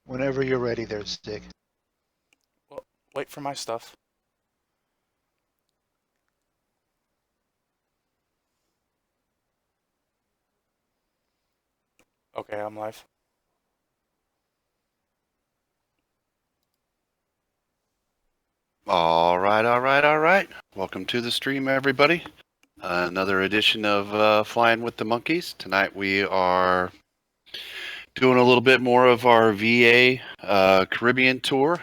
Whenever you're ready there, Stick. Well, wait for my stuff. Okay, I'm live. All right. Welcome to the stream, everybody. Another edition of Flying with the Monkeys. Tonight we are doing a little bit more of our VA Caribbean tour.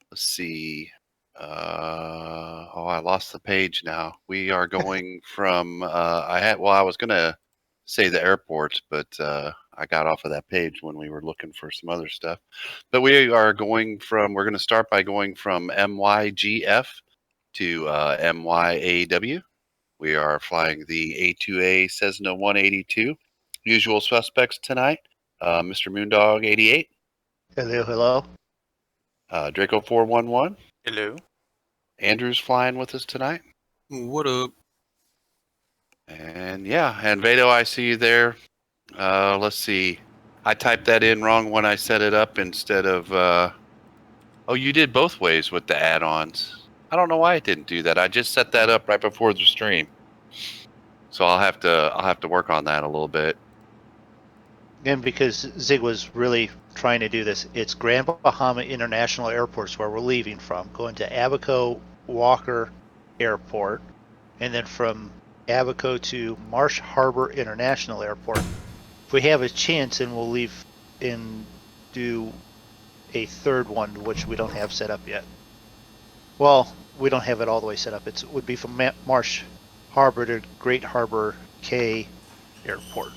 Let's see. I lost the page now. We are going from, I was going to say the airports, but I got off of that page when we were looking for some other stuff. But we're going to start by going from MYGF to MYAW. We are flying the A2A Cessna 182. Usual suspects tonight, Mr. Moondog 88. Hello. Drako0411. Hello. Andrew's flying with us tonight. What up? And yeah, and Vado, I see you there. Let's see. I typed that in wrong when I set it up instead of. Oh, you did both ways with the add-ons. I don't know why it didn't do that. I just set that up right before the stream, so I'll have to work on that a little bit. Again, because Zig was really trying to do this, it's Grand Bahama International Airports where we're leaving from, going to Abaco Walker Airport, and then from Abaco to Marsh Harbor International Airport. If we have a chance, then we'll leave and do a third one, which we don't have set up yet. Well, we don't have it all the way set up. It would be from Marsh Harbor to Great Harbor K Airport.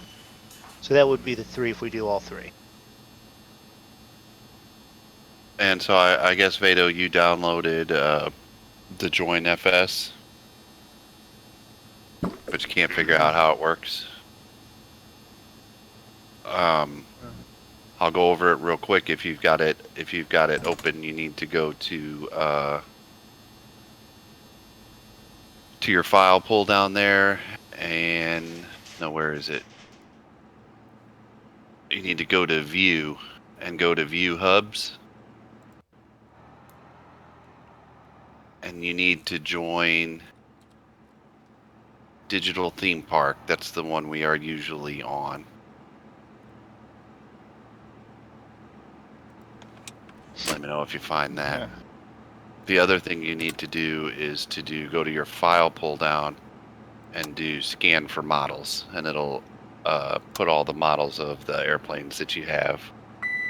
So that would be the three if we do all three. And so I guess Vado, you downloaded the Join FS, but you can't figure out how it works. I'll go over it real quick. If you've got it open, you need to go to your file pull down there, and no, where is it? You need to go to View and go to View Hubs, and you need to join Digital Theme Park. That's the one we are usually on. Let me know if you find that. Yeah. The other thing you need to do is go to your file pull down and do scan for models, and it'll put all the models of the airplanes that you have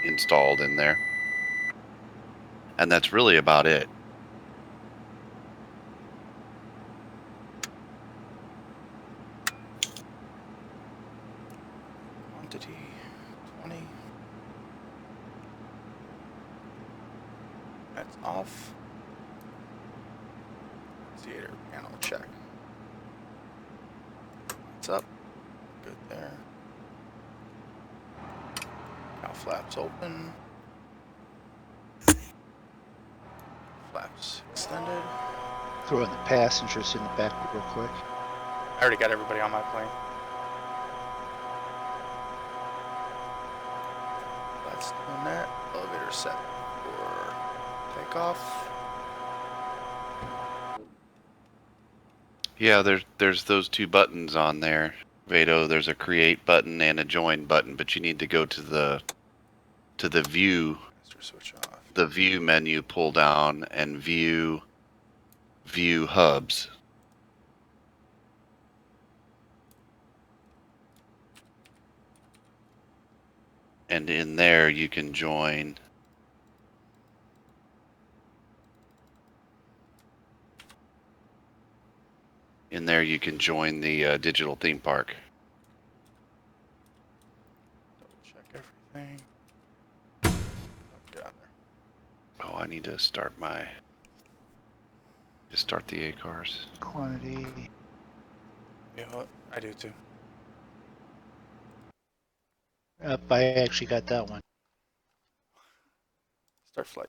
installed in there. And that's really about it. Quantity 20. That's off. Theater panel check. What's up? Good there. Now flaps open. Flaps extended. Throw in the passengers in the back real quick. I already got everybody on my plane. That's doing that. Elevator set for takeoff. Yeah, there's those two buttons on there, Vado. There's a create button and a join button, but you need to go to the view, Switch off. the view menu, pull down, and view hubs. And in there you can join the digital theme park. Double check everything. Get out there. Oh, I need to start the A cars. Quantity. Yeah, I do too. I actually got that one. Start flight.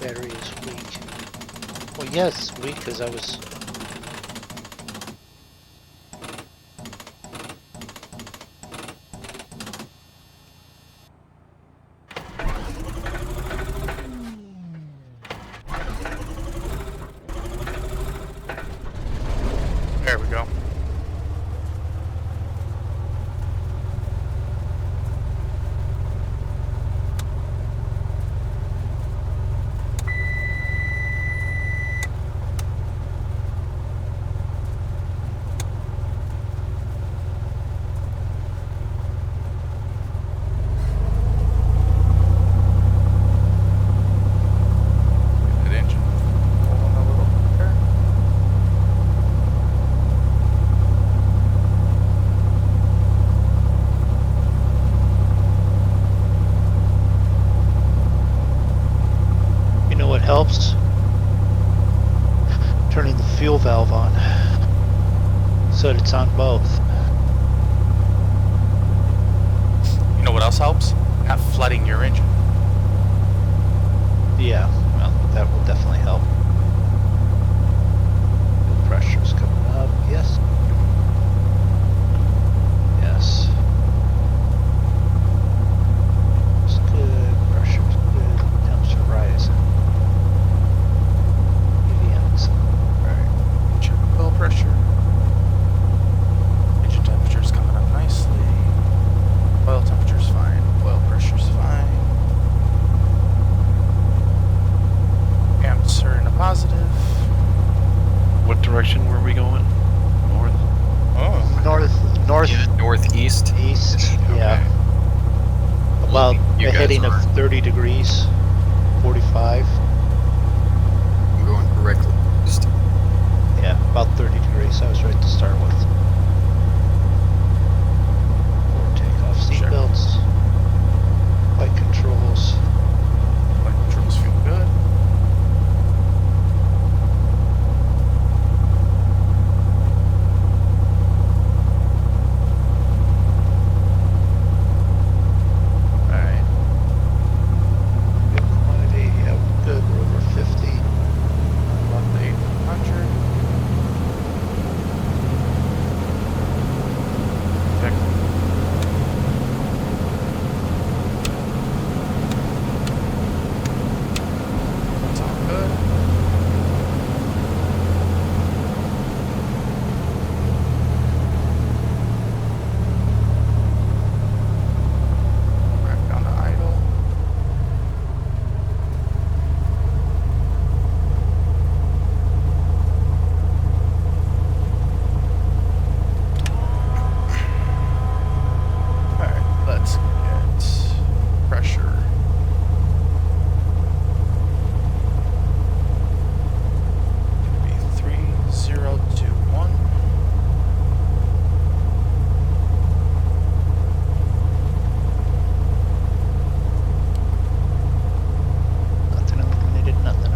Battery is weak. Well, yeah, it's weak because I was... There we go. That engine pulling a little there. You know what helps? Turning the fuel valve on. So that it's on both. You know what else helps? Not flooding your engine. Yeah, well, that will definitely help. Fuel pressure's coming up. Yes. Yes. It's good. Pressure's good. Temps are rising. PVM's right. Check oil pressure. Engine temperature's coming up nicely. Oil temperature's fine. Oil pressure's fine. Amps are in a positive. What direction were we going? North? Oh. North Yeah, northeast. east. Yeah. Well, About you a guys heading of are- 30 degrees. 45. I'm going correctly east. Yeah, about 30 degrees. I was right to start with. Forward takeoff Check. seatbelts. Flight controls. Flight controls feel good. Alright. Fuel quantity, yeah, we're good. We're over 50. About the 800. Check. That's all good. Back down to idle. Alright, let's get pressure. Gonna be 3021. Nothing illuminated, nothing.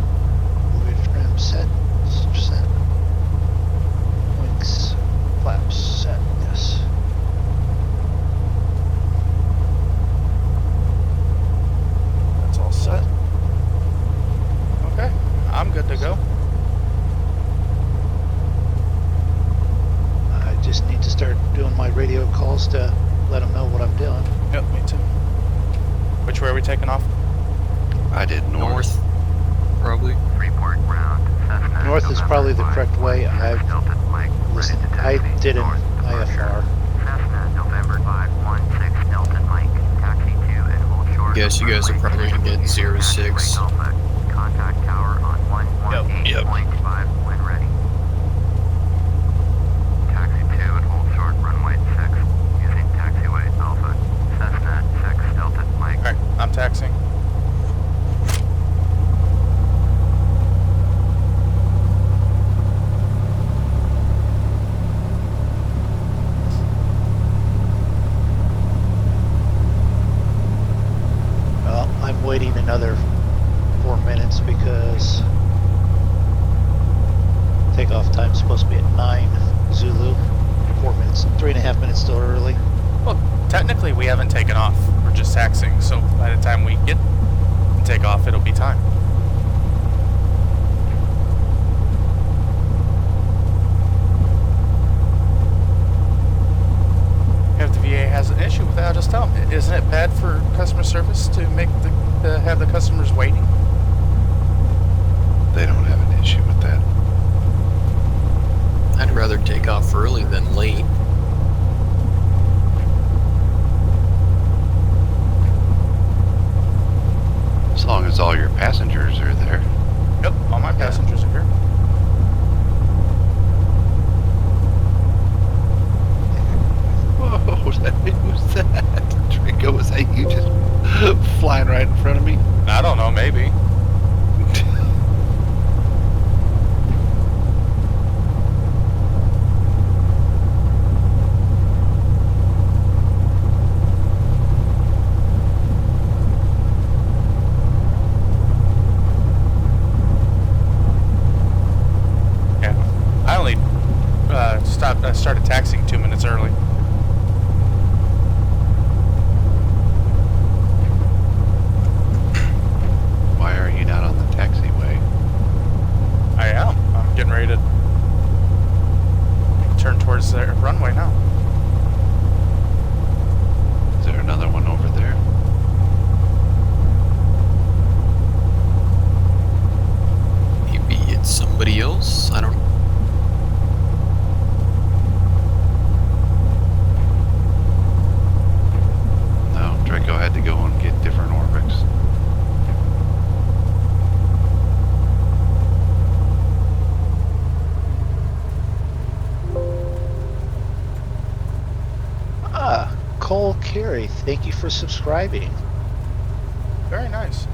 Movie trim set. Set. Wings. Flaps set, yes. That's all set. Okay, I'm good to go. I just need to start doing my radio calls to let them know what I'm doing. Yep, me too. Which way are we taking off? I did north. North, probably. Report ground. Cessna North is November probably the 5, correct way. I've Delta Mike, listened. ready to I taxi did an north IFR. departure. Cessna November 516 Delta Mike, taxi to and hold short. Guess you guys are runway probably gonna get using 06. taxiway Alpha. Contact tower on 118.5 when ready. Taxi to and hold short runway 6 using taxiway Alpha. Cessna 6 Delta Mike. Alright, I'm taxiing. Well, I'm waiting another 4 minutes because takeoff time's supposed to be at 9 Zulu. 4 minutes, 3.5 minutes still early. Well, technically we haven't taken off. We're just taxiing, so by the time we get and take off, it'll be time. isn't it bad for customer service to make to have the customers waiting? They don't have an issue with that. I'd rather take off early than late. As long as all your passengers are there. Yep, all my passengers are here. Whoa, who's that? Draco, was that you just flying right in front of me? I don't know, maybe. I started taxiing 2 minutes early. Why are you not on the taxiway? I am. I'm getting ready to turn towards the runway now. Is there another one over there? Maybe it's somebody else? I don't know. No, Draco had to go and get different orbits. Cole Carey, thank you for subscribing. Very nice.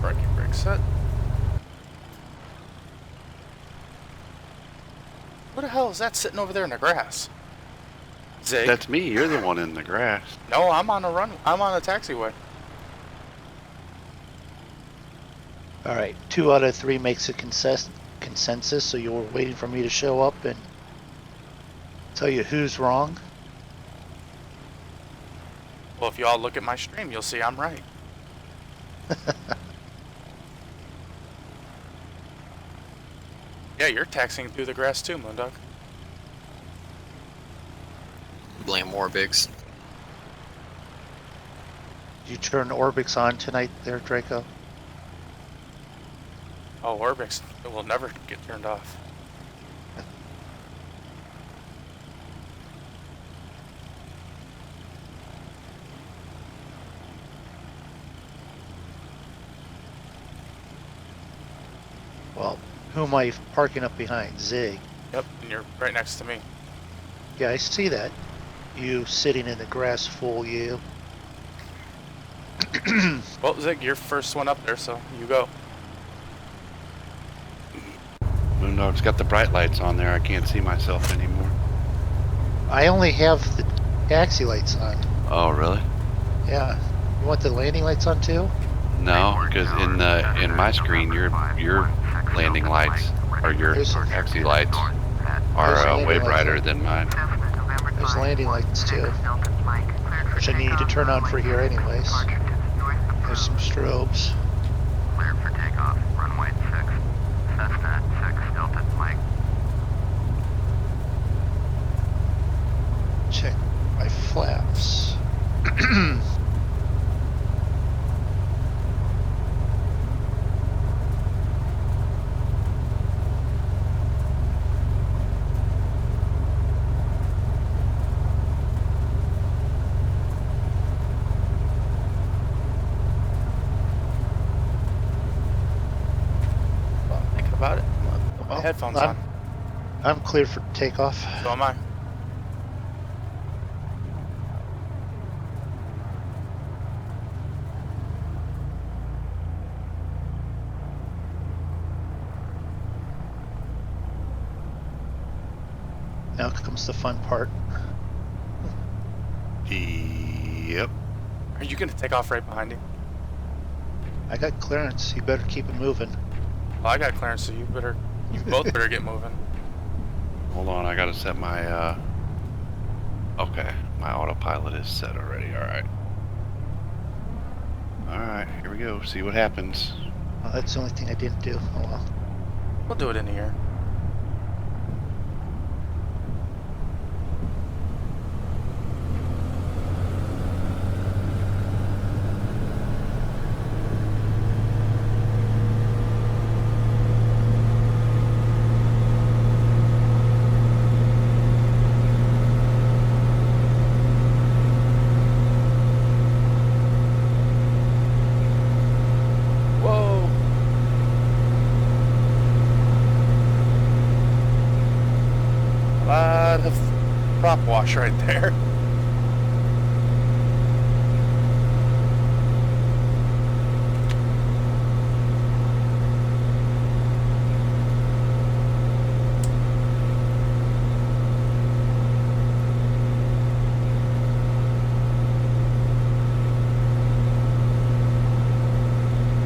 Braking brake set. What the hell is that sitting over there in the grass? Zig? That's me. You're the one in the grass. No, I'm on a run. I'm on a taxiway. All right, 2 out of 3 makes a consensus, so you were waiting for me to show up and tell you who's wrong. Well, if you all look at my stream, you'll see I'm right. Yeah, you're taxiing through the grass too, Moondog. Blame Orbix. Did you turn Orbix on tonight there, Draco? Oh, Orbix, it will never get turned off. Well, who am I parking up behind? Zig. Yep, and you're right next to me. Yeah, I see that. You sitting in the grass, fool you. Well, Zig, you're first one up there, so you go. Moondog's got the bright lights on there. I can't see myself anymore. I only have the taxi lights on. Oh, really? Yeah. You want the landing lights on too? No, because in my screen, your landing lights or your taxi lights are way brighter than mine. There's landing lights too, which I need to turn on for here anyways. There's some strobes. Cleared for takeoff. Runway 6. Cessna 6 Delta Mike. Check my flaps. About it. Put my headphones on. I'm clear for takeoff. So am I. Now comes the fun part. Yep. Are you gonna take off right behind you? I got clearance. You better keep it moving. Well, I got clearance, so you both better get moving. Hold on, I gotta set my, okay, my autopilot is set already, alright. Alright, here we go, see what happens. Well, that's the only thing I didn't do. Oh well. We'll do it in the air. wash right there.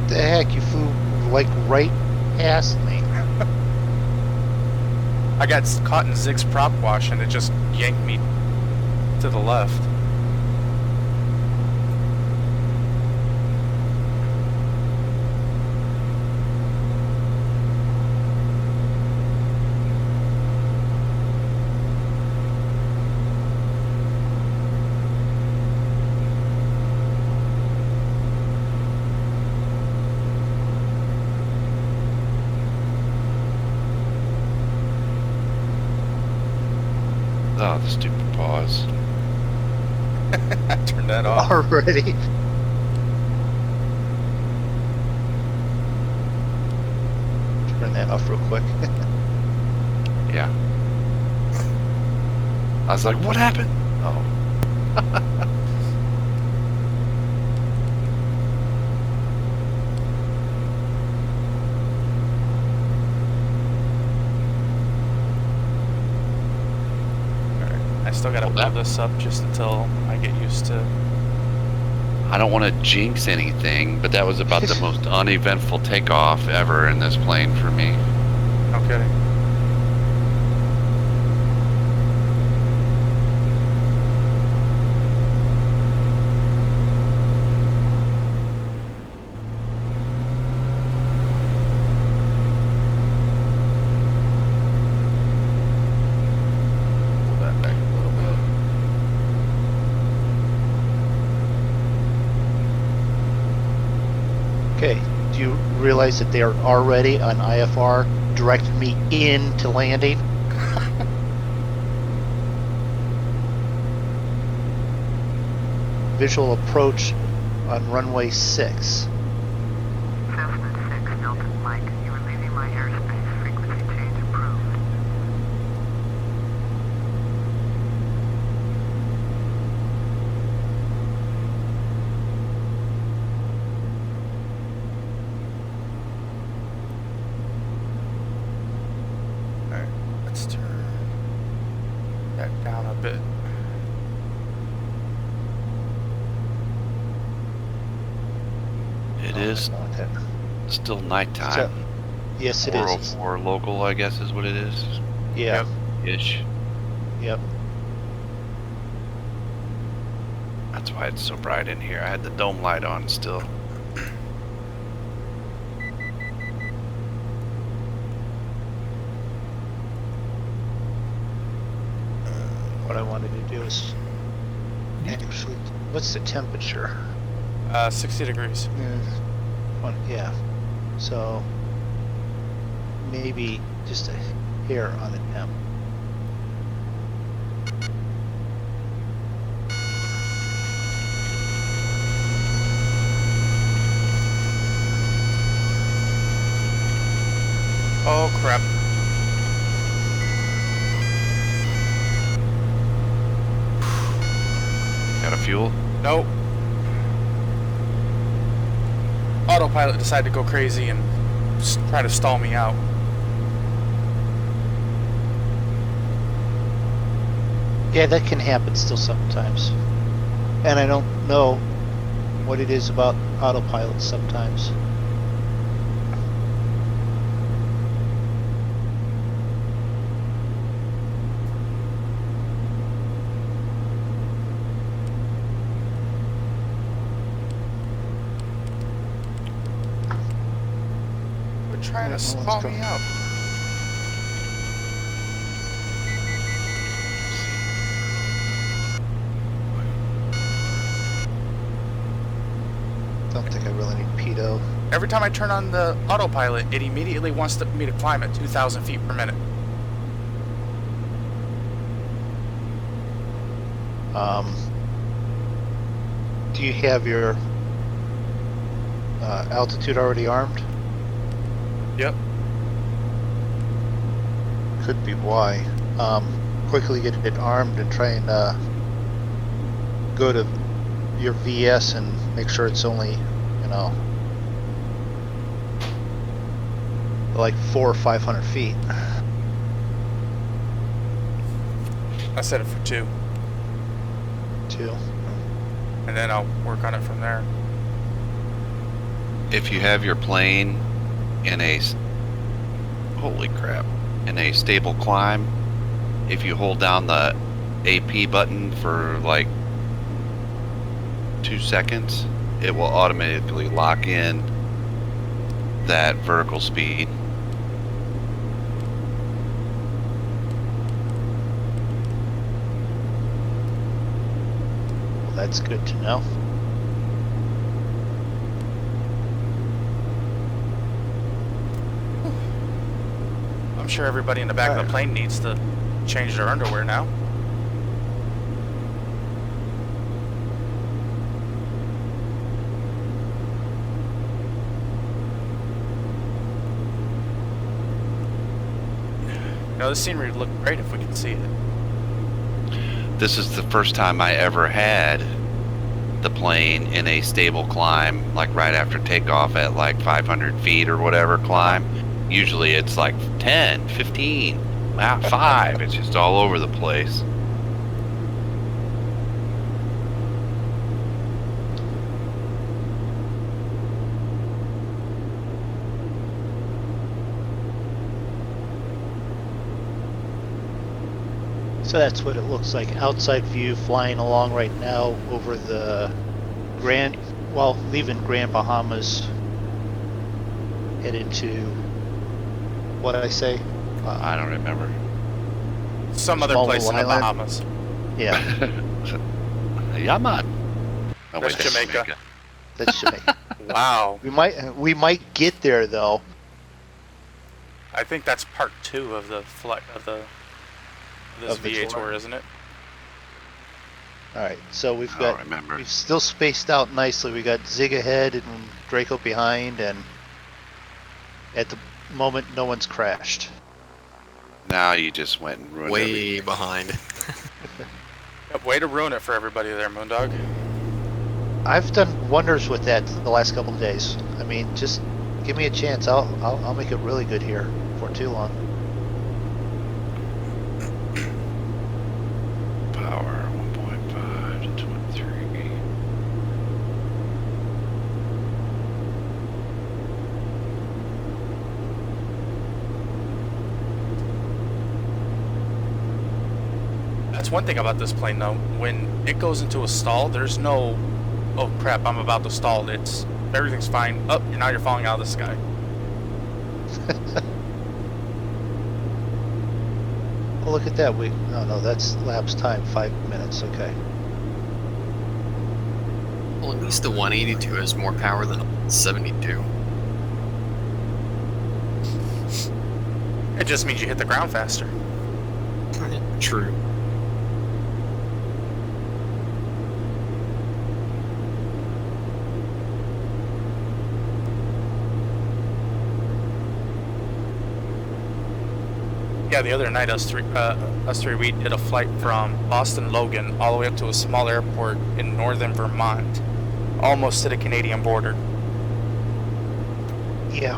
The heck, you flew like right past me. I got caught in Zig's prop wash and it just yanked me to the left. Oh, the stupid pause. I turned that off. Already. Turn that off real quick. Yeah. I was like, what happened? Oh. I still gotta Well, build this up just until I get used to. I don't want to jinx anything, but that was about the most uneventful takeoff ever in this plane for me. No kidding. Pull that back a little bit. Okay, do you realize that they are already on IFR directing me into landing? Visual approach on runway 6. Cessna 6, Delta Mike. You are leaving my airspace. Frequency change approved. Alright, let's turn that down a bit. It Oh, is I want that. still nighttime. Yes, it is. 404 local, I guess, is what it is. Yeah. Ish. Yep. That's why it's so bright in here. I had the dome light on still. What I wanted to do is actually, what's the temperature? 60 degrees. Yeah. So maybe just a hair on the temp. Oh crap. Got a fuel? Nope. Autopilot decided to go crazy and try to stall me out. Yeah, that can happen still sometimes. And I don't know what it is about autopilot sometimes. They're trying to Yeah, well, stall let's me go. out. Don't think I really need pedo. Every time I turn on the autopilot, it immediately wants me to climb at 2,000 feet per minute. Do you have your altitude already armed? Yep. Could be why. quickly get it armed and try and go to your VS and make sure it's only, you know, like 400 or 500 feet. I set it for 2, Too. and then I'll work on it from there. If you have your plane in a, holy crap, in a stable climb, if you hold down the AP button for like 2 seconds, it will automatically lock in that vertical speed. Well, that's good to know. I'm sure everybody in the back of the plane needs to change their underwear now. You know, the scenery would look great if we could see it. This is the first time I ever had the plane in a stable climb, like right after takeoff at like 500 feet or whatever climb. Usually it's like 10, 15, 5. It's just all over the place. So that's what it looks like. Outside view flying along right now over the leaving Grand Bahamas, headed to, what did I say? I don't remember. Some other Small place in the island. Bahamas. Yeah, Yeah, man. Oh, That's Jamaica. that's Jamaica. Wow. We might get there though. I think that's part 2 of the flight of this Of the VA tour. tour, isn't it? All right, so we've I got don't remember. we've still spaced out nicely. We got Zig ahead and Draco behind, and at the moment, no one's crashed. Now you just went and ruined Way everything. behind. Yep, way to ruin it for everybody there, Moondog. I've done wonders with that the last couple of days. I mean, just give me a chance. I'll make it really good here before too long. Power 1.5 to 23. That's one thing about this plane, though. When it goes into a stall, there's no, oh crap, I'm about to stall. It's everything's fine. Oh, now you're falling out of the sky. Oh, look at that. No, that's lapse time, 5 minutes. Okay. Well, at least the 182 has more power than a 72. It just means you hit the ground faster. True. Yeah, the other night, us three, we did a flight from Boston Logan all the way up to a small airport in northern Vermont, almost to the Canadian border. Yeah.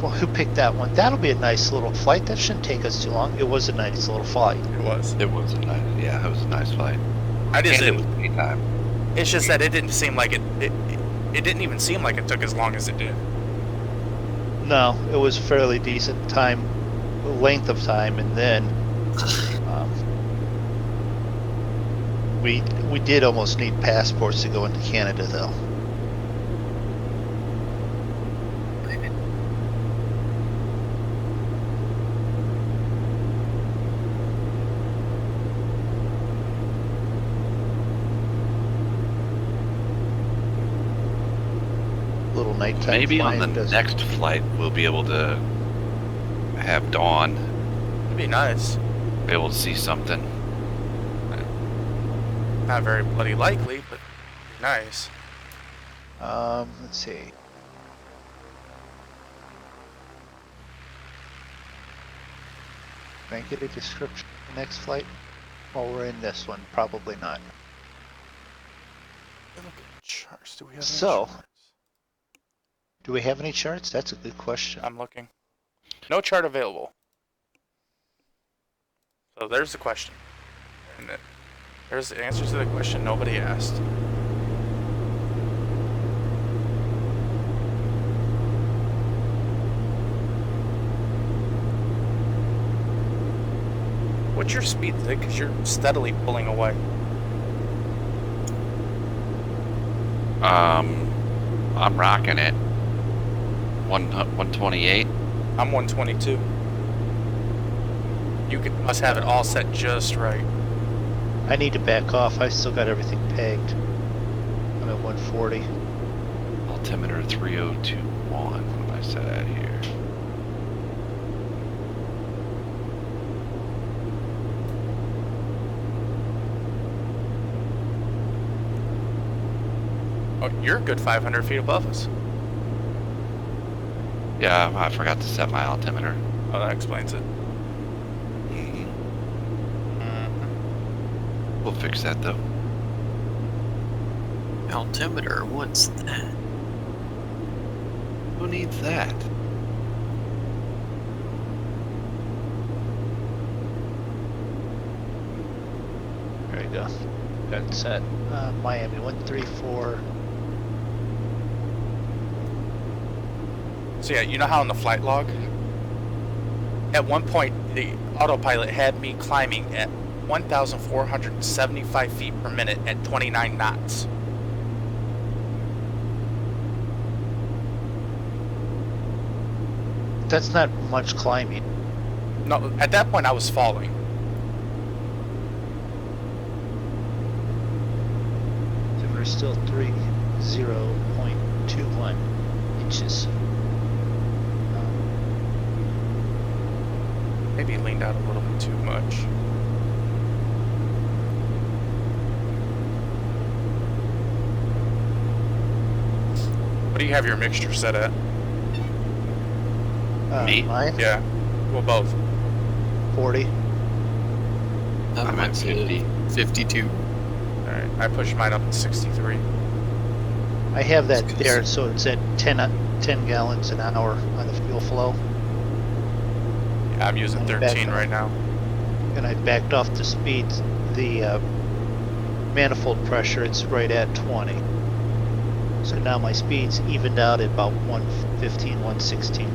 Well, who picked that one? That'll be a nice little flight. That shouldn't take us too long. It was a nice little flight. It was. It was a nice, yeah, it was a nice flight. I just And it didn't. was daytime. It's just that it didn't seem like it didn't even seem like it took as long as it did. No, it was fairly decent length of time, and then we did almost need passports to go into Canada, though. Little nighttime. Maybe on flying the does- next flight we'll be able to have dawn, It'd be nice. be able to see something. Not very bloody likely, but nice. Let's see. Can I get a description of the next flight? Well, we're in this one, probably not. Look at charts. Do we have any So- charts? Do we have any charts? That's a good question. I'm looking. No chart available. So there's the question. And there's the answer to the question nobody asked. What's your speed, Zig? Because you're steadily pulling away. I'm rocking it. 128. I'm 122. You must have it all set just right. I need to back off. I still got everything pegged. I'm at 140. Altimeter 3021. What am I set at here? Oh, you're a good 500 feet above us. Yeah, I forgot to set my altimeter. Oh, that explains it. We'll fix that though. Altimeter, what's that? Who needs that? There you go. Got it set. Miami 134. So yeah, you know how in the flight log, at one point the autopilot had me climbing at 1,475 feet per minute at 29 knots. That's not much climbing. No, at that point I was falling. Altimeter still 30.21 inches. Maybe leaned out a little bit too much. What do you have your mixture set at? Me? Mine? Yeah, well both. 40. I'm at 50. 52. Alright, I pushed mine up to 63. I have that That's good. there, so it's at 10 gallons an hour on the fuel flow. Yeah, I'm using Back 13 up. right now. And I backed off the speeds. The manifold pressure, it's right at 20. So now my speed's evened out at about 115, 116.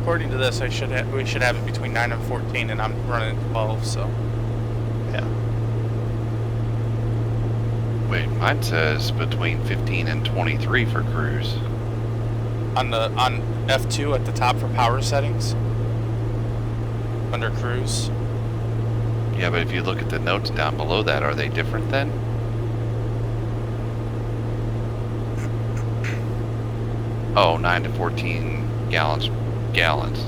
According to this, we should have it between 9 and 14, and I'm running 12. So Yeah. Wait, mine says between 15 and 23 for cruise. on F2 at the top for power settings, under cruise. Yeah, but if you look at the notes down below that, are they different then? Oh, 9 to 14 gallons.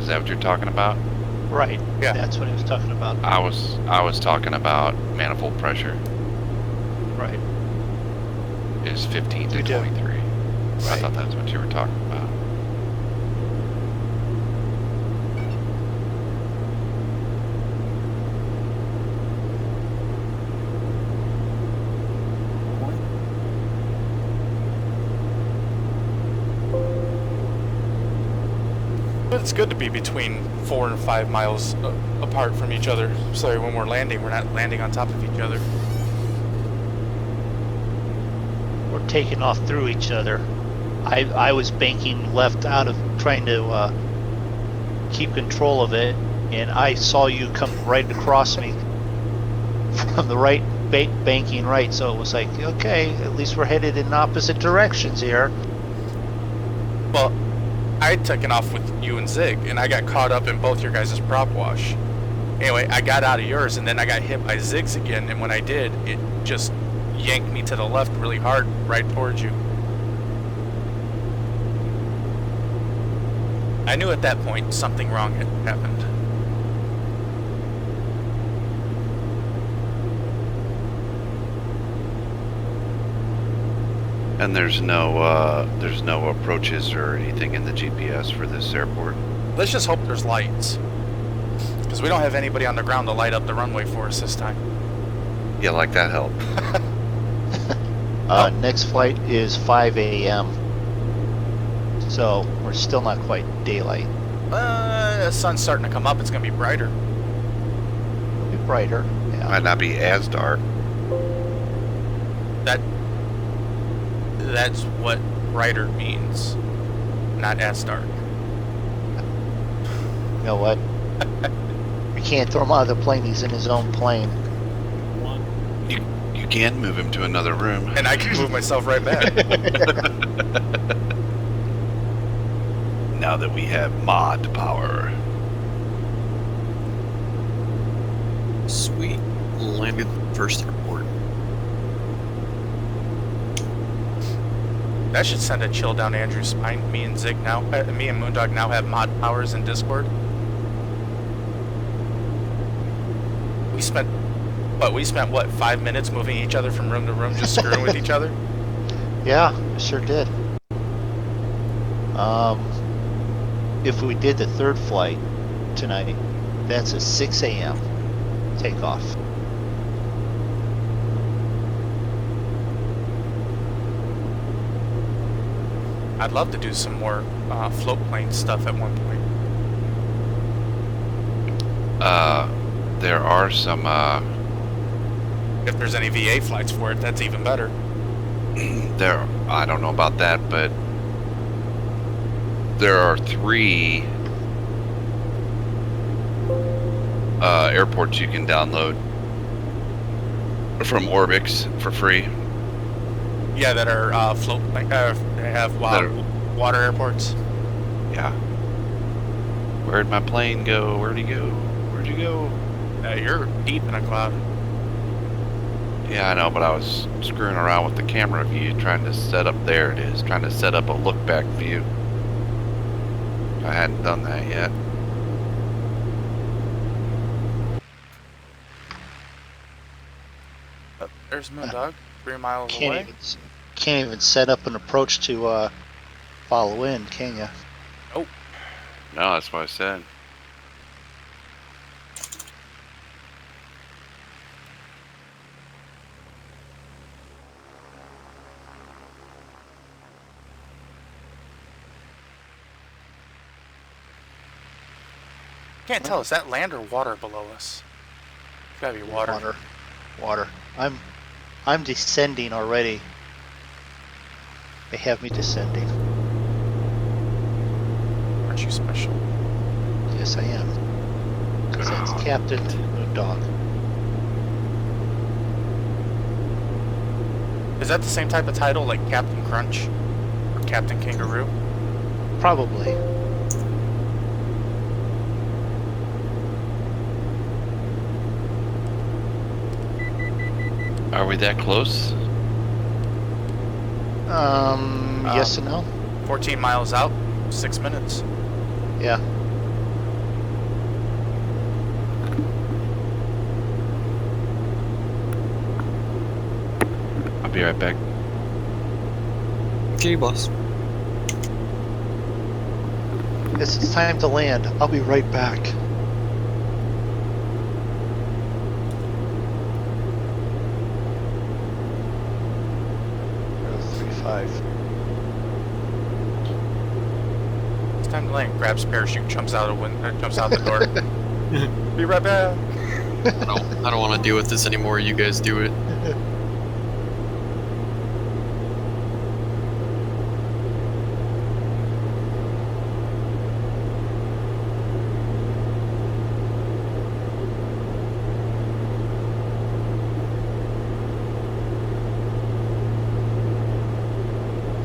Is that what you're talking about? Right. Yeah. That's what he was talking about. I was talking about manifold pressure Right. is 15 to You do. 23. I Right. thought that's what you were talking about. But it's good to be between 4 and 5 miles apart from each other. So when we're landing, we're not landing on top of each other. We're taking off through each other. I was banking left out of trying to keep control of it, and I saw you come right across me from the right, banking right, so it was like, okay, at least we're headed in opposite directions here. Well, I had taken off with you and Zig, and I got caught up in both your guys' prop wash. Anyway, I got out of yours, and then I got hit by Zig's again, and when I did, it just yanked me to the left really hard, right towards you. I knew at that point something wrong had happened. And there's no approaches or anything in the GPS for this airport. Let's just hope there's lights. Because we don't have anybody on the ground to light up the runway for us this time. Yeah, like that helped. Next flight is 5 a.m. So we're still not quite daylight. The sun's starting to come up. It's going to be brighter. It'll be brighter. Yeah. Might not be as dark. That's what brighter means. Not as dark. You know what? We can't throw him out of the plane. He's in his own plane. You can move him to another room. And I can move myself right back. Now that we have mod power. Sweet. Landed first airport. That should send a chill down Andrew's spine. Me and Moondog now have mod powers in Discord. We spent what, 5 minutes moving each other from room to room, just screwing with each other? Yeah, we sure did. If we did the third flight tonight, that's a 6 a.m. takeoff. I'd love to do some more float plane stuff at one point. There are some, If there's any VA flights for it, that's even better. I don't know about that, but there are 3 airports you can download from Orbix for free. Yeah, that are float plane. They have water airports. Yeah. Where'd my plane go? Where'd he go? Where'd you go? You're deep in a cloud. Yeah, I know, but I was screwing around with the camera view, trying to set up, there it is, trying to set up a look back view. I hadn't done that yet. There's Moondog, 3 miles Can't away. even set up an approach to follow in, can you? Oh, No, that's what I said. can't tell. Is that land or water below us? It's gotta be water. Water. I'm descending already. They have me descending. Aren't you special? Yes, I am. Because that's Captain Moondog. Is that the same type of title like Captain Crunch or Captain Kangaroo? Probably. Are we that close? Yes and no. 14 miles out, 6 minutes. Yeah. I'll be right back. Okay, boss. Yes, it's time to land. I'll be right back. 035. It's time to land. Grabs parachute, jumps out the door. Be right back. I don't want to deal with this anymore. You guys do it.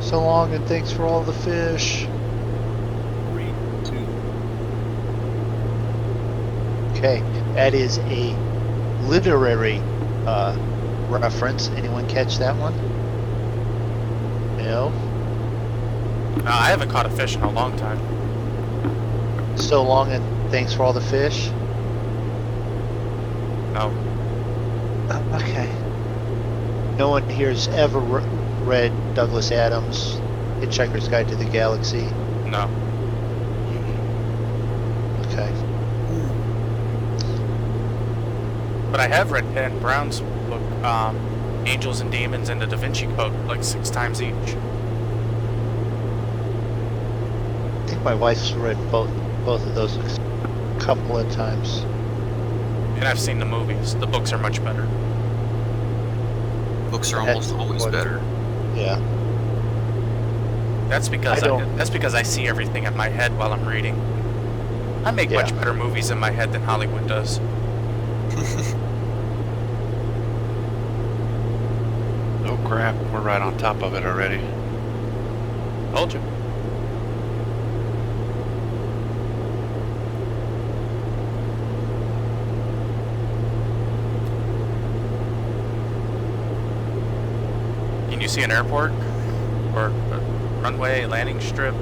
So long, and thanks for all the fish. 3, 2. Okay, that is a literary reference. Anyone catch that one? No? I haven't caught a fish in a long time. So long, and thanks for all the fish? No. Okay. No one here's ever read Douglas Adams' Hitchhiker's Guide to the Galaxy. No. Okay. But I have read Dan Brown's book, Angels and Demons and the Da Vinci Code, like 6 times each. I think my wife's read both of those a couple of times. And I've seen the movies. The books are much better. Books are almost always better. Yeah. That's because I see everything in my head while I'm reading. I make much better movies in my head than Hollywood does. Oh crap, we're right on top of it already. Told you. Can you see an airport? Or a runway, landing strip?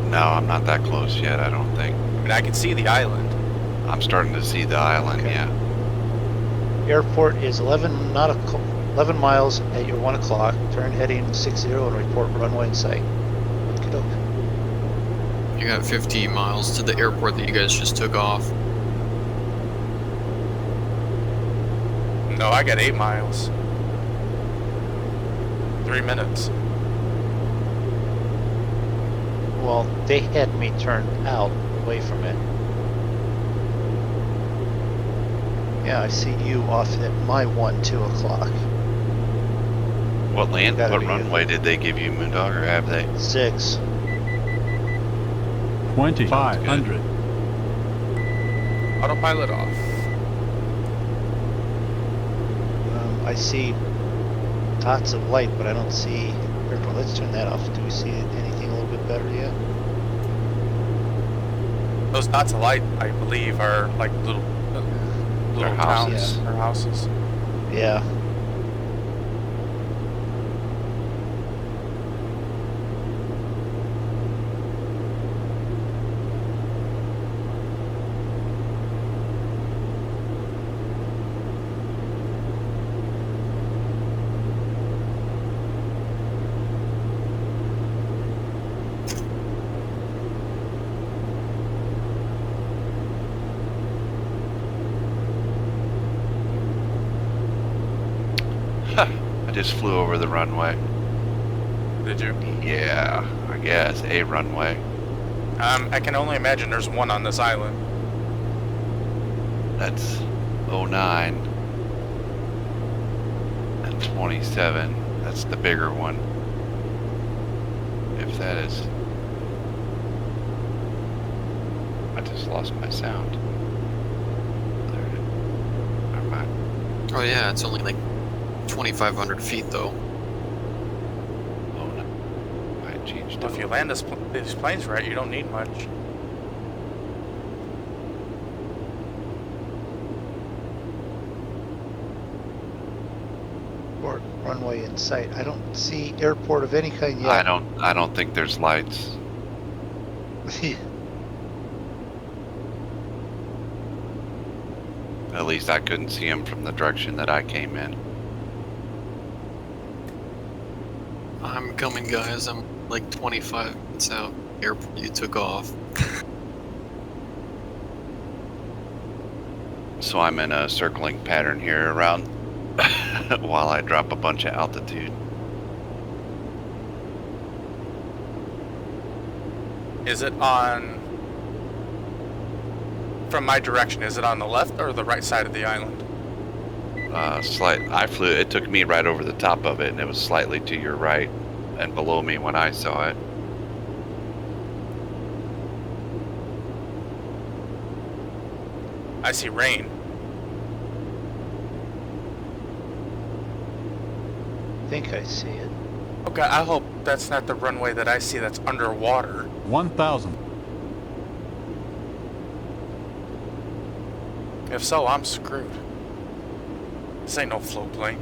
No, I'm not that close yet, I don't think. I mean, I can see the island. I'm starting to see the island, Okay. yeah. Airport is 11 miles at your 1 o'clock. Turn heading 60 and report runway in sight. Okey-doke. You got 50 miles to the airport that you guys just took off. No, I got 8 miles. 3 minutes. Well, they had me turned out away from it. Yeah, I see you off at my 2 o'clock. What Gotta be runway did they give you, Moondog, or have they? 6. 2,500. Autopilot off. I see dots of light, but I don't see airport. Let's turn that off. Do we see anything a little bit better yet? Those dots of light, I believe, are like little houses. towns or houses. Yeah. I just flew over the runway. Did you? Yeah, I guess, a runway. I can only imagine there's one on this island. That's 09 and 27. That's the bigger one. If that is... I just lost my sound. There it is. Never mind. Oh yeah, it's only like 2,500 feet though. Oh no. I changed If you it. land these planes right, you don't need much. Or runway in sight. I don't see airport of any kind yet. I don't think there's lights. At least I couldn't see them from the direction that I came in. I'm coming, guys. I'm like 25 minutes out. Airport you took off. So I'm in a circling pattern here around while I drop a bunch of altitude. Is it on... From my direction, is it on the left or the right side of the island? I flew, it took me right over the top of it, and it was slightly to your right and below me when I saw it. I see rain. I think I see it. Okay, I hope that's not the runway that I see that's underwater. 1,000. If so, I'm screwed. This ain't no float plane.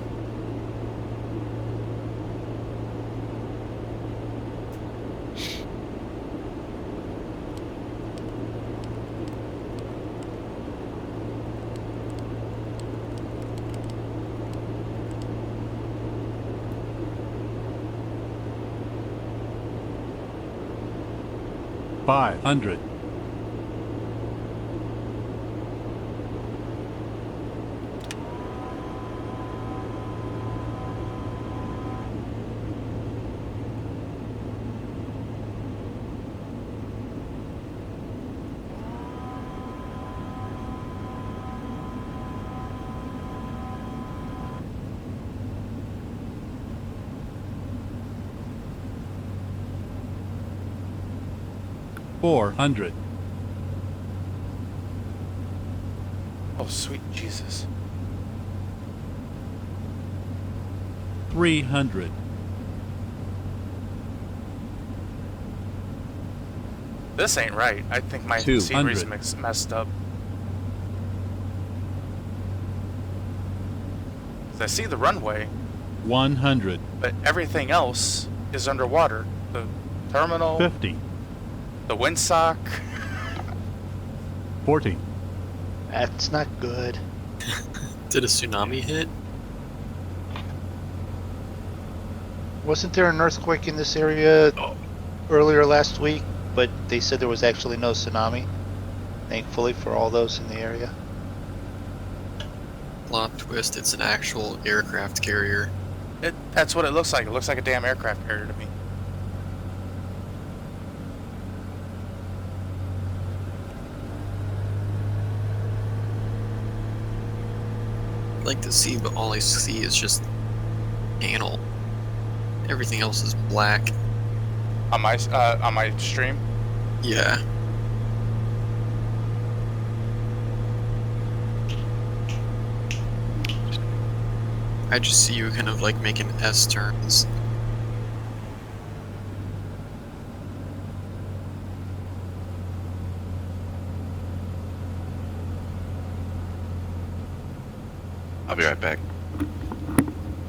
500. 400. Oh, sweet Jesus. 300. This ain't right. I think my 200. scenery's messed up. 'Cause I see the runway, 100. but everything else is underwater. The terminal, 50. the windsock. 40. That's not good. Did a tsunami hit? Wasn't there an earthquake in this area earlier last week? But they said there was actually no tsunami. Thankfully for all those in the area. Plot twist, it's an actual aircraft carrier. That's what it looks like. It looks like a damn aircraft carrier to me. I'd like to see, but all I see is just panel. Everything else is black. On my stream. Yeah. I just see you kind of like making S turns. I'll be right back.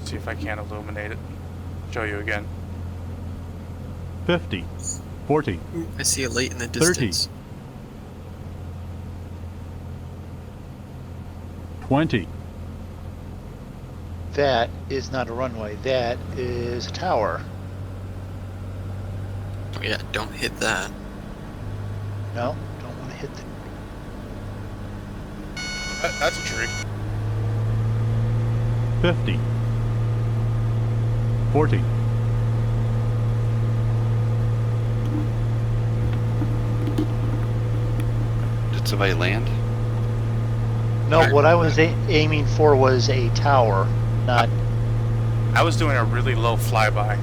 See if I can illuminate it. Show you again. 50. 40. Ooh, I see it late in the 30. distance. 20. That is not a runway. That is a tower. Oh yeah, don't hit that. No, don't want to hit that. That's a tree. 50. 40. Did somebody land? No, what I was aiming for was a tower, not. I was doing a really low flyby. I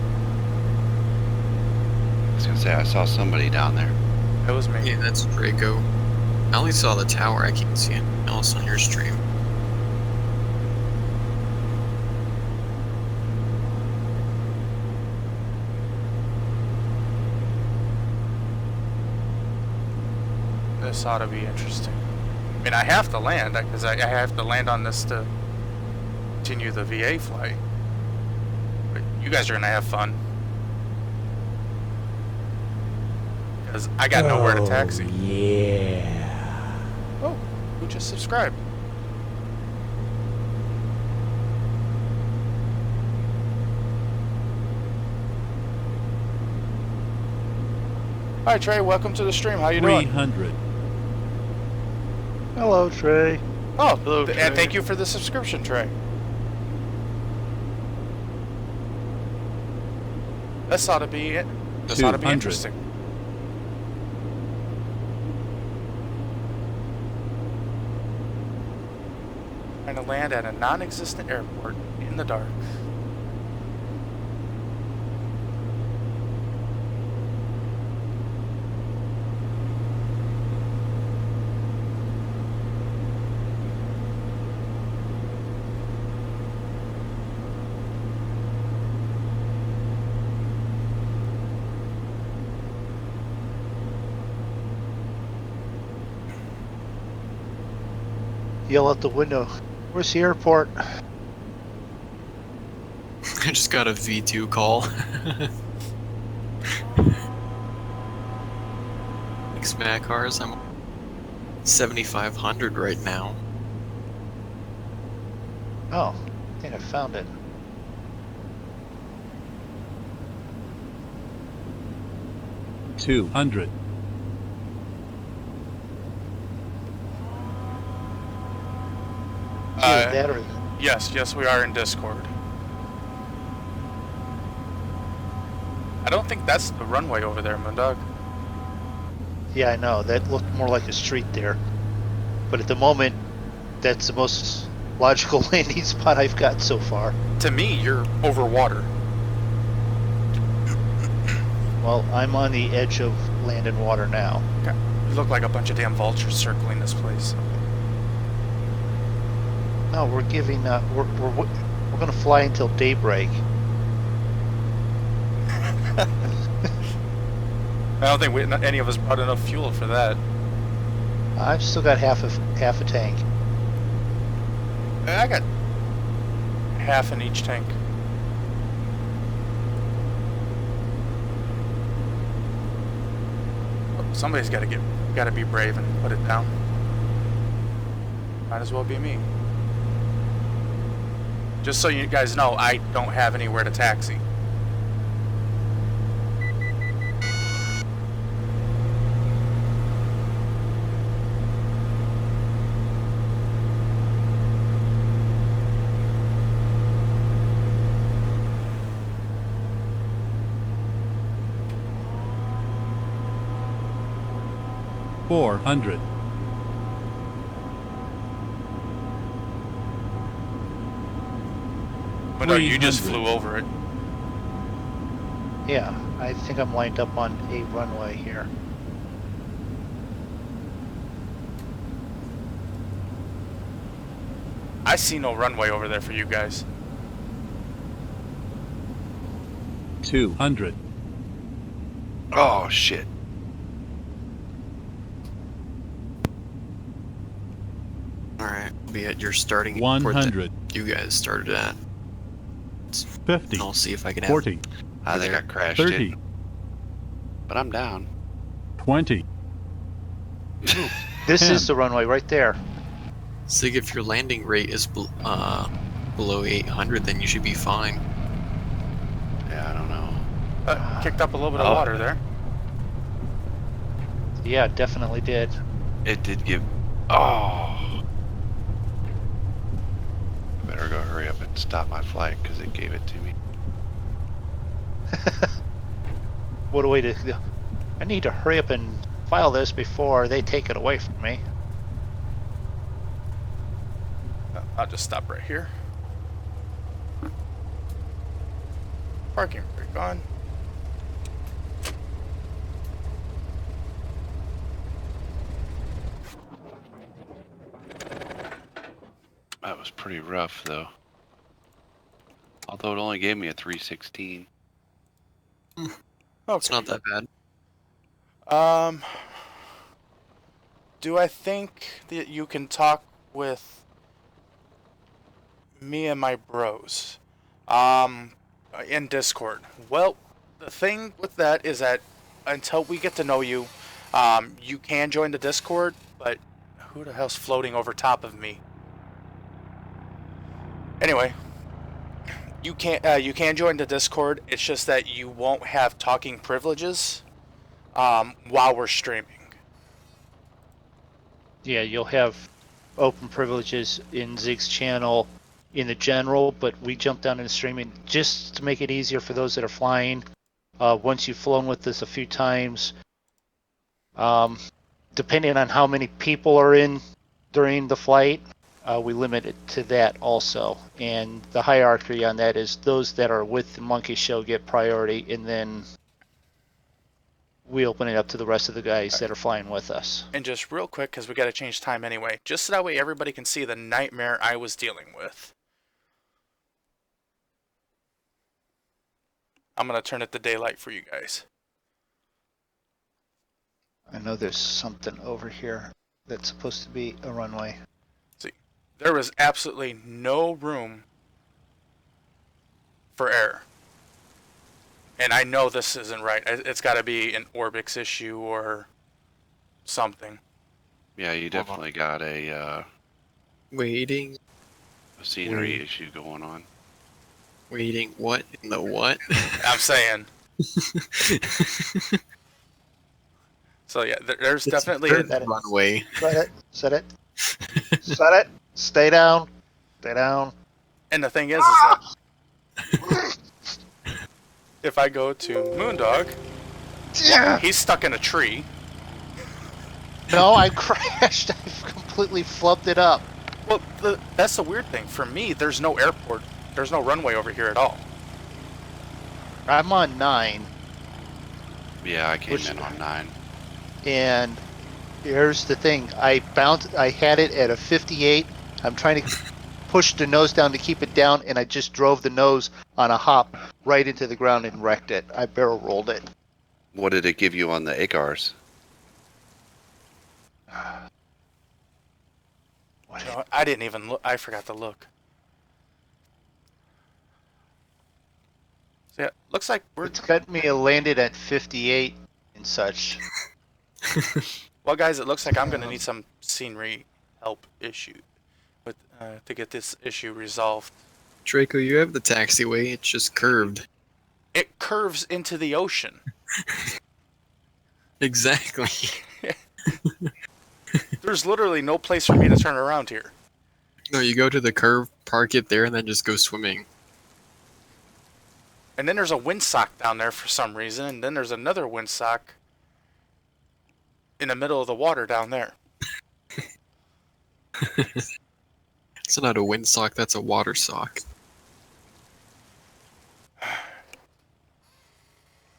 was gonna say I saw somebody down there. It was me. Yeah, that's Drako. I only saw the tower, I can't see anything else on your stream. This ought to be interesting. I mean, I have to land because I have to land on this to continue the VA flight. But you guys are gonna have fun because I got nowhere to taxi. Yeah. Oh, who just subscribed? Hi Trey, welcome to the stream. How you doing? 300. Hello, Trey. Oh, Hello, Trey. and thank you for the subscription, Trey. This ought to be it. This ought to be 200. interesting. Trying to land at a non-existent airport in the dark. Yell out the window. Where's the airport? I just got a V2 call. Thanks, Macars. I'm 7,500 right now. Oh, I think I found it. $200. that or? Yes, we are in Discord. I don't think that's the runway over there, Moondog. Yeah, I know. That looked more like a street there. But at the moment, that's the most logical landing spot I've got so far. To me, you're over water. Well, I'm on the edge of land and water now. Okay. You look like a bunch of damn vultures circling this place. No, we're giving. We're gonna fly until daybreak. I don't think any of us brought enough fuel for that. I've still got half a tank. I got half in each tank. Somebody's got to be brave and put it down. Might as well be me. Just so you guys know, I don't have anywhere to taxi. $400. But no, you just 300. flew over it. Yeah, I think I'm lined up on a runway here. I see no runway over there for you guys. 200. Oh shit! Alright, we'll be at your starting port 100. that you guys started at. 50. And I'll see if I can have 40. I think I crashed 30. it, but I'm down. 20. This 10. is the runway right there. Sig, if your landing rate is below 800, then you should be fine. Yeah, I don't know. Kicked up a little bit of Oh. water there. Yeah, definitely did. It did give. Oh. I better go hurry up and stop my flight because it gave it to me. What a way to... I need to hurry up and file this before they take it away from me. I'll just stop right here. Parking brake on. That was pretty rough though. Although it only gave me a 316. It's not that bad. Do I think that you can talk with me and my bros? In Discord. Well, the thing with that is that until we get to know you, you can join the Discord, but who the hell's floating over top of me? Anyway, you can join the Discord. It's just that you won't have talking privileges while we're streaming. Yeah, you'll have open privileges in Zig's channel in the general, but we jump down into streaming just to make it easier for those that are flying. Once you've flown with us a few times, depending on how many people are in during the flight, we limit it to that also. And the hierarchy on that is those that are with the Monkey Show get priority, and then we open it up to the rest of the guys that are flying with us. And just real quick, because we got to change time anyway, just so that way everybody can see the nightmare I was dealing with. I'm going to turn it to daylight for you guys. I know there's something over here that's supposed to be a runway. See, there was absolutely no room for error. And I know this isn't right. It's got to be an Orbix issue or something. Yeah, you definitely got a Waiting. scenery issue going on. Waiting. What in the what? I'm saying. So yeah, there's definitely a runway. Set it. Set it. Set it. Stay down. Stay down. And the thing is that if I go to Moondog, Yeah. he's stuck in a tree. No, I crashed. I completely flubbed it up. Well, that's the weird thing. For me, there's no airport. There's no runway over here at all. I'm on 9, Yeah, I came in on 9. and here's the thing. I had it at a 58. I'm trying to push the nose down to keep it down, and I just drove the nose on a hop right into the ground and wrecked it. I barrel rolled it. What did it give you on the ACARS? No, I didn't even look. I forgot to look. So yeah, looks like It's got me landed at 58 and such. Well, guys, it looks like I'm going to need some scenery help to get this issue resolved. Draco, you have the taxiway. It's just curved. It curves into the ocean. Exactly. There's literally no place for me to turn around here. No, you go to the curve, park it there, and then just go swimming. And then there's a windsock down there for some reason, and then there's another windsock in the middle of the water down there. It's not a windsock, that's a water sock.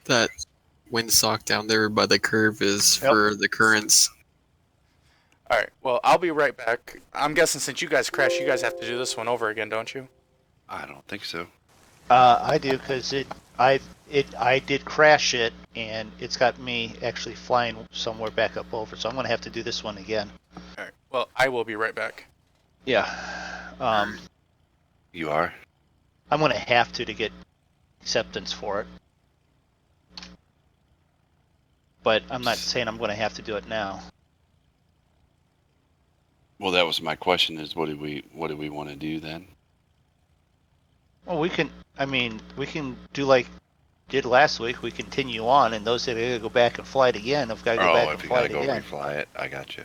That windsock down there by the curve is for the currents. Alright, well, I'll be right back. I'm guessing since you guys crashed, you guys have to do this one over again, don't you? I don't think so. I do, because I did crash it, and it's got me actually flying somewhere back up over, so I'm going to have to do this one again. Alright, well, I will be right back. Yeah. You are? I'm going to have to get acceptance for it. But I'm not saying I'm going to have to do it now. Well, that was my question: is what do we want to do then? Well, we can do like did last week. We continue on, and those that are going to go back and fly it again have got to go back and if you fly gotta it go again. refly it, I got you.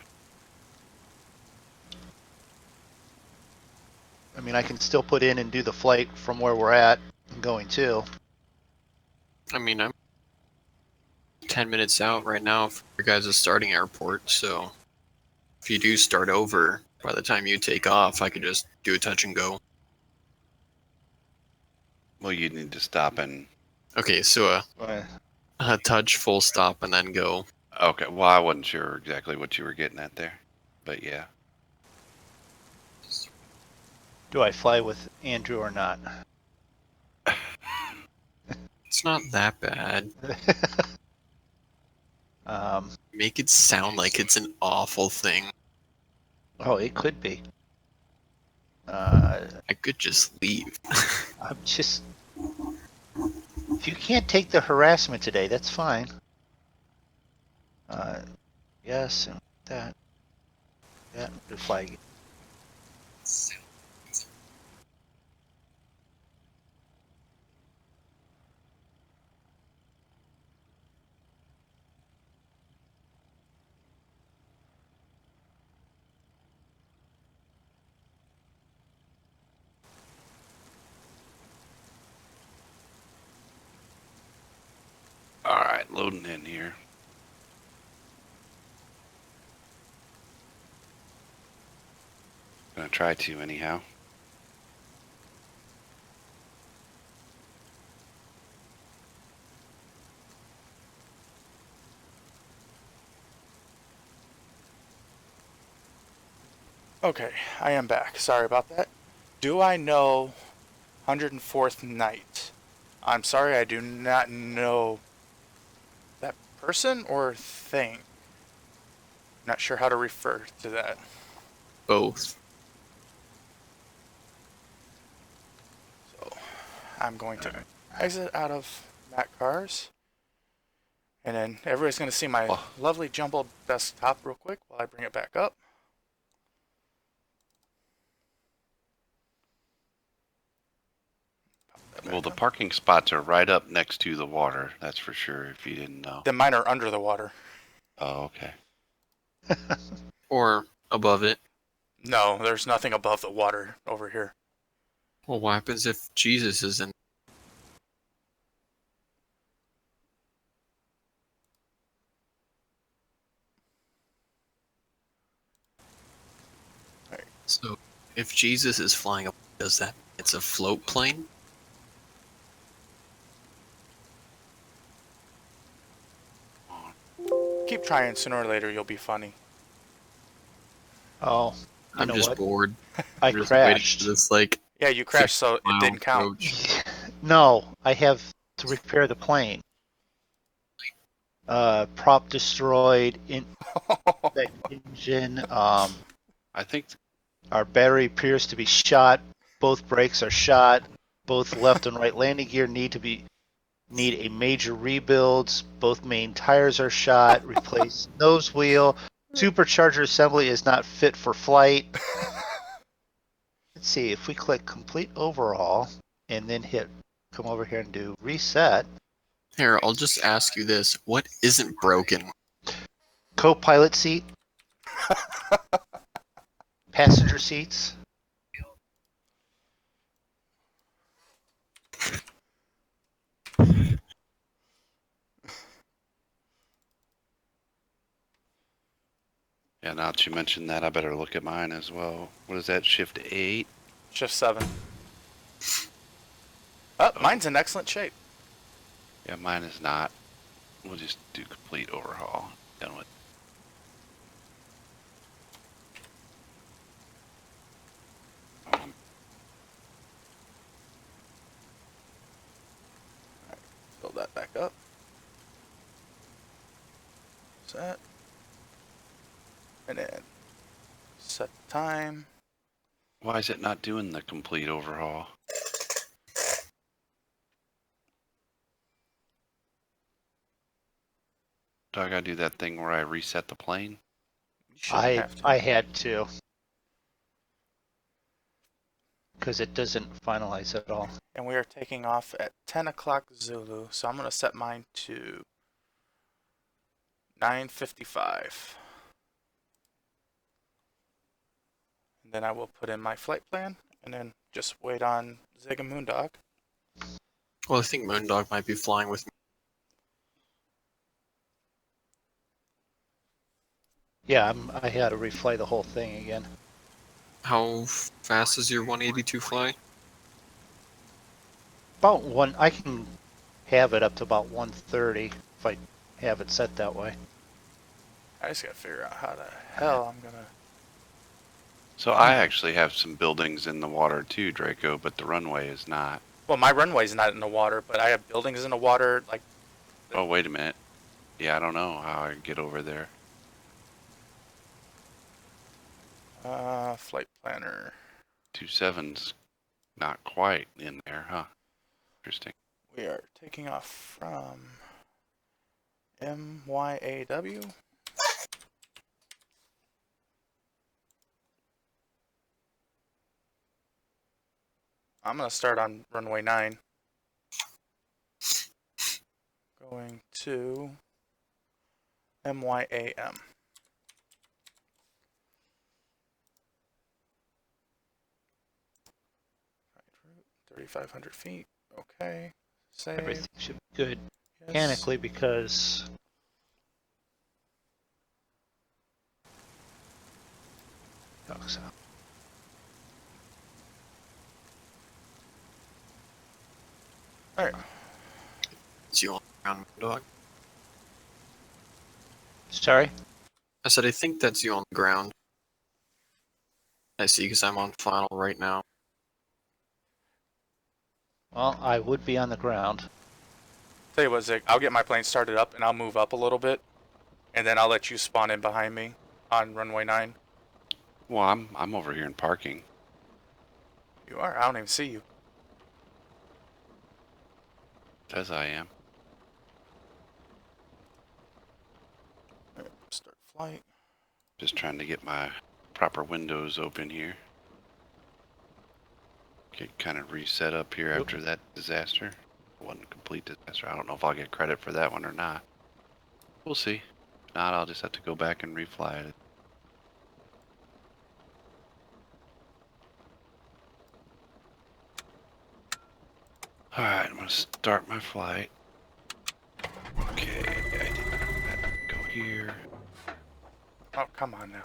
I mean, I can still put in and do the flight from where we're at and going to. I mean, I'm 10 minutes out right now for your guys' starting airport, so if you do start over, by the time you take off, I could just do a touch and go. Well, you need to stop and. Okay, so a touch, full stop, and then go. Okay, well, I wasn't sure exactly what you were getting at there, but yeah. Do I fly with Andrew or not? It's not that bad. Make it sound like it's an awful thing. Oh, it could be. I could just leave. I'm just. If you can't take the harassment today, that's fine. Yes, and that. That would fly again. Alright, loading in here. Gonna try to anyhow. Okay, I am back. Sorry about that. Do I know 104th Night? I'm sorry, I do not know that person or thing. Not sure how to refer to that. Both. So, I'm going to exit out of Mac Cars. And then everybody's going to see my lovely jumbled desktop real quick while I bring it back up. Well, the parking spots are right up next to the water. That's for sure, if you didn't know. Then mine are under the water. Oh, okay. Or above it. No, there's nothing above the water over here. Well, what happens if Jesus is in? Right. So, if Jesus is flying up, does that mean it's a float plane? Keep trying. Sooner or later, you'll be funny. Oh, you I'm know just what? bored. I I'm just waiting for crashed. this like Yeah, you crashed, so it 50-mile didn't count. approach. No, I have to repair the plane. Prop destroyed, engine. I think Our battery appears to be shot. Both brakes are shot. Both left and right landing gear need a major rebuilds. Both main tires are shot. Replace nose wheel. Supercharger assembly is not fit for flight. Let's see if we click complete overhaul and then come over here and do reset. Here, I'll just ask you this: what isn't broken? Co-pilot seat. Passenger seats. Yeah, now that you mentioned that, I better look at mine as well. What is that? Shift 8? Shift 7. Oh, mine's in excellent shape. Yeah, mine is not. We'll just do complete overhaul. Done with. Build that back up. Set. And then set time. Why is it not doing the complete overhaul? Do I gotta do that thing where I reset the plane? You shouldn't have to. I had to. Because it doesn't finalize at all. And we are taking off at 10 o'clock Zulu, so I'm going to set mine to 9:55. And then I will put in my flight plan, and then just wait on Zig and Moondog. Well, I think Moondog might be flying with me. Yeah, I had to refly the whole thing again. How fast is your 182 fly? About one, I can have it up to about 130 if I have it set that way. I just got to figure out how the hell I'm going to... So I actually have some buildings in the water too, Draco, but the runway is not. Well, my runway's not in the water, but I have buildings in the water, like... Oh, wait a minute. Yeah, I don't know how I get over there. Flight planner. 27's not quite in there, huh? Interesting. We are taking off from MYAW. I'm going to start on runway 9. Going to MYAM. 3,500 feet. Okay. Save. Everything should be good Yes. mechanically because so. Alright. It's you on the ground, Moondog. Sorry? I said I think that's you on the ground. I see, because I'm on final right now. Well, I would be on the ground. Tell you what, Zig, I'll get my plane started up and I'll move up a little bit. And then I'll let you spawn in behind me on runway 9. Well, I'm over here in parking. You are? I don't even see you. Says I am. Alright, start flight. Just trying to get my proper windows open here. Get kind of reset up here after that disaster. One complete disaster. I don't know if I'll get credit for that one or not. We'll see. If not, I'll just have to go back and refly it. Alright, I'm gonna start my flight. Okay, I did that. Go here. Oh, come on now.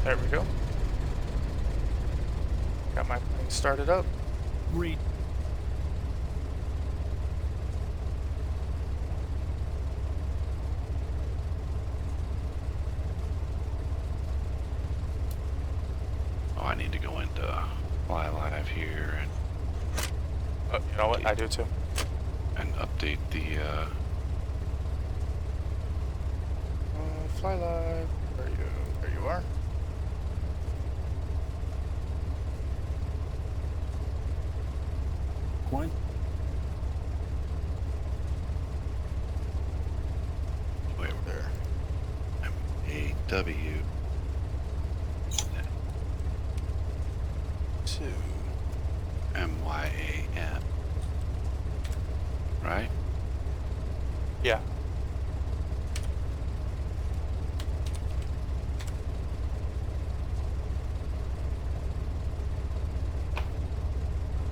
There we go. Got my plane started up. Read. Oh, I need to go into Fly Live here Oh, you know what? I do too. and update the Fly live. Where are you? There you are. One. way over there. MAW. 2. MYAN. Right? Yeah.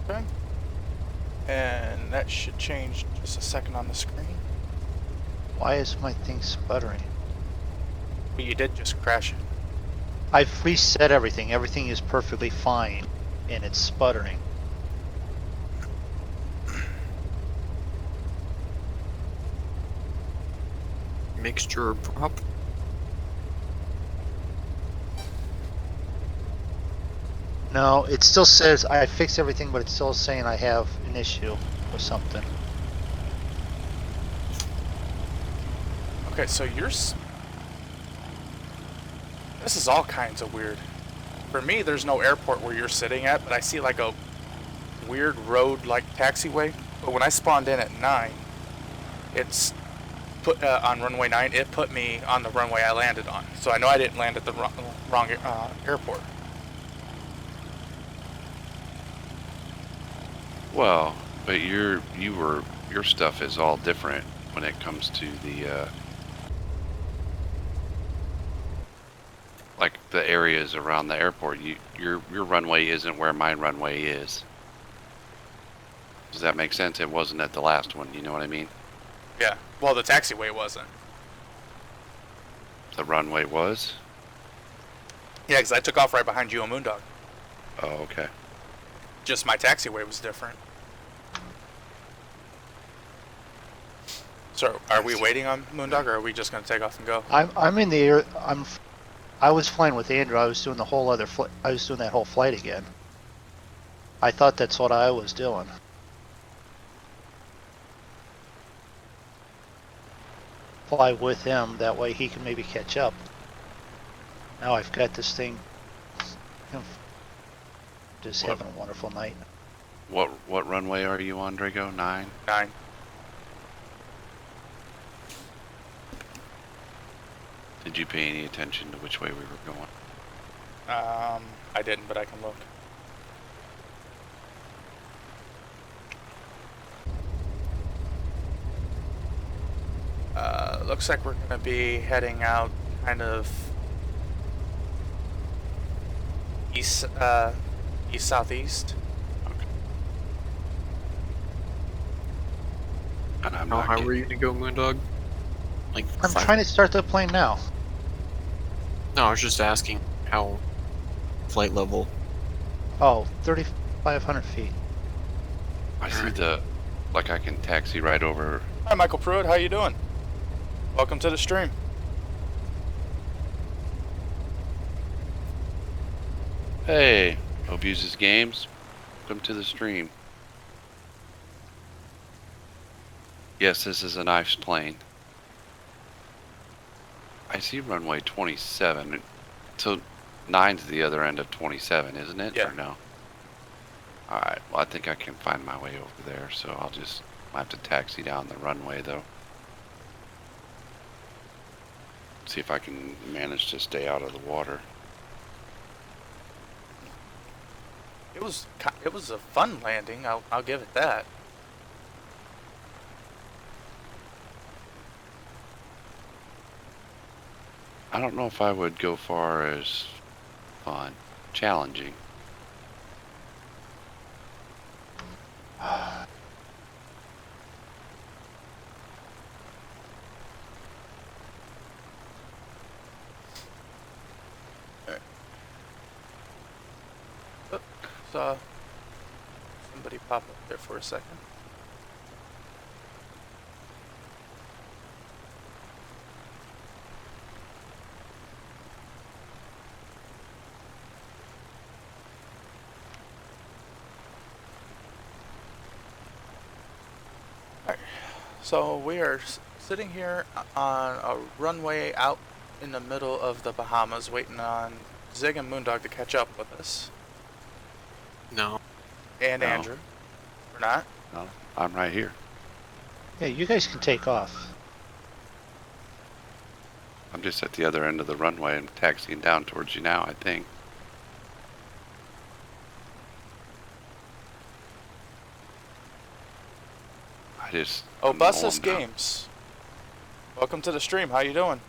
Okay. And that should change just a second on the screen. Why is my thing sputtering? But you did just crash it. I've reset everything. Everything is perfectly fine, and it's sputtering. Mixture prop. No, it still says I fixed everything, but it's still saying I have an issue or something. Okay, so this is all kinds of weird. For me, there's no airport where you're sitting at, but I see like a weird road like taxiway. But when I spawned in at 9, it's put on runway 9. It put me on the runway I landed on, so I know I didn't land at the wrong airport. Well, but your stuff is all different when it comes to the like the areas around the airport. Your runway isn't where my runway is. Does that make sense? It wasn't at the last one, you know what I mean? Yeah. Well, the taxiway wasn't. The runway was? Yeah, because I took off right behind you and Moondog. Oh, okay. Just my taxiway was different. So, are we waiting on Moondog, or are we just going to take off and go? I'm in the air. I was flying with Andrew. I was doing the whole other flight. I was doing that whole flight again. I thought that's what I was doing. Fly with him. That way he can maybe catch up. Now I've got this thing. Just having a wonderful night. What runway are you on, Drago? 9? 9. Did you pay any attention to which way we were going? I didn't, but I can look. Looks like we're gonna be heading out kind of east southeast. And I'm How not high getting- were you to go, Moondog? Like I'm 5? trying to start the plane now. No, I was just asking how flight level. Oh, 3,500 feet. I see the, like I can taxi right over. Hi, Michael Pruitt. How you doing? Welcome to the stream. Hey, Abuses Games. Welcome to the stream. Yes, this is a nice plane. I see runway 27. So 9's the other end of 27, isn't it? Yeah. Or no? Alright, well I think I can find my way over there, so I'll have to taxi down the runway though. See if I can manage to stay out of the water. It was a fun landing. I'll give it that. I don't know if I would go far as fun. Challenging. saw somebody pop up there for a second. Alright, so we are sitting here on a runway out in the middle of the Bahamas waiting on Zig and Moondog to catch up with us. No. And No. Andrew. We're not? No, I'm right here. Yeah, you guys can take off. I'm just at the other end of the runway and taxiing down towards you now, I think. Oh, I'm Bustless going now. Games. Welcome to the stream. How you doing?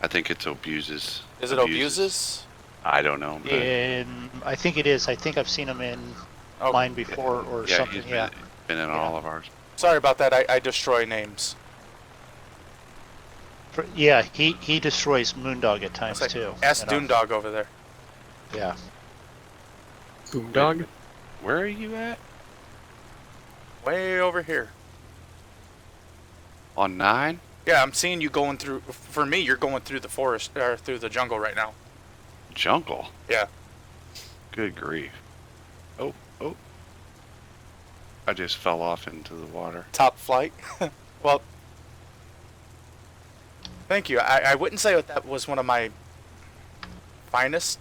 I think it's Obuses. Is it Obuses? I don't know. But And I think it is. I think I've seen him in Oh, mine before or yeah, something. he's Yeah. been in Yeah. all of ours. sorry about that. I destroy names. Yeah, he destroys Moondog at times It's like, too. ask you know? Doondog over there. Yeah. Boondog? Where are you at? Way over here. On 9? Yeah, I'm seeing you going through. For me, you're going through the forest or through the jungle right now. Jungle? Yeah. Good grief. Oh. I just fell off into the water. Top flight. Well, thank you. I wouldn't say that was one of my finest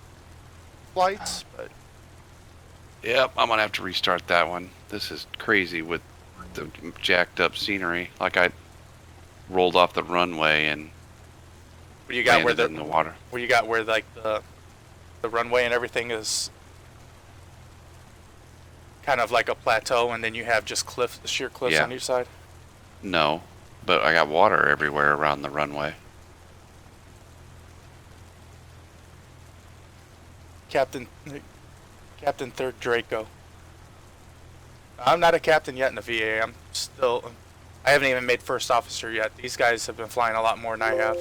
flights, but Yep, I'm gonna have to restart that one. This is crazy with the jacked up scenery. Like I rolled off the runway and you got where landed in the water. where you got where like the runway and everything is kind of like a plateau, and then you have just cliffs, sheer cliffs Yeah. on each side. No, but I got water everywhere around the runway. Captain Third Draco. I'm not a captain yet in the VA. I haven't even made first officer yet. These guys have been flying a lot more than I have.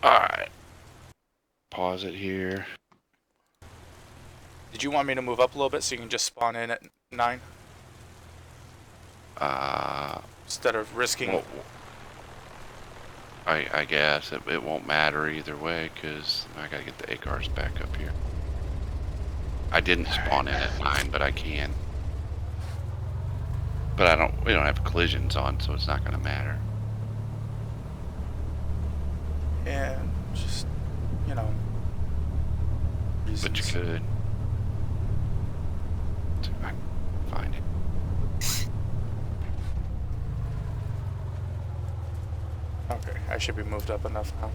Alright. Pause it here. Did you want me to move up a little bit so you can just spawn in at 9 instead of risking? Well, I guess it won't matter either way because I gotta get the ACARs back up here. I didn't spawn in at 9, but I can. But we don't have collisions on, so it's not gonna matter. And just, you know, But you reasons. could. See if I can find it. Okay, I should be moved up enough now.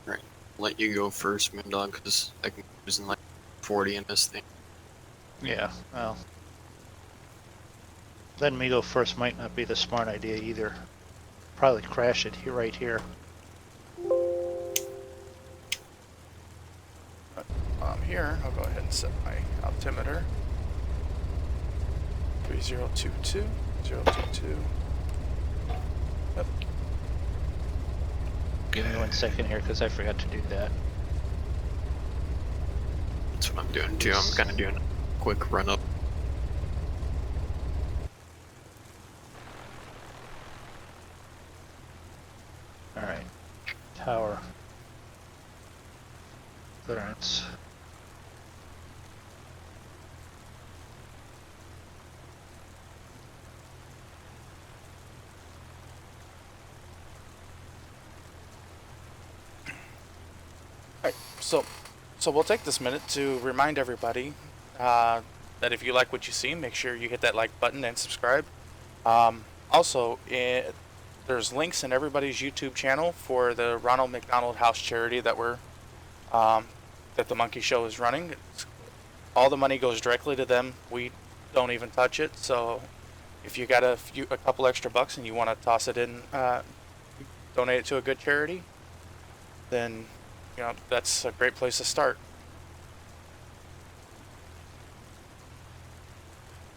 Right. Let you go first, Moondog, because I can use in like 40 in this thing. Yeah. Well. Letting me go first might not be the smart idea either. Probably crash it here, right here. While I'm here, I'll go ahead and set my altimeter. 3022, 022. Yep. Give me 1 second here because I forgot to do that. That's what I'm doing too. I'm kind of doing a quick run up. Alright. Tower. Clearance. Alright, so we'll take this minute to remind everybody that if you like what you see, make sure you hit that like button and subscribe. Also, there's links in everybody's YouTube channel for the Ronald McDonald House charity that that the Monkey Show is running. All the money goes directly to them. We don't even touch it. So if you got a couple extra bucks and you want to toss it in, donate it to a good charity, then you know, that's a great place to start.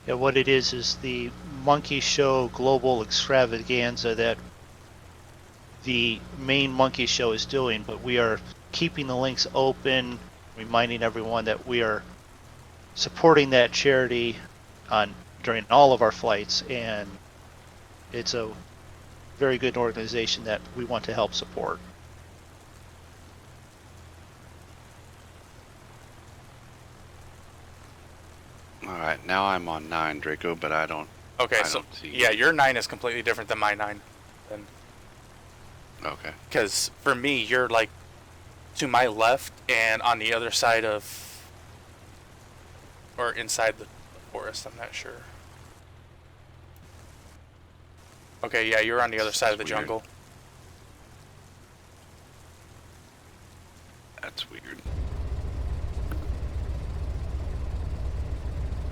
Yeah, what it is the Monkey Show Global Extravaganza that the main Monkey Show is doing, but we are keeping the links open, reminding everyone that we are supporting that charity during all of our flights, and it's a very good organization that we want to help support. All right, now I'm on 9, Draco, but I don't. Okay, I so don't see yeah, it. your 9 is completely different than my 9. Then, Okay. because for me, you're like to my left and on the other side of, or inside the forest. I'm not sure. Okay, yeah, you're on the other side of the That's weird. jungle. That's weird.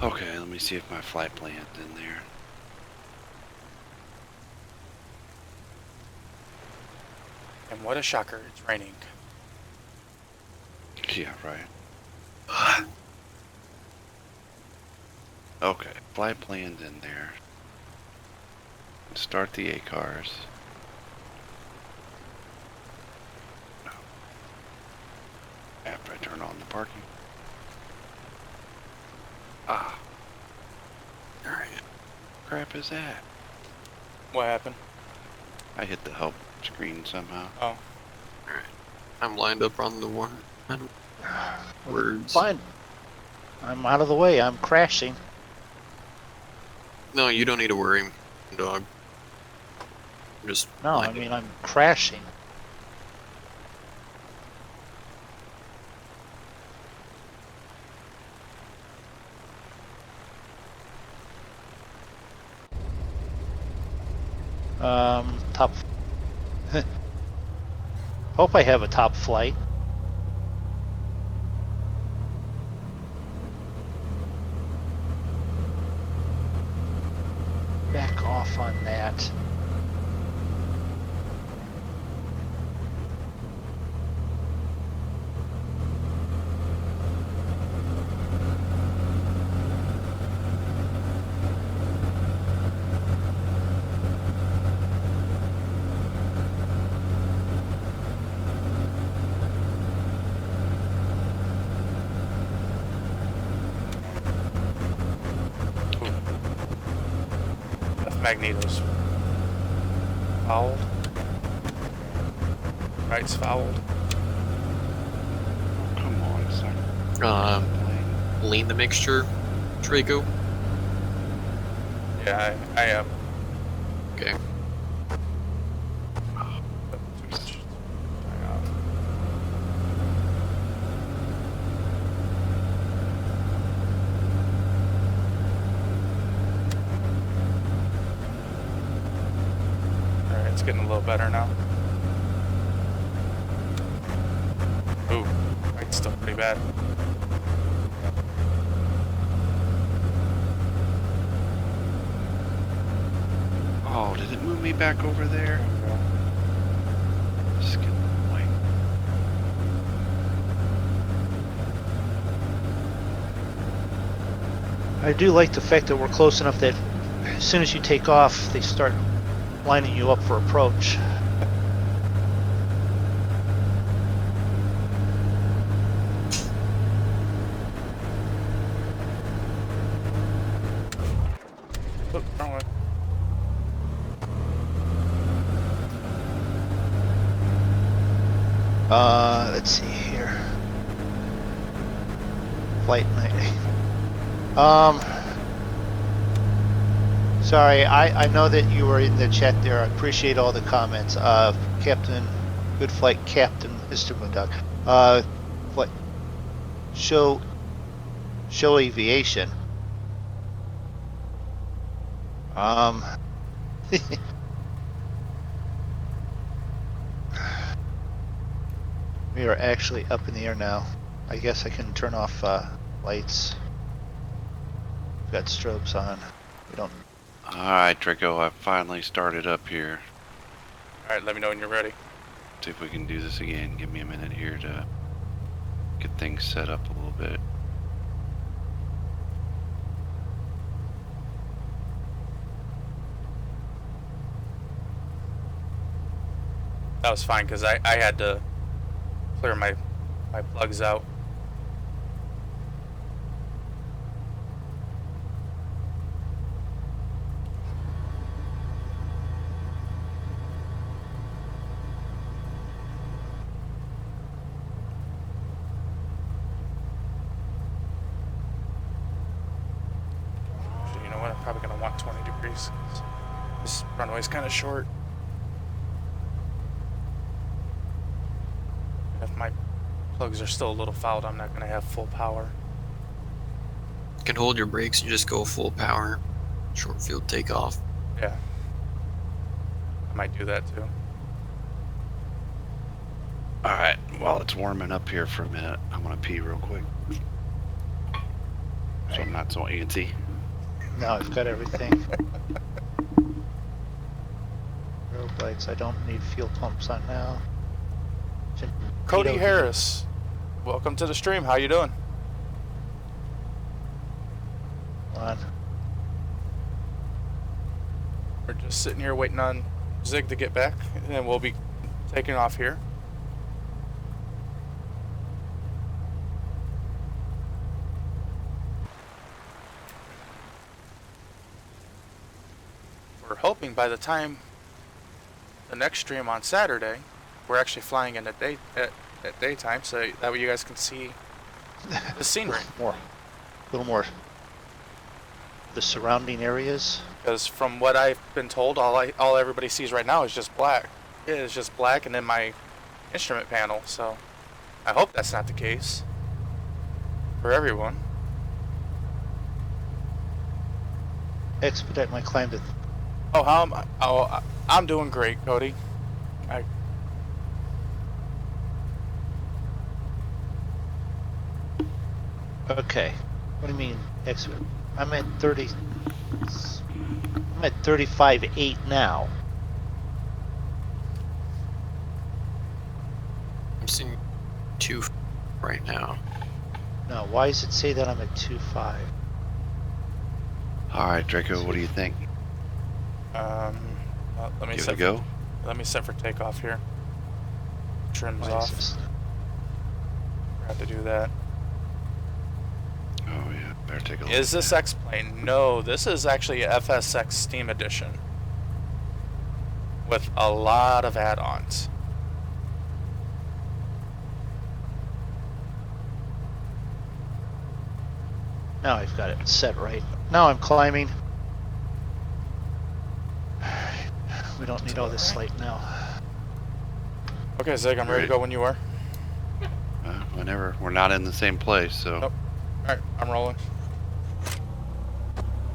Okay, let me see if my flight plan's in there. And what a shocker, it's raining. Yeah, right. Okay, flight plan's in there. Start the A cars. After I turn on the parking. Ah. Alright. Crap is that? What happened? I hit the help screen somehow. Oh, I'm lined up on the one. Words. Fine. I'm out of the way. I'm crashing. No, you don't need to worry, dog. Just No, I lined up. mean, I'm crashing. Top. Hope I have a top flight. Back off on that. that's Magneto's. Fouled. Right's fouled. Come on, it's not Um, playing. lean the mixture, Draco. Yeah, I am. Okay. Alright, it's getting a little better now. Ooh, it's still pretty bad. Oh, did it move me back over there? Just getting annoying. I do like the fact that we're close enough that as soon as you take off, they start lining you up for approach. Oop, wrong way. Let's see here. Flight 90. Sorry, I know that you were in the chat there. I appreciate all the comments. Captain, good flight, Captain Mr. Moondog. Flight, show aviation. We are actually up in the air now. I guess I can turn off lights. We've got strobes on. We don't. Alright, Draco, I finally started up here. Alright, let me know when you're ready. See if we can do this again. Give me a minute here to get things set up a little bit. That was fine because I had to clear my plugs out. Actually, you know what? I'm probably going to want 20 degrees. This runway's kind of short. If my plugs are still a little fouled, I'm not going to have full power. You can hold your brakes and just go full power. Short field takeoff. Yeah. I might do that too. Alright, while it's warming up here for a minute, I'm gonna pee real quick. So I'm not so antsy. Now I've got everything. Road lights, I don't need fuel pumps on now. Cody Harris, welcome to the stream. How you doing? On. We're just sitting here waiting on Zig to get back, and then we'll be taking off here. We're hoping by the time the next stream on Saturday, we're actually flying in at daytime, so that way you guys can see the scenery. A little more. The surrounding areas. Because from what I've been told, all everybody sees right now is just black. It is just black, and then my instrument panel. So I hope that's not the case for everyone. Expedite my climb to. Oh, how am I? Oh, I'm doing great, Cody. Okay. What do you mean expedite? I'm at 30. I'm at 35.8 now. I'm seeing 2 right now. Now, why does it say that I'm at 2.5? Alright, Draco, what do you think? Well, let me Give it set a go? Let me set for takeoff here. Trims Why is off. this? Forgot to do that. Oh yeah, better take a look. Is this X-Plane? No, this is actually a FSX Steam edition with a lot of add-ons. Now I've got it set right. Now I'm climbing. We don't need all this light now. Okay, Zig, I'm ready to go when you are. Whenever. We're not in the same place, so. Nope. Alright, I'm rolling.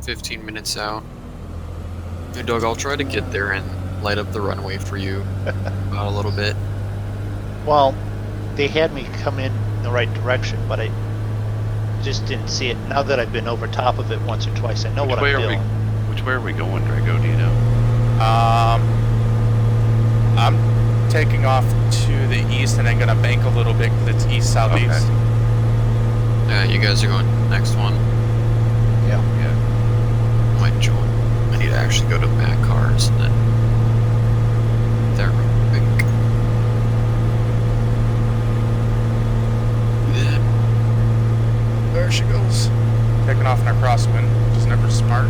15 minutes out. Hey, Doug, I'll try to get there and light up the runway for you about a little bit. Well, they had me come in the right direction, but I just didn't see it. Now that I've been over top of it once or twice, I know what I'm doing. Which way are we going, Draco? Do you know? I'm taking off to the east and then gonna bank a little bit because it's east-southeast. Okay. Yeah, you guys are going next one. Yeah. Yeah. Might join. I need to actually go to Matt Cars and then there real quick. There she goes. Taking off in a crosswind, which is never smart.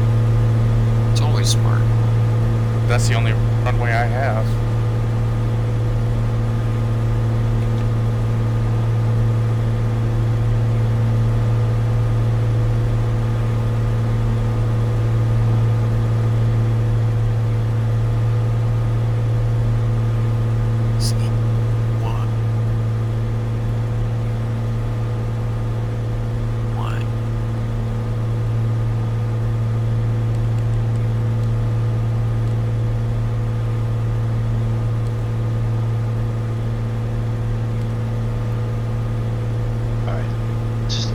It's always smart. That's the only runway I have.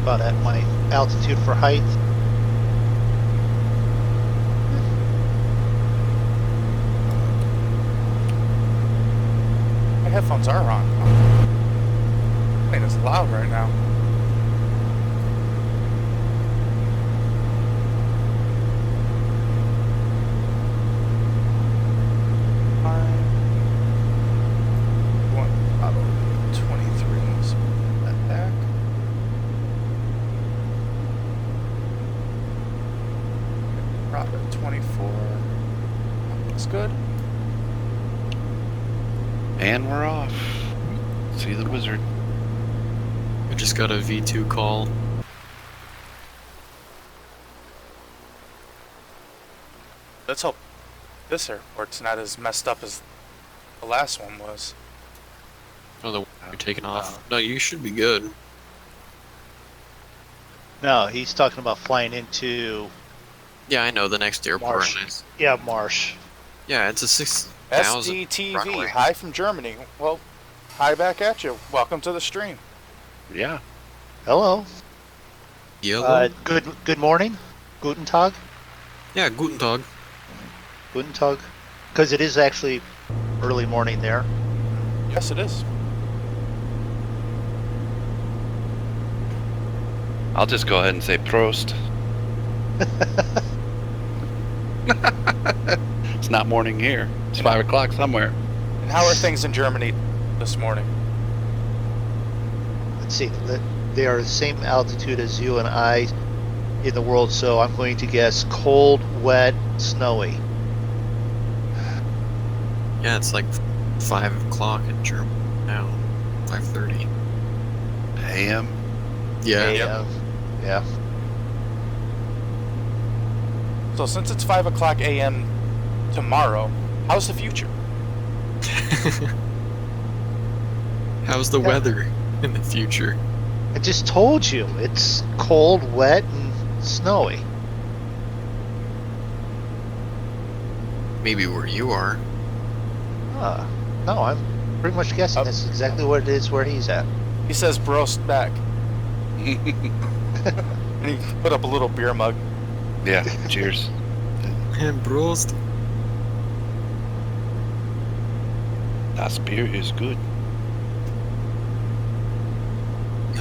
About at my altitude for height. My headphones are on. Man, it's loud right now. Auto 23. So put that back. Profit 24. Looks good. And we're off. See the wizard. I just got a V2 call. Let's hope this airport's not as messed up as the last one was. Oh, the you're taking off. No, you should be good. No, he's talking about flying into Yeah, I know the next airport. Marsh. Yeah, Marsh. Yeah, it's a 6,000 SDTV, runway. hi from Germany. Well, hi back at you. Welcome to the stream. Yeah. Hello. Yellow. Good morning. Guten Tag. Yeah, guten Tag. Guten Tag. Because it is actually early morning there. Yes, it is. I'll just go ahead and say Prost. It's not morning here. It's 5 o'clock somewhere. And how are things in Germany this morning? Let's see. They are the same altitude as you and I in the world, so I'm going to guess cold, wet, snowy. Yeah, it's like 5 o'clock in Germany now. 5:30. AM. Yeah. Yeah. So since it's 5 o'clock a.m. tomorrow, how's the future? How's the weather in the future? I just told you. It's cold, wet, and snowy. Maybe where you are. No, I'm pretty much guessing that's exactly what it is where he's at. He says Brost back. And he put up a little beer mug. Yeah. Cheers. And Prost. Das beer is good.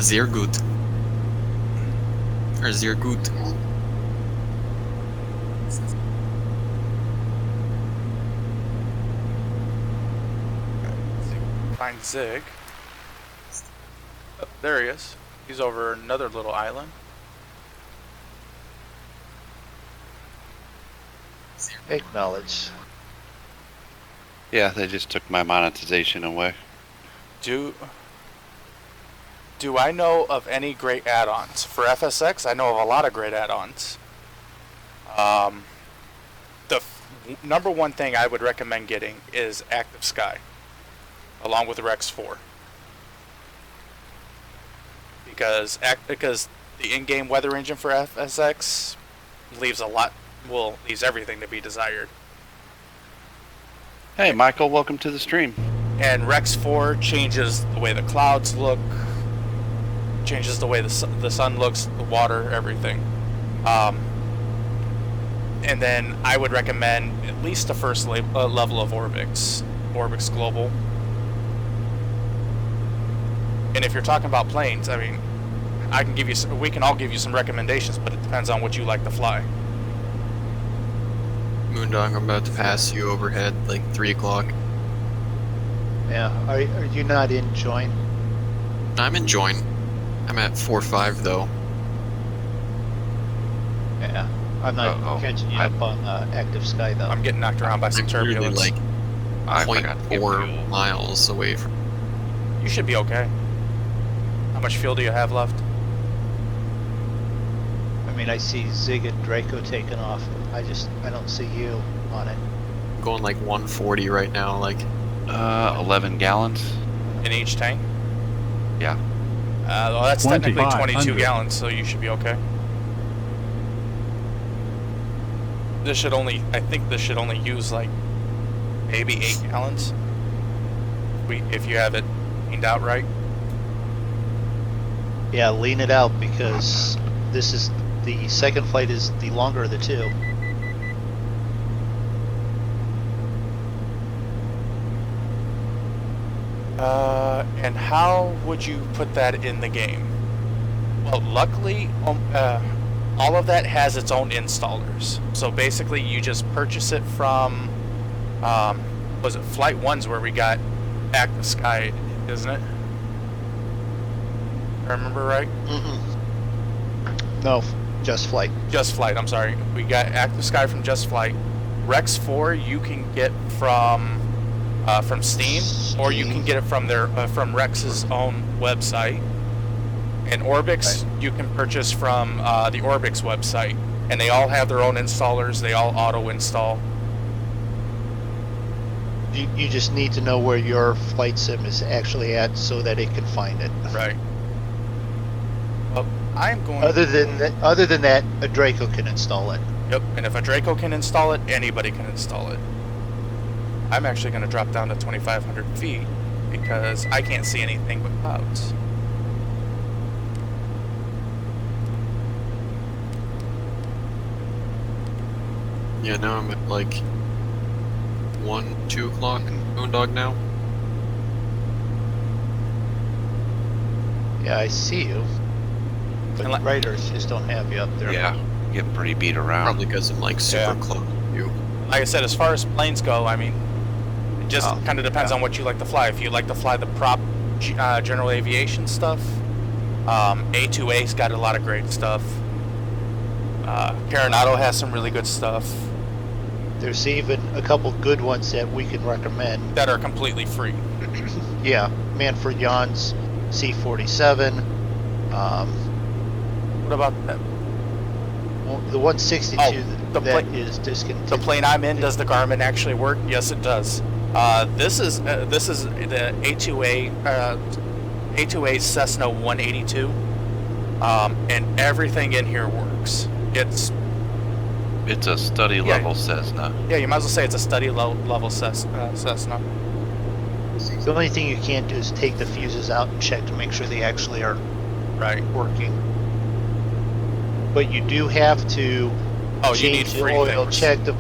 Sehr gut. Or sehr gut. Find Zig. Oh, there he is. He's over another little island. Acknowledge. Yeah, they just took my monetization away. Do I know of any great add-ons? For FSX, I know of a lot of great add-ons. Number one thing I would recommend getting is Active Sky, along with Rex 4. Because the in-game weather engine for FSX leaves everything to be desired. Hey, Michael, welcome to the stream. And Rex 4 changes the way the clouds look, changes the way the sun looks, the water, everything. And then I would recommend at least the first level of Orbix Global. And if you're talking about planes, I mean, we can all give you some recommendations, but it depends on what you like to fly. Moondog, I'm about to pass you overhead like 3 o'clock. Yeah. Are you not in join? I'm in join. I'm at 4-5 though. Yeah. I'm not catching you up on Active Sky though. I'm getting knocked around by some I'm turbulence. literally like 0.4 miles away from. You should be okay. How much fuel do you have left? I mean, I see Zig and Draco taking off. I don't see you on it. I'm going like 140 right now. Like 11 gallons. In each tank? Yeah. Well, that's technically 22 2,500. gallons, so you should be okay. I think this should only use like maybe 8 gallons. If you have it cleaned out right. Yeah, lean it out because this is the second flight is the longer of the two. And how would you put that in the game? Well, luckily, all of that has its own installers. So basically, you just purchase it from, was it Flight 1's where we got Active Sky, isn't it? I remember right? No, Just Flight. Just Flight, I'm sorry. We got Active Sky from Just Flight. Rex 4 you can get from Steam, or you can get it from from Rex's own website. And Orbix you can purchase from the Orbix website, and they all have their own installers. They all auto install. You just need to know where your flight sim is actually at so that it can find it. Right. Well, I'm going. Other than that, a Draco can install it. Yep. And if a Draco can install it, anybody can install it. I'm actually going to drop down to 2,500 feet because I can't see anything but clouds. Yeah, now I'm at like 1, 2 o'clock in Moondog now. Yeah, I see you. But And writers just don't have you up there. Yeah, getting pretty beat around. Probably because I'm like super close to you. Like I said, as far as planes go, I mean, it just Oh, kind of depends on what you like to fly. If you like to fly the prop general aviation stuff, A2A's got a lot of great stuff. Carenado has some really good stuff There's even a couple good ones that we can recommend. that are completely free. Yeah, Manfred Jan's C47. What about that? The 162 Oh, the that pla- is discontinued. The plane I'm in, does the Garmin actually work? Yes, it does. This is the A2A Cessna 182, and everything in here works. It's a study level Cessna. Yeah, you might as well say it's a study level Cessna. The only thing you can't do is take the fuses out and check to make sure they actually are Right. working. But you do have to Oh, you need change the free oil, things. check the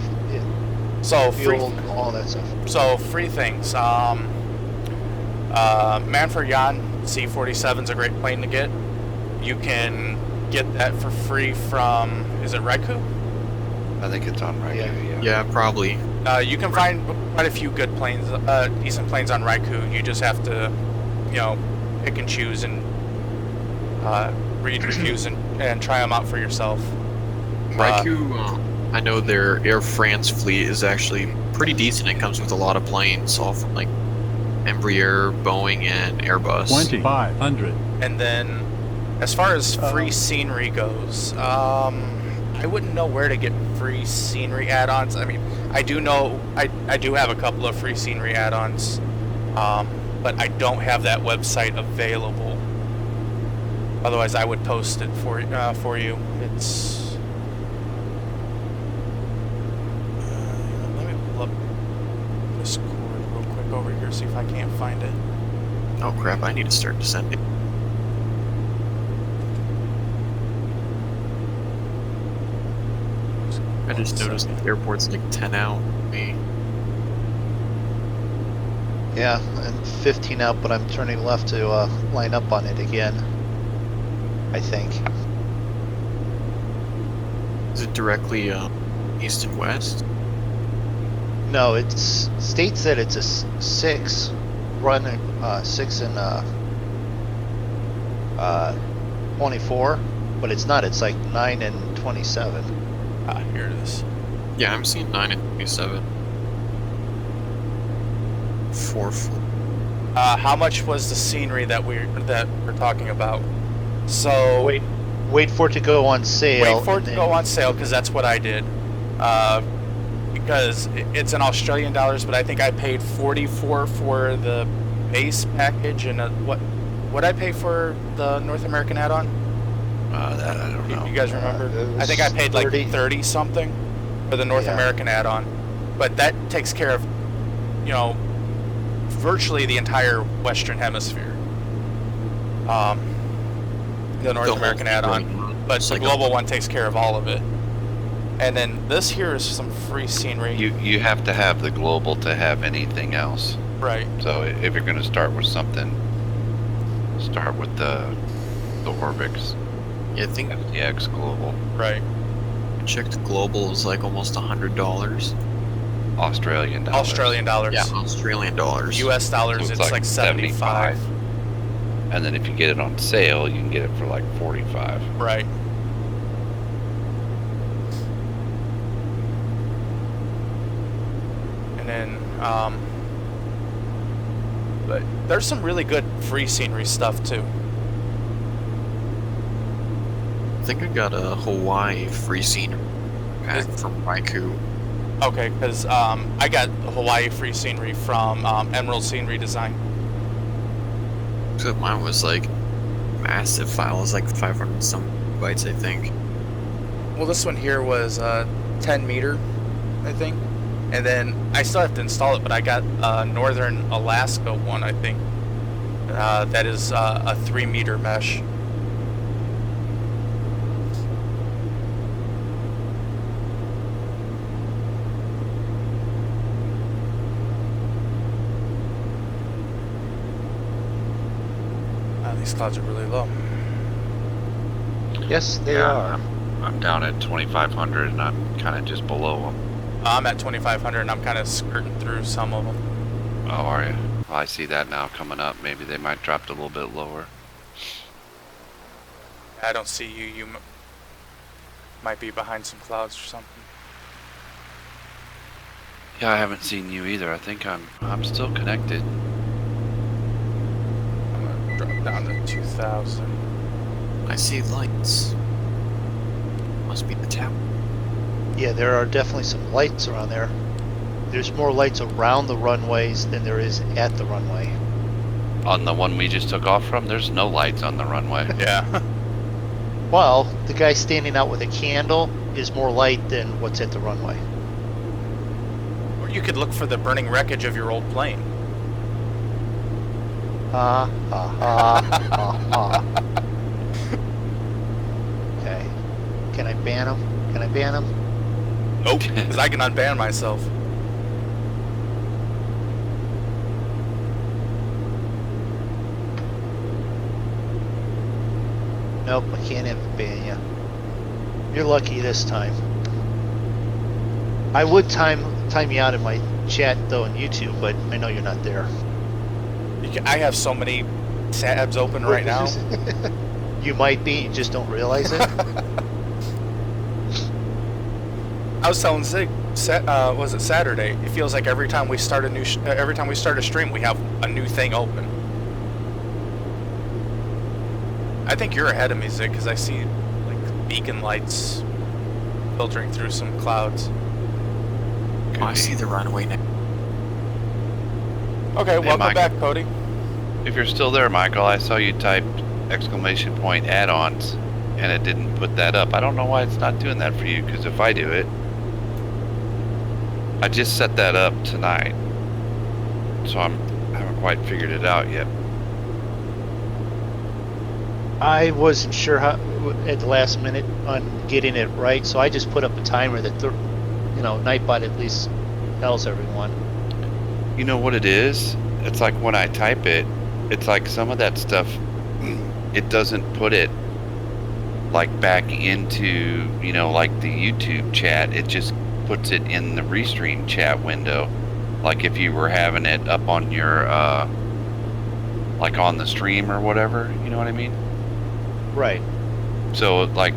So free. fuel, all that stuff. So free things. Manfred Jan C47's a great plane to get. You can get that for free from, is it Raikou? I think it's on right Yeah. here. Yeah, probably. You can find quite a few good planes, decent planes on Raikou. You just have to, pick and choose and read reviews and try them out for yourself. Raikou, I know their Air France fleet is actually pretty decent. It comes with a lot of planes, all from like Embraer, Boeing, and Airbus. 2,500. And then, as far as free scenery goes, I wouldn't know where to get free scenery add-ons. I mean, I do know I do have a couple of free scenery add-ons, but I don't have that website available. Otherwise, I would post it for you. It's let me pull up Discord real quick over here, see if I can't find it. Oh crap! I need to start descending. I just noticed the airport's like 10 out. Me. Yeah, and 15 out, but I'm turning left to line up on it again. I think. Is it directly east and west? No, it states that it's a 6 run, 6 and 24, but it's not. It's like 9 and 27. Ah, here it is. Yeah, I'm seeing 9 and 27. 4. How much was the scenery that we're talking about? So Wait for it to go on sale. wait for it and to then- go on sale, because that's what I did. Because it's in Australian dollars, but I think I paid 44 for the base package, and what I pay for the North American add-on? That I don't know. You guys remember? it I think I was paid 30. like 30 something for the North Yeah. American add-on, but that takes care of, virtually the entire Western Hemisphere. The North The whole American thing, add-on, right? but It's the like global one takes care of all of it. And then this here is some free scenery. You have to have the global to have anything else. Right. So if you're going to start with something, start with the Orbix Yeah, I think FTX Global. Right. I checked global is like almost $100. Australian dollars. Australian dollars. Yeah, Australian dollars. US dollars, So it's like 75. And then if you get it on sale, you can get it for like 45. Right. And then, but there's some really good free scenery stuff too. I think I got a Hawaii free scenery pack from Raikou. Okay, because I got Hawaii free scenery from Emerald Scenery Design. So mine was like massive file. It was like 500 some bytes, I think. Well, this one here was 10 meter, I think. And then I still have to install it, but I got Northern Alaska one, I think. That is a 3 meter mesh. These clouds are really low. Yes, they are. I'm down at 2,500 and I'm kind of just below them. I'm at 2,500 and I'm kind of skirting through some of them. Oh, are you? Well, I see that now coming up. Maybe they might drop a little bit lower. I don't see you. You might be behind some clouds or something. Yeah, I haven't seen you either. I think I'm still connected. I'm gonna drop down to 2,000. I see lights. Must be the tower. Yeah, there are definitely some lights around there. There's more lights around the runways than there is at the runway. On the one we just took off from, there's no lights on the runway. Yeah. Well, the guy standing out with a candle is more light than what's at the runway. Or you could look for the burning wreckage of your old plane. Ha ha ha ha ha. Okay. Can I ban him? Can I ban him? Nope, because I can unban myself. Nope, I can't even ban you. You're lucky this time. I would time you out in my chat though on YouTube, but I know you're not there. I have so many tabs open right now. You might be, you just don't realize it. I was telling Zig, was it Saturday? It feels like every time we start a new, every time we start a stream, we have a new thing open. I think you're ahead of me, Zig, because I see like beacon lights filtering through some clouds. Oh, I see the runway now. Okay, Hey, welcome Mike. back, Cody. If you're still there, Michael, I saw you type !" add-ons and it didn't put that up. I don't know why it's not doing that for you, because if I do it, I just set that up tonight, so I haven't quite figured it out yet. I wasn't sure how at the last minute on getting it right, so I just put up a timer that, Nightbot at least tells everyone. You know what it is? It's like when I type it, it's like some of that stuff, it doesn't put it like back into, like the YouTube chat. It just puts it in the Restream chat window. Like if you were having it up on your, like on the stream or whatever, you know what I mean? Right. So like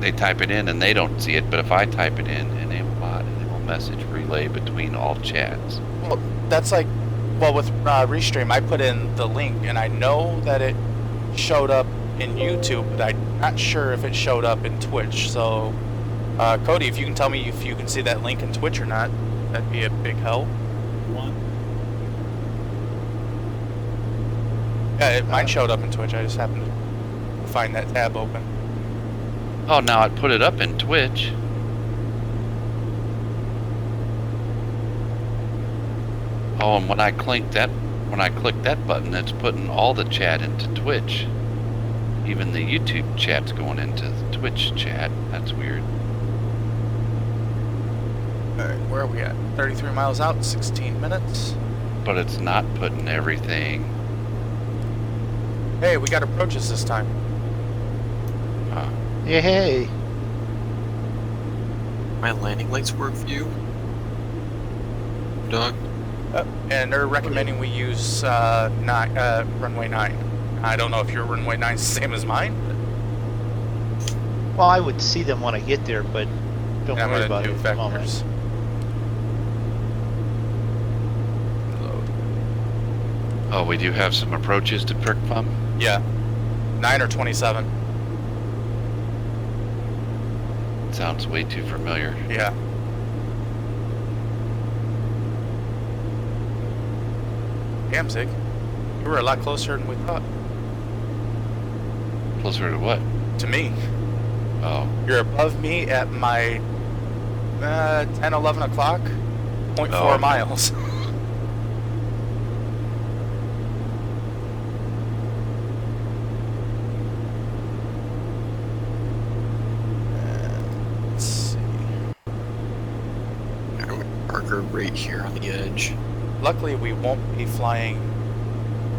they type it in and they don't see it, but if I type it in, enable bot, enable message relay between all chats. Well, that's like, well, with Restream, I put in the link, and I know that it showed up in YouTube, but I'm not sure if it showed up in Twitch. So, Cody, if you can tell me if you can see that link in Twitch or not, that'd be a big help. Yeah, mine showed up in Twitch. I just happened to find that tab open. Oh, now it put it up in Twitch. Oh, and when I click that button, it's putting all the chat into Twitch. Even the YouTube chat's going into the Twitch chat. That's weird. Alright, where are we at? 33 miles out, 16 minutes. But it's not putting everything. Hey, we got approaches this time. Yeah, hey. My landing lights work for you, Doug? And they're recommending we use runway 9. I don't know if your runway 9 is the same as mine. Well, I would see them when I get there, but don't I'm worry gonna about do it at the moment. vectors. Load. Oh, we do have some approaches to Prick Pump. Yeah. 9 or 27. Sounds way too familiar. Yeah. Damn, Zig. You were a lot closer than we thought. Closer to what? To me. Oh, You're above me at my 10, 11 o'clock. 0.4 Oh, okay. miles. Let's see. Parker right here on the edge. Luckily, we won't be flying.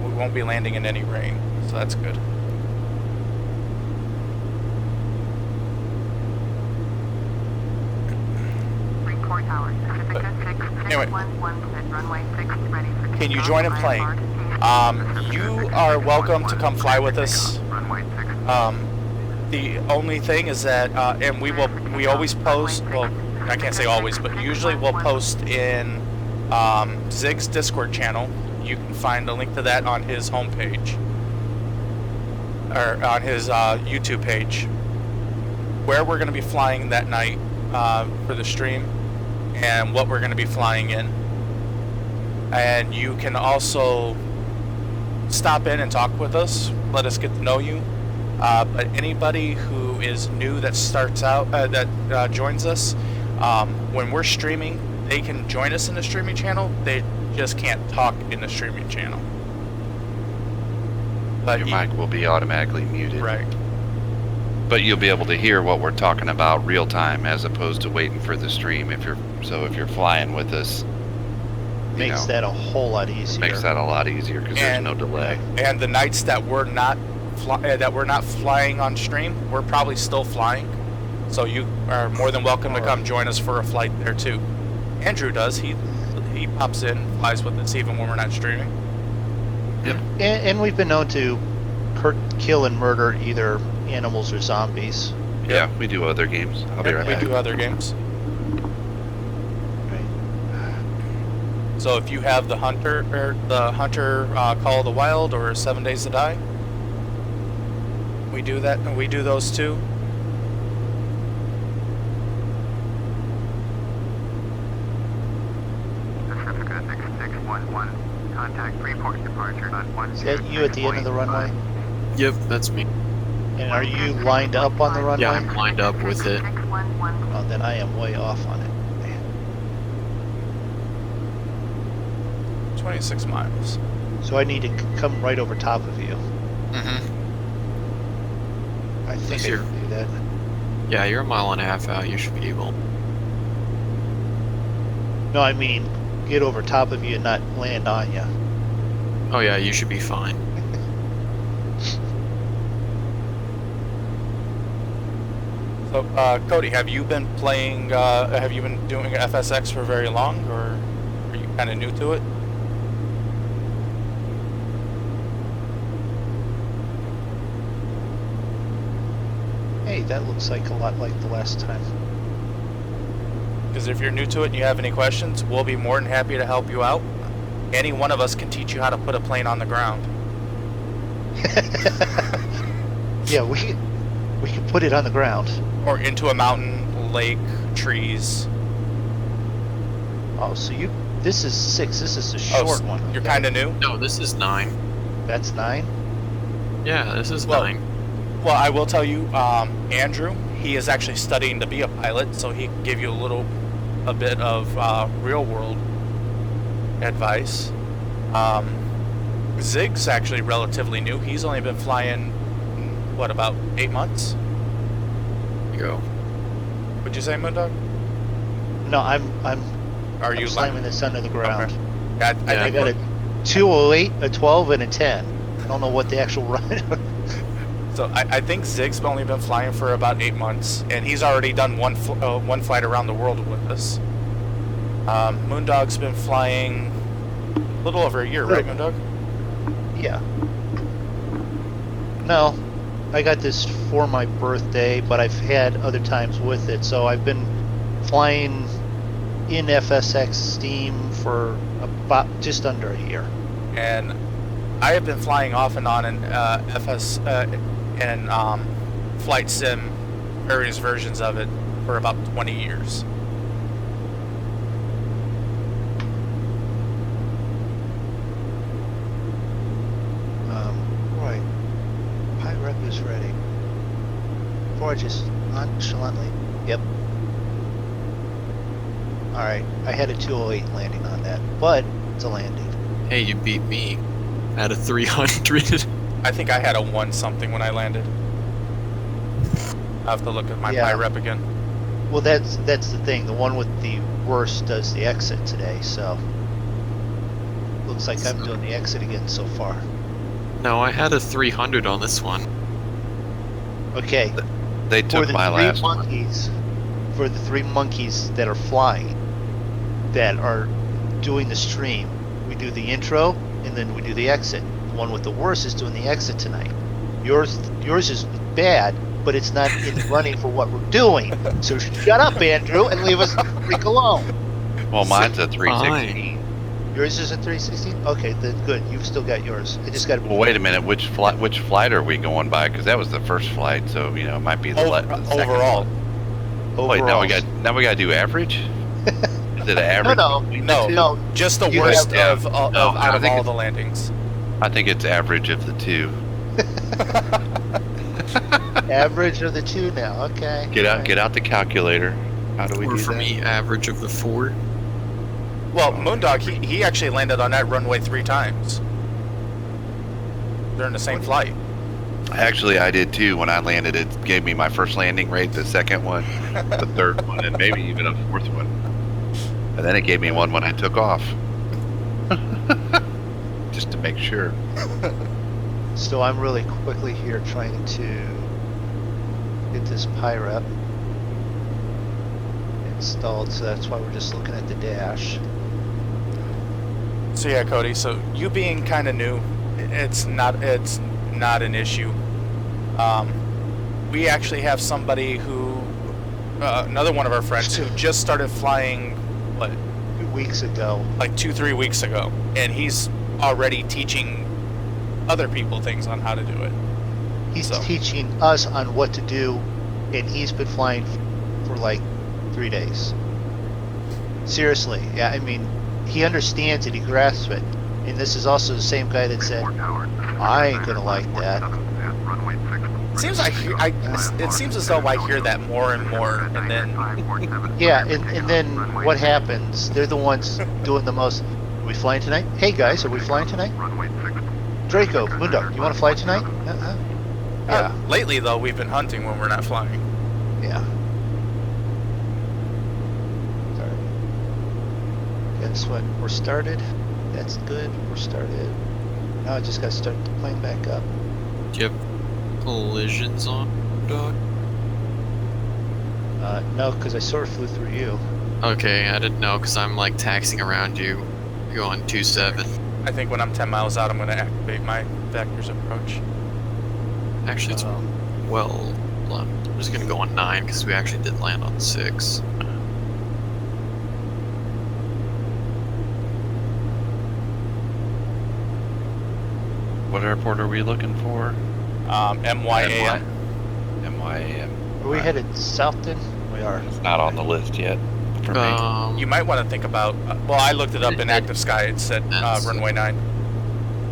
We won't be landing in any rain, so that's good. Report hours. Pacifica 6, Anyway. 611 runway 6 ready for Can you takeoff. join in I playing? embark. You are welcome to come fly with us. Runway 6. The only thing is that, and we always post, well, I can't say always, but usually we'll post in Zig's Discord channel. You can find a link to that on his homepage, or on his YouTube page, where we're going to be flying that night for the stream, and what we're going to be flying in. And you can also stop in and talk with us, let us get to know you. But anybody who is new that starts out, that joins us, when we're streaming, they can join us in the streaming channel. They just can't talk in the streaming channel. But your mic will be automatically muted. Right. But you'll be able to hear what we're talking about real time, as opposed to waiting for the stream. If you're flying with us, Makes that a whole lot easier. makes that a lot easier because there's no delay. And the nights that we're not flying on stream, we're probably still flying. So you are more than welcome to come join us for a flight there too. Andrew does. He pops in, flies with us even when we're not streaming. Yep. And we've been known to kill and murder either animals or zombies. Yeah, we do other games. I'll be right We back. do other games. Right. So if you have the Hunter Call of the Wild or 7 Days to Die, we do that. We do those too. Pacifica 6611. Contact Freeport departure on 1. Is that you at the end of the runway? Yep, that's me. And are you lined up on the runway? Yeah, I'm lined up with it. 611. Oh, then I am way off on it. Man. 26 miles. So I need to come right over top of you. Mm-hmm. I think I Sure. can do that. Yeah, you're a mile and a half out. You should be able. No, I mean get over top of you and not land on you. Oh yeah, you should be fine. So, Cody, have you been playing? Have you been doing FSX for very long, or are you kind of new to it? Hey, that looks like a lot like the last time. Because if you're new to it and you have any questions, we'll be more than happy to help you out. Any one of us can teach you how to put a plane on the ground. Yeah, we can put it on the ground. Or into a mountain, lake, trees. Oh, so this is 6. This is a short one. You're Okay. kind of new? No, this is 9. That's 9. Yeah, this is Well, 9. Well, I will tell you, Andrew, he is actually studying to be a pilot, so he can give you a bit of real world advice. Zig's actually relatively new. He's only been flying, what, about 8 months? Go. Would you say, Moondog? No, I'm Are you slamming this under the ground. Okay. I I think got a 208, a 12, and a 10. I don't know what the actual run. so. I think Zig's only been flying for about 8 months, and he's already done one flight around the world with us. Moondog's been flying a little over a year, right, Moondog? Yeah. No, I got this for my birthday, but I've had other times with it. So I've been flying in FSX Steam for about just under a year. And I have been flying off and on in flight sim, various versions of it, for about 20 years. Right. Pirate is ready. Before I just nonchalantly. Yep. Alright, I had a 208 landing on that, but it's a landing. Hey, you beat me. I had a 300. I think I had a 1 something when I landed. I'll have to look at my PyRep again. Well, that's the thing. The one with the worst does the exit today, so looks like I'm doing the exit again so far. No, I had a 300 on this one. Okay. They took my last one. For the 3 monkeys that are flying, that are doing the stream, we do the intro and then we do the exit. The one with the worst is doing the exit tonight. Yours is bad, but it's not in the running for what we're doing. So shut up, Andrew, and leave us freak alone. Well, mine's a 316. Yours is a 316? Okay, then good. You've still got yours. I just got to... Well, wait a minute. Which flight are we going by? Because that was the first flight, so it might be the second overall. One. Wait, now we got to do average. Is it an average? No. Just the worst out of all the landings. I think it's average of the 2. Average of the 2 now. Okay. Get out the calculator. How do we do that? For me, average of the 4. Well, Moondog, he actually landed on that runway 3 times during the same flight. Actually, I did too. When I landed, it gave me my first landing rate, the second one, the third one, and maybe even a 4th one. And then it gave me one when I took off. Just to make sure. So I'm really quickly here trying to get this PyRep installed, so that's why we're just looking at the dash. So yeah, Cody, so you being kind of new, it's not an issue. We actually have somebody who, another one of our friends who just started flying, what? 2 weeks ago. Like 2-3 weeks ago. And he's already teaching other people things on how to do it. He's teaching us on what to do, and he's been flying for like 3 days. Seriously, yeah, I mean, he understands it, he grasps it. And this is also the same guy that said, I ain't gonna like that. It seems as though I hear that more and more, and then... Yeah, and then what happens? They're the ones doing the most. Are we flying tonight? Hey guys, are we flying tonight? Draco, Moondog, you want to fly tonight? Yeah. Lately, though, we've been hunting when we're not flying. Yeah. Sorry. Guess what? We're started. That's good. We're started. Now I just got to start the plane back up. Do you have collisions on, dog? No, because I sort of flew through you. Okay, I didn't know because I'm like taxiing around you, going 27. I think when I'm 10 miles out, I'm going to activate my vectors approach. Actually, it's well. I'm just gonna go on 9 because we actually did land on 6. What airport are we looking for? MYAM. MYAM. Are we headed south then? We are. It's not on the list yet for me. You might want to think about... well, I looked it up in Active Sky. It said runway 9.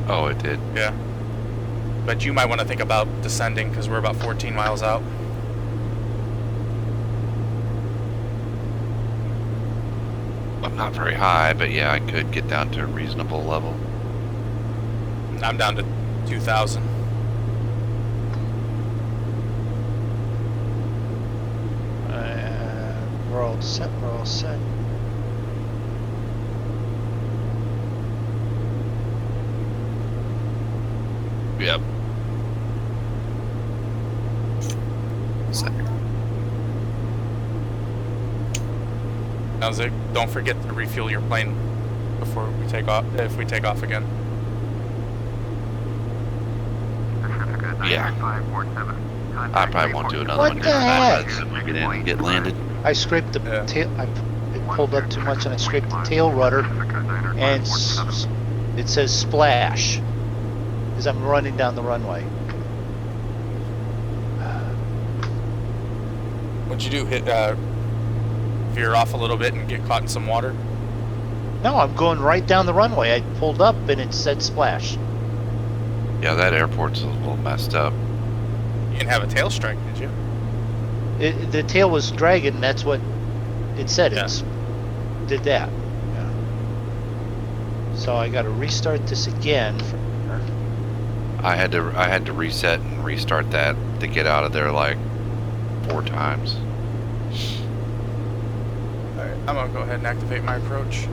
Oh, it did? Yeah. But you might want to think about descending because we're about 14 miles out. I'm not very high, but yeah, I could get down to a reasonable level. I'm down to 2,000. We're all set. We're all set. Yep. Now, Zig, don't forget to refuel your plane before we take off. If we take off again. Yeah. 547. I probably won't do another What one. the Just heck? get in and get landed. I scraped the Yeah. tail. I pulled up too much and I scraped the tail rudder, and it says splash as I'm running down the runway. What'd you do? Hit veer off a little bit and get caught in some water? No, I'm going right down the runway. I pulled up and it said splash. Yeah, that airport's a little messed up. You didn't have a tail strike, did you? The tail was dragging. That's what it said. Yeah. It did that. Yeah. So I got to restart this again from here. I had to reset and restart that to get out of there like 4 times. Alright, I'm gonna go ahead and activate my approach.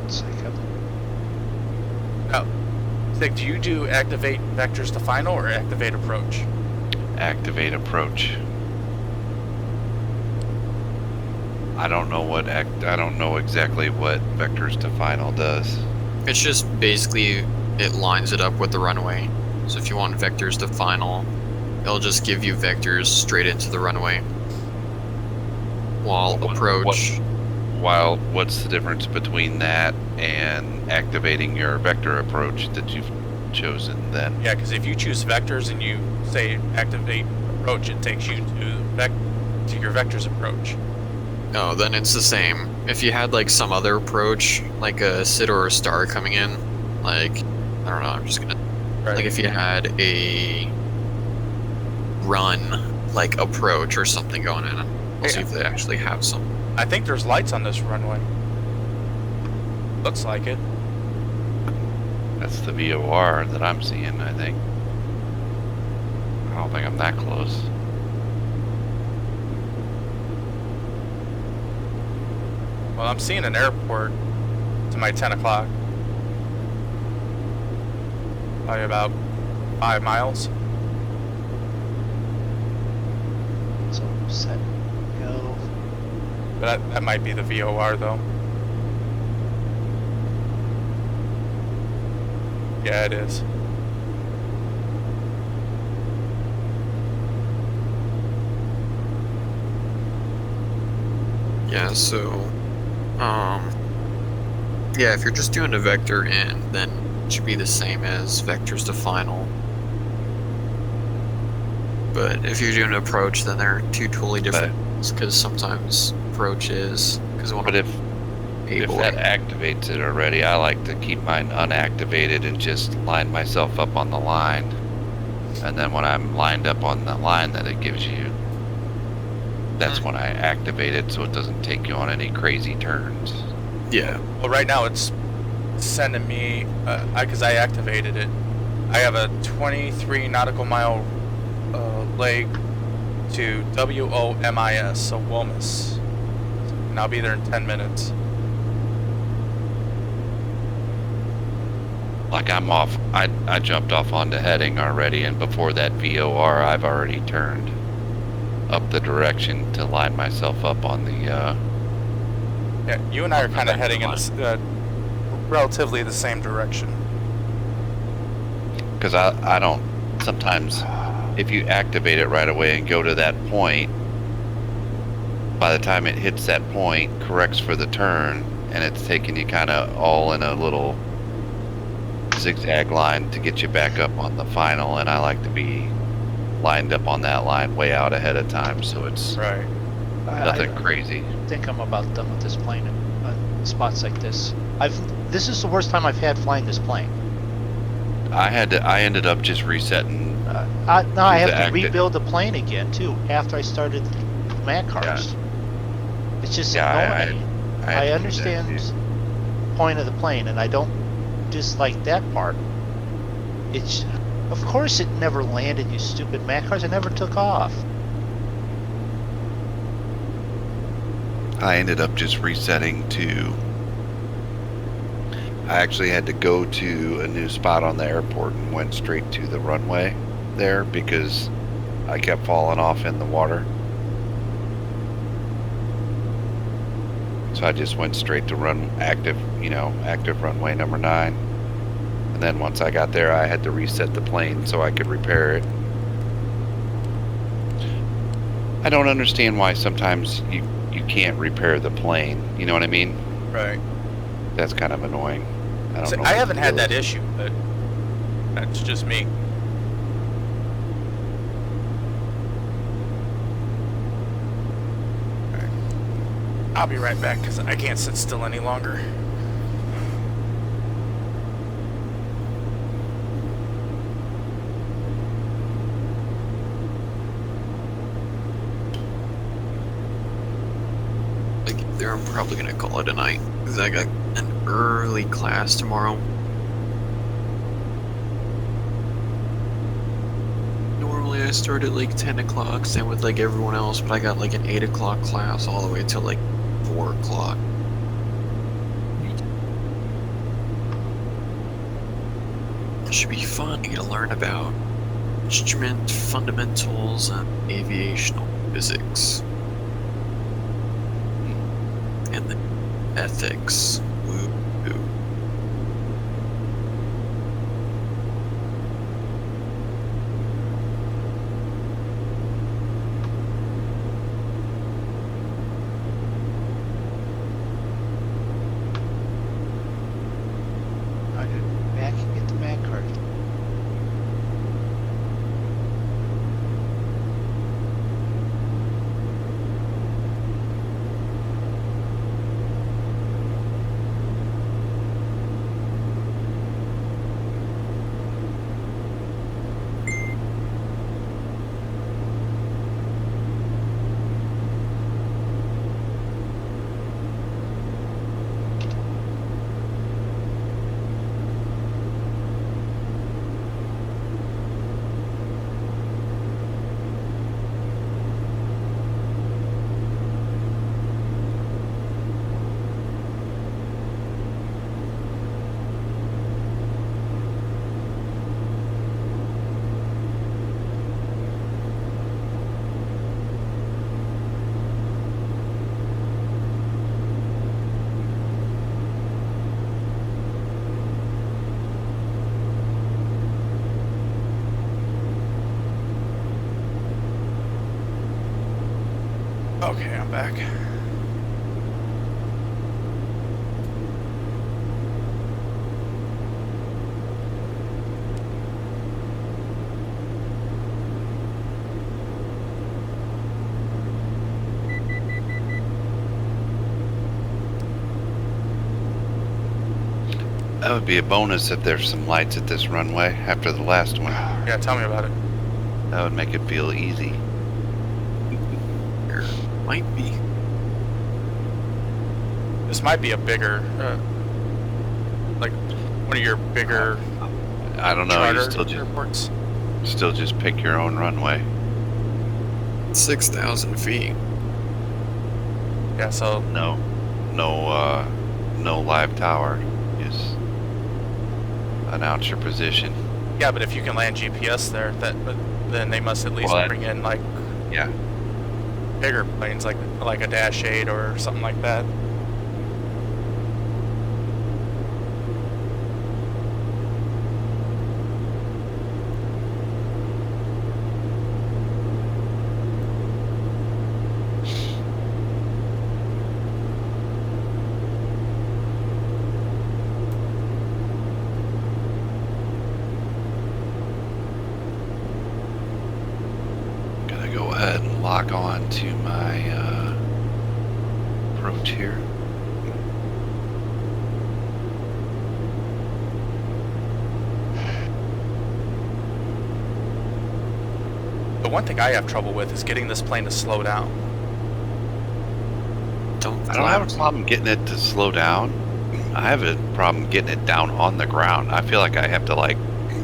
It's like Now, Zig, do you do activate vectors to final or activate approach? Activate approach. I don't know exactly what vectors to final does. It's just basically it lines it up with the runway. So if you want vectors to final, it'll just give you vectors straight into the runway. While approach, What's the difference between that and activating your vector approach that you've chosen then? Yeah, because if you choose vectors and you say activate approach, it takes you to your vectors approach. no, then it's the same. If you had like some other approach, like a SID or a star coming in, like, I don't know, I'm just gonna, Right. like if you had a run, like approach or something going in, we'll see if they actually have some. I think there's lights on this runway. Looks like it. That's the VOR that I'm seeing, I think. I don't think I'm that close. Well, I'm seeing an airport to my 10 o'clock. Probably about 5 miles. so set, go. But that might be the VOR though. Yeah, it is. Yeah, so, yeah, if you're just doing a vector in, then it should be the same as vectors to final. But if you're doing an approach, then they're two totally different things, because sometimes approach is, because one But if able that activates it already, I like to keep mine unactivated and just line myself up on the line. And then when I'm lined up on the line that it gives you, that's when I activate it so it doesn't take you on any crazy turns. yeah. Well, right now it's sending me, because I activated it. I have a 23 nautical mile leg to WOMIS, so WOMIS. And I'll be there in 10 minutes. Like I'm off, I jumped off onto heading already, and before that VOR, I've already turned up the direction to line myself up on the, Yeah, you and I are On the kind of vector heading in line. relatively the same direction. because I don't, sometimes if you activate it right away and go to that point, by the time it hits that point, corrects for the turn, and it's taking you kind of all in a little zigzag line to get you back up on the final, and I like to be lined up on that line way out ahead of time, so it's Right. nothing crazy. I think I'm about done with this plane in spots like this. This is the worst time I've had flying this plane. I ended up just resetting. Now I have to Active. rebuild the plane again too after I started the mat cars. It's just annoying. had I to do understand that, too. the point of the plane, and I don't dislike that part. It's, of course, it never landed. You stupid mat cars! It never took off. I ended up just resetting to I actually had to go to a new spot on the airport and went straight to the runway there because I kept falling off in the water. So I just went straight to active runway number 9. And then once I got there, I had to reset the plane so I could repair it. I don't understand why sometimes you can't repair the plane. You know what I mean? Right. That's kind of annoying. I don't So know. I haven't had that issue, but that's just me. Alright. I'll be right back because I can't sit still any longer. Like, there, I'm probably gonna call it a night because I got an early class tomorrow. Normally I start at like 10 o'clock, same with like everyone else, but I got like an 8 o'clock class all the way till like 4 o'clock. Should be fun to learn about instrument fundamentals and aviational physics. And then ethics. Woo hoo. I did Mac get the Mac card. Okay, I'm back. That would be a bonus if there's some lights at this runway after the last one. Yeah, tell me about it. That would make it feel easy. There might be. This might be a bigger, like one of your bigger I don't know. You charter airports. still just pick your own runway. 6,000 feet. Yeah, so No live tower. Just announce your position. yeah, but if you can land GPS there, then they must at least Well, bring in like Yeah. bigger planes, like a Dash 8 or something like that. Gonna go ahead and lock on to my approach here. The one thing I have trouble with is getting this plane to slow down. I don't have a problem getting it to slow down. I have a problem getting it down on the ground. I feel like I have to like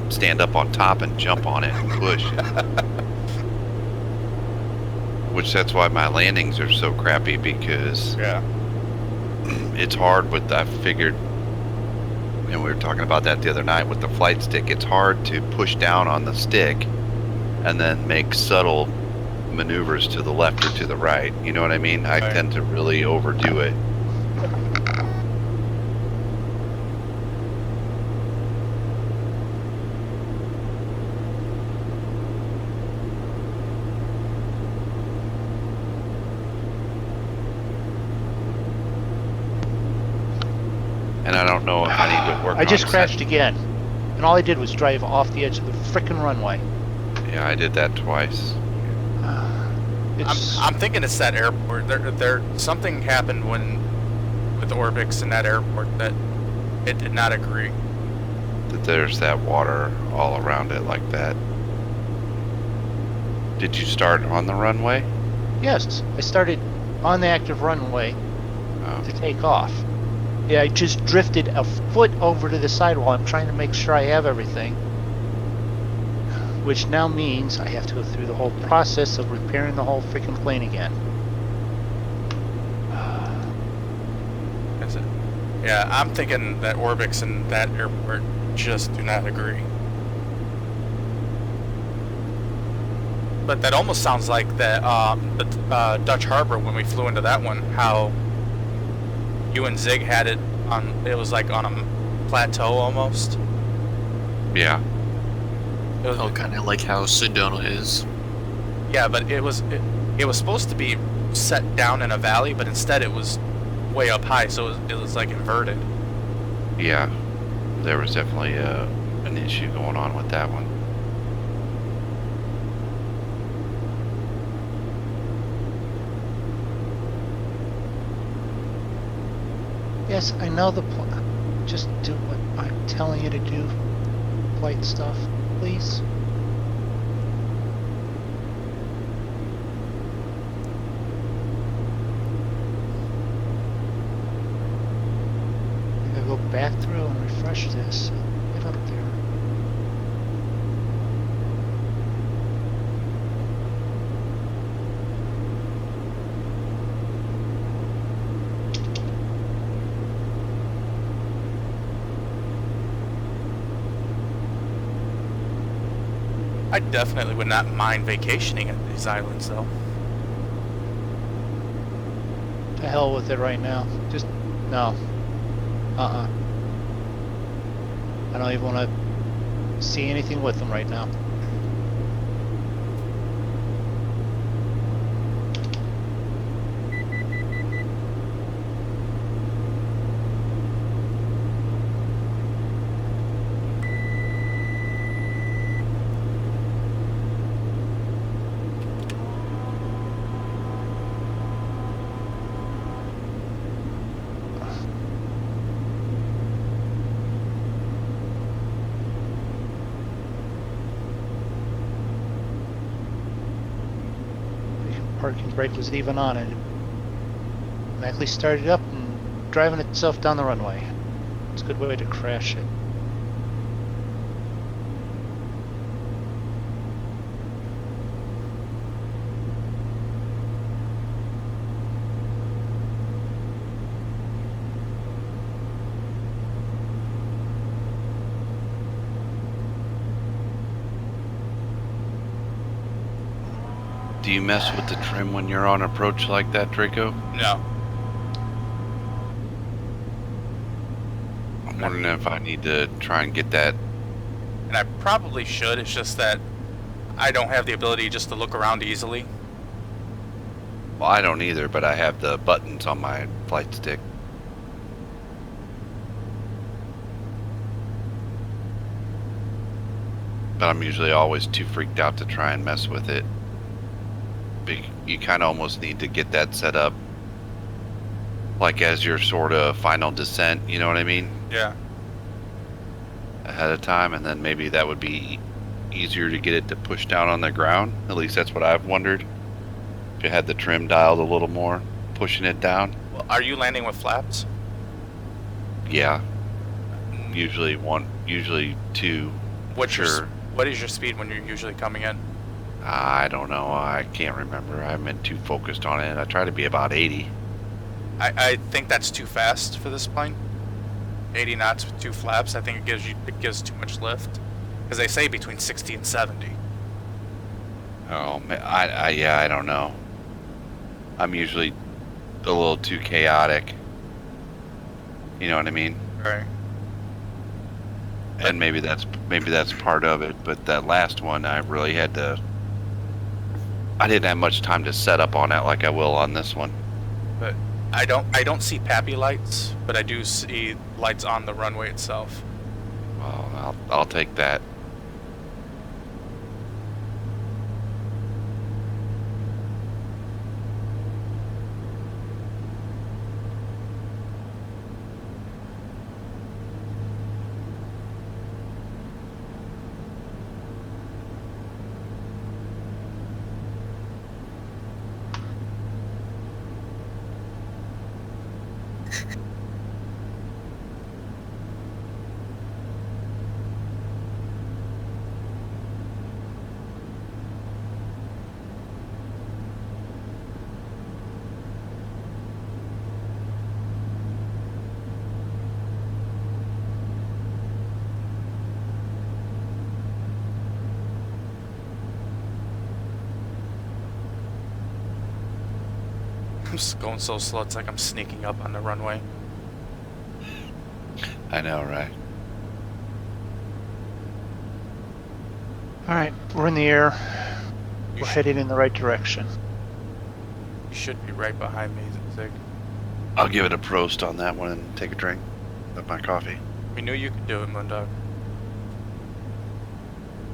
stand up on top and jump on it and push. Which that's why my landings are so crappy because Yeah. it's hard with, I figured And we were talking about that the other night with the flight stick. It's hard to push down on the stick and then make subtle maneuvers to the left or to the right. You know what I mean? I Right. tend to really overdo it. And I don't know if I need to work on I just a crashed again, and all I did was drive off the edge of the frickin' runway. Yeah, I did that twice. It's I'm thinking it's that airport. There something happened with Orbix in that airport that it did not agree. That there's that water all around it like that. Did you start on the runway? yes. I started on the active runway Oh. to take off. Yeah, I just drifted a foot over to the sidewall. I'm trying to make sure I have everything. Which now means I have to go through the whole process of repairing the whole freaking plane again. Is it? Yeah, I'm thinking that Orbix and that airport just do not agree. But that almost sounds like the Dutch Harbor when we flew into that one. How you and Zig had it on. It was like on a plateau almost. Yeah. It was, Oh, kind of like how Sedona is. yeah, but it was supposed to be set down in a valley, but instead it was way up high, so it was like inverted. Yeah. There was definitely an issue going on with that one. Yes, I know the just do what I'm telling you to do. Flight stuff, please. I'm gonna go back through and refresh this. Get up there. I definitely would not mind vacationing at these islands, though. To hell with it right now. Just no. I don't even want to see anything with them right now. Parking brake was even on it. It actually started up and driving itself down the runway. It's a good way to crash it. Do you mess with the trim when you're on approach like that, Draco? No. I'm wondering if I need to try and get that. And I probably should. It's just that I don't have the ability just to look around easily. Well, I don't either, but I have the buttons on my flight stick. But I'm usually always too freaked out to try and mess with it. You kind of almost need to get that set up like as your sort of final descent, you know what I mean? Yeah. Ahead of time, and then maybe that would be easier to get it to push down on the ground. At least that's what I've wondered. If you had the trim dialed a little more, pushing it down. Well, are you landing with flaps? Yeah. Usually one, usually two. What's Sure. what is your speed when you're usually coming in? I don't know. I can't remember. I've been too focused on it. I try to be about 80. I think that's too fast for this plane. 80 knots with 2 flaps. I think it gives too much lift, because they say between 60 and 70. Oh, man, I don't know. I'm usually a little too chaotic. You know what I mean? Right. And maybe that's part of it. But that last one, I really had to. I didn't have much time to set up on it like I will on this one. But I don't see PAPI lights, but I do see lights on the runway itself. Well, I'll take that. I'm just going so slow, it's like I'm sneaking up on the runway. I know, right? All right, we're in the air. You We're should- heading in the right direction. You should be right behind me, Zig. I'll give it a prost on that one and take a drink of my coffee. We knew you could do it, Moondog.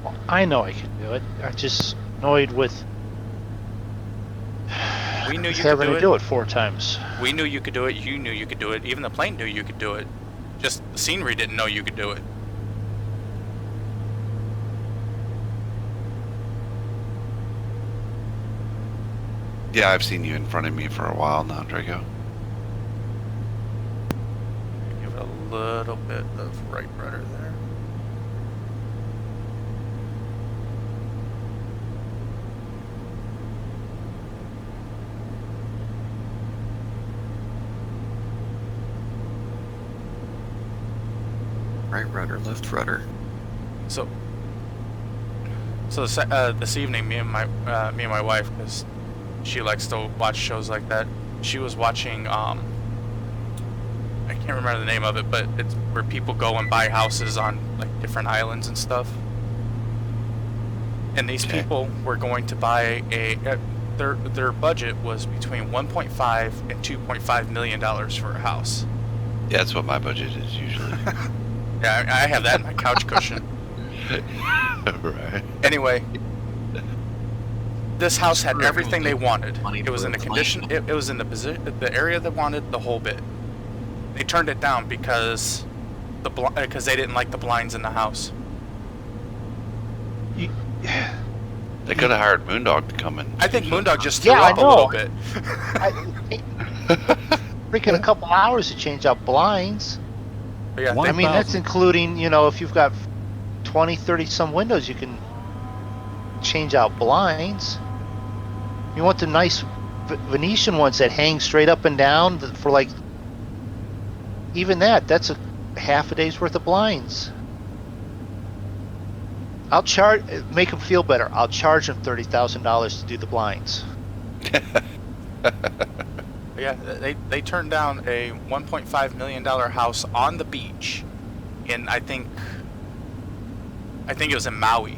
Well, I know I can do it. I'm just annoyed with We knew you could having do to it. do it 4 times. We knew you could do it. You knew you could do it. Even the plane knew you could do it. Just the scenery didn't know you could do it. Yeah, I've seen you in front of me for a while now, Draco. Give it a little bit of right rudder there. Right rudder, left rudder. So this evening, me and my wife, because she likes to watch shows like that. She was watching I can't remember the name of it, but it's where people go and buy houses on like different islands and stuff. And these Okay. people were going to buy their budget was between 1.5 and 2.5 million dollars for a house. Yeah, that's what my budget is usually. Yeah, I have that in my couch cushion. Right. Anyway, this house had Sure, everything they wanted. money It was for in the a condition. plane. It was in the area they wanted, the whole bit. They turned it down because they didn't like the blinds in the house. You, They could have hired Moondog to come in. I think Moondog just threw Yeah, I up a know. little bit. freaking a couple hours to change out blinds. But yeah, One- I mean, that's 1,000. including, if you've got 20, 30 some windows, you can change out blinds. You want the nice Venetian ones that hang straight up and down for like, even that's a half a day's worth of blinds. I'll make them feel better. I'll charge them $30,000 to do the blinds. yeah, they turned down a $1.5 million house on the beach, in I think it was in Maui,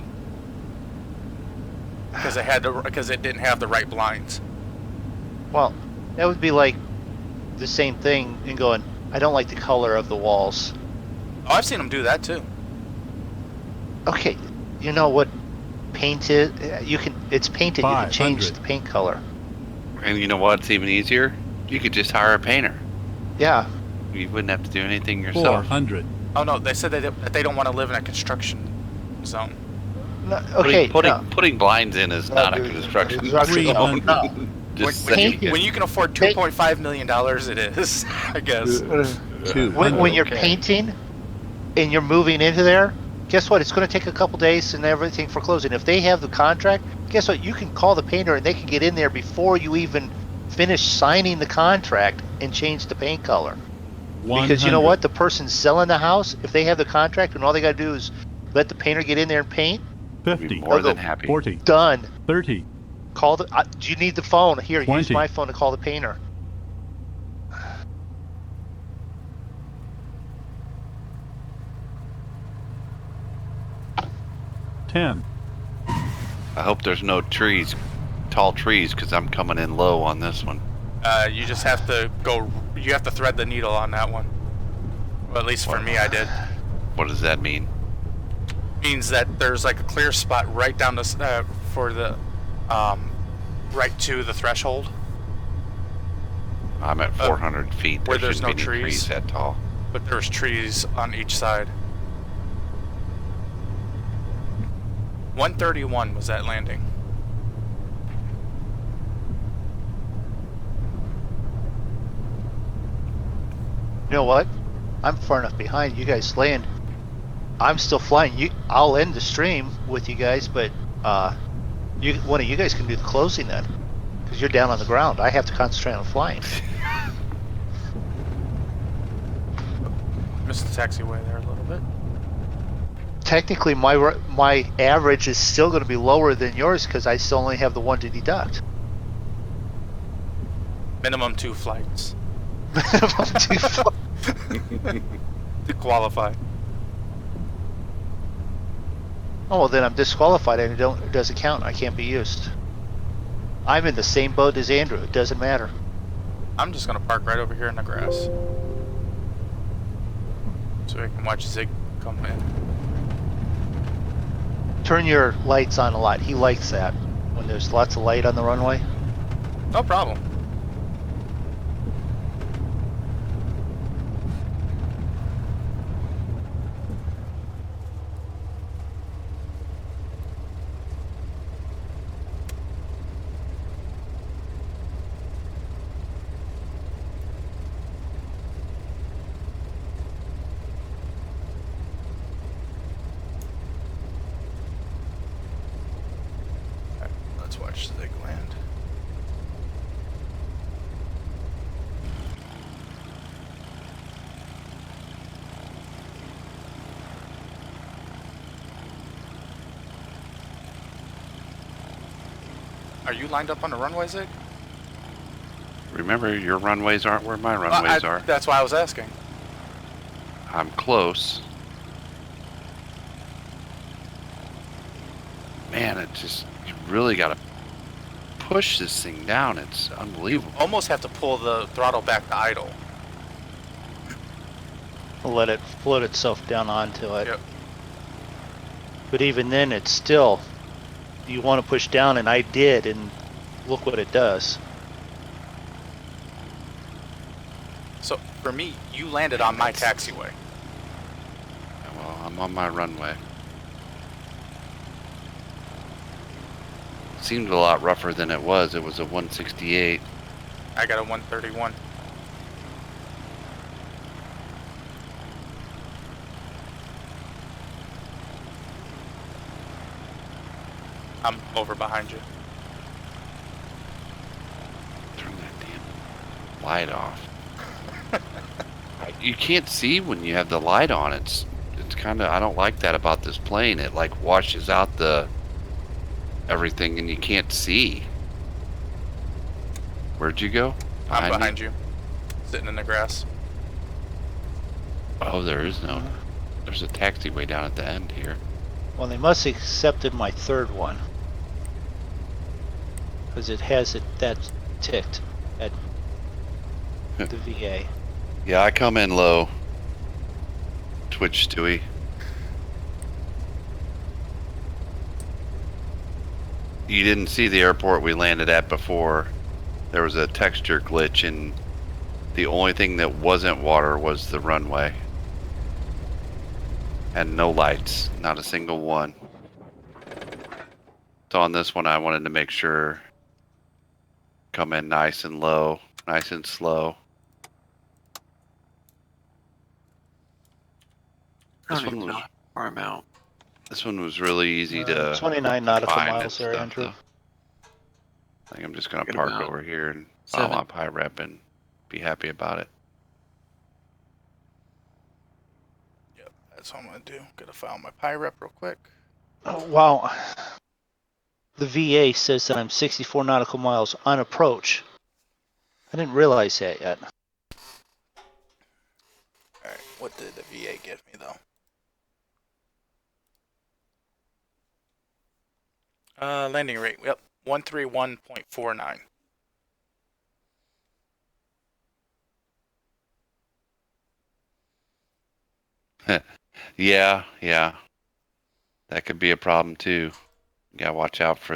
because it didn't have the right blinds. Well, that would be like the same thing in going, I don't like the color of the walls. Oh, I've seen them do that too. Okay, you know what paint is? It's painted, you can change 500. the paint color. And you know what's even easier? You could just hire a painter. Yeah. You wouldn't have to do anything yourself. 400. Oh no, they said that they don't want to live in a construction zone. No, okay. Putting blinds in is not a dude, construction construction zone. zone. No. Just When saying. you can afford $2.5 million, it is, I guess. 200. When you're Okay. painting and you're moving into there, guess what? It's going to take a couple days and everything for closing. If they have the contract, guess what? You can call the painter and they can get in there before you even finish signing the contract and change the paint color. Because you know what? The person selling the house, if they have the contract and all they got to do is let the painter get in there and paint, We'd be 50, more than go. happy. 40, done. 30, Call the. Do you need the phone? Here, use 20. my phone to call the painter. $10, I hope there's no trees, tall trees, because I'm coming in low on this one. You just have to go. You have to thread the needle on that one. Well, at least for me, I did. What does that mean? Means that there's like a clear spot right down the for the right to the threshold. I'm at 400 feet. where There there's shouldn't no be any trees. trees that tall. But there's trees on each side. 131 was that landing. You know what? I'm far enough behind. You guys land. I'm still flying. I'll end the stream with you guys, but one of you guys can do the closing then, because you're down on the ground. I have to concentrate on flying. Missed the taxiway there a little bit. Technically, my average is still going to be lower than yours because I still only have the one to deduct. Minimum 2 flights To to qualify. Oh, well, then I'm disqualified and it doesn't count. I can't be used. I'm in the same boat as Andrew. It doesn't matter. I'm just gonna park right over here in the grass, so I can watch Zig come in. Turn your lights on a lot. He likes that when there's lots of light on the runway. No problem. Let's watch Zig land. Are you lined up on the runway, Zig? Remember, your runways aren't where my runways are. That's why I was asking. I'm close. Man, it just, you really got to push this thing down. It's unbelievable. Almost have to pull the throttle back to idle. Let it float itself down onto it. Yep. But even then, it's still, you want to push down, and I did, and look what it does. So for me, you landed on my taxiway. Well, I'm on my runway. Seemed a lot rougher than it was. It was a 168. I got a 131. I'm over behind you. Turn that damn light off. You can't see when you have the light on. It's kind of, I don't like that about this plane. It like washes out the everything and you can't see. Where'd you go? I'm behind you, sitting in the grass. Oh, there is no. There's a taxiway down at the end here. Well, they must have accepted my third one. Because it has it that ticked at the VA. Yeah, I come in low. Twitch Stewie. You didn't see the airport we landed at before. There was a texture glitch and the only thing that wasn't water was the runway. And no lights, not a single one. So on this one I wanted to make sure come in nice and low, nice and slow. I don't even know how far I'm out. This one was really easy to 29 nautical find miles and there, stuff, Andrew. though. I think I'm just gonna Good park amount. over here and 7. follow up high rep and be happy about it. That's what I'm gonna do. Gotta file my PIREP real quick. Oh, wow. The VA says that I'm 64 nautical miles on approach. I didn't realize that yet. Alright, what did the VA give me though? Landing rate, yep, 131.49. Yeah, yeah. That could be a problem too. You gotta watch out for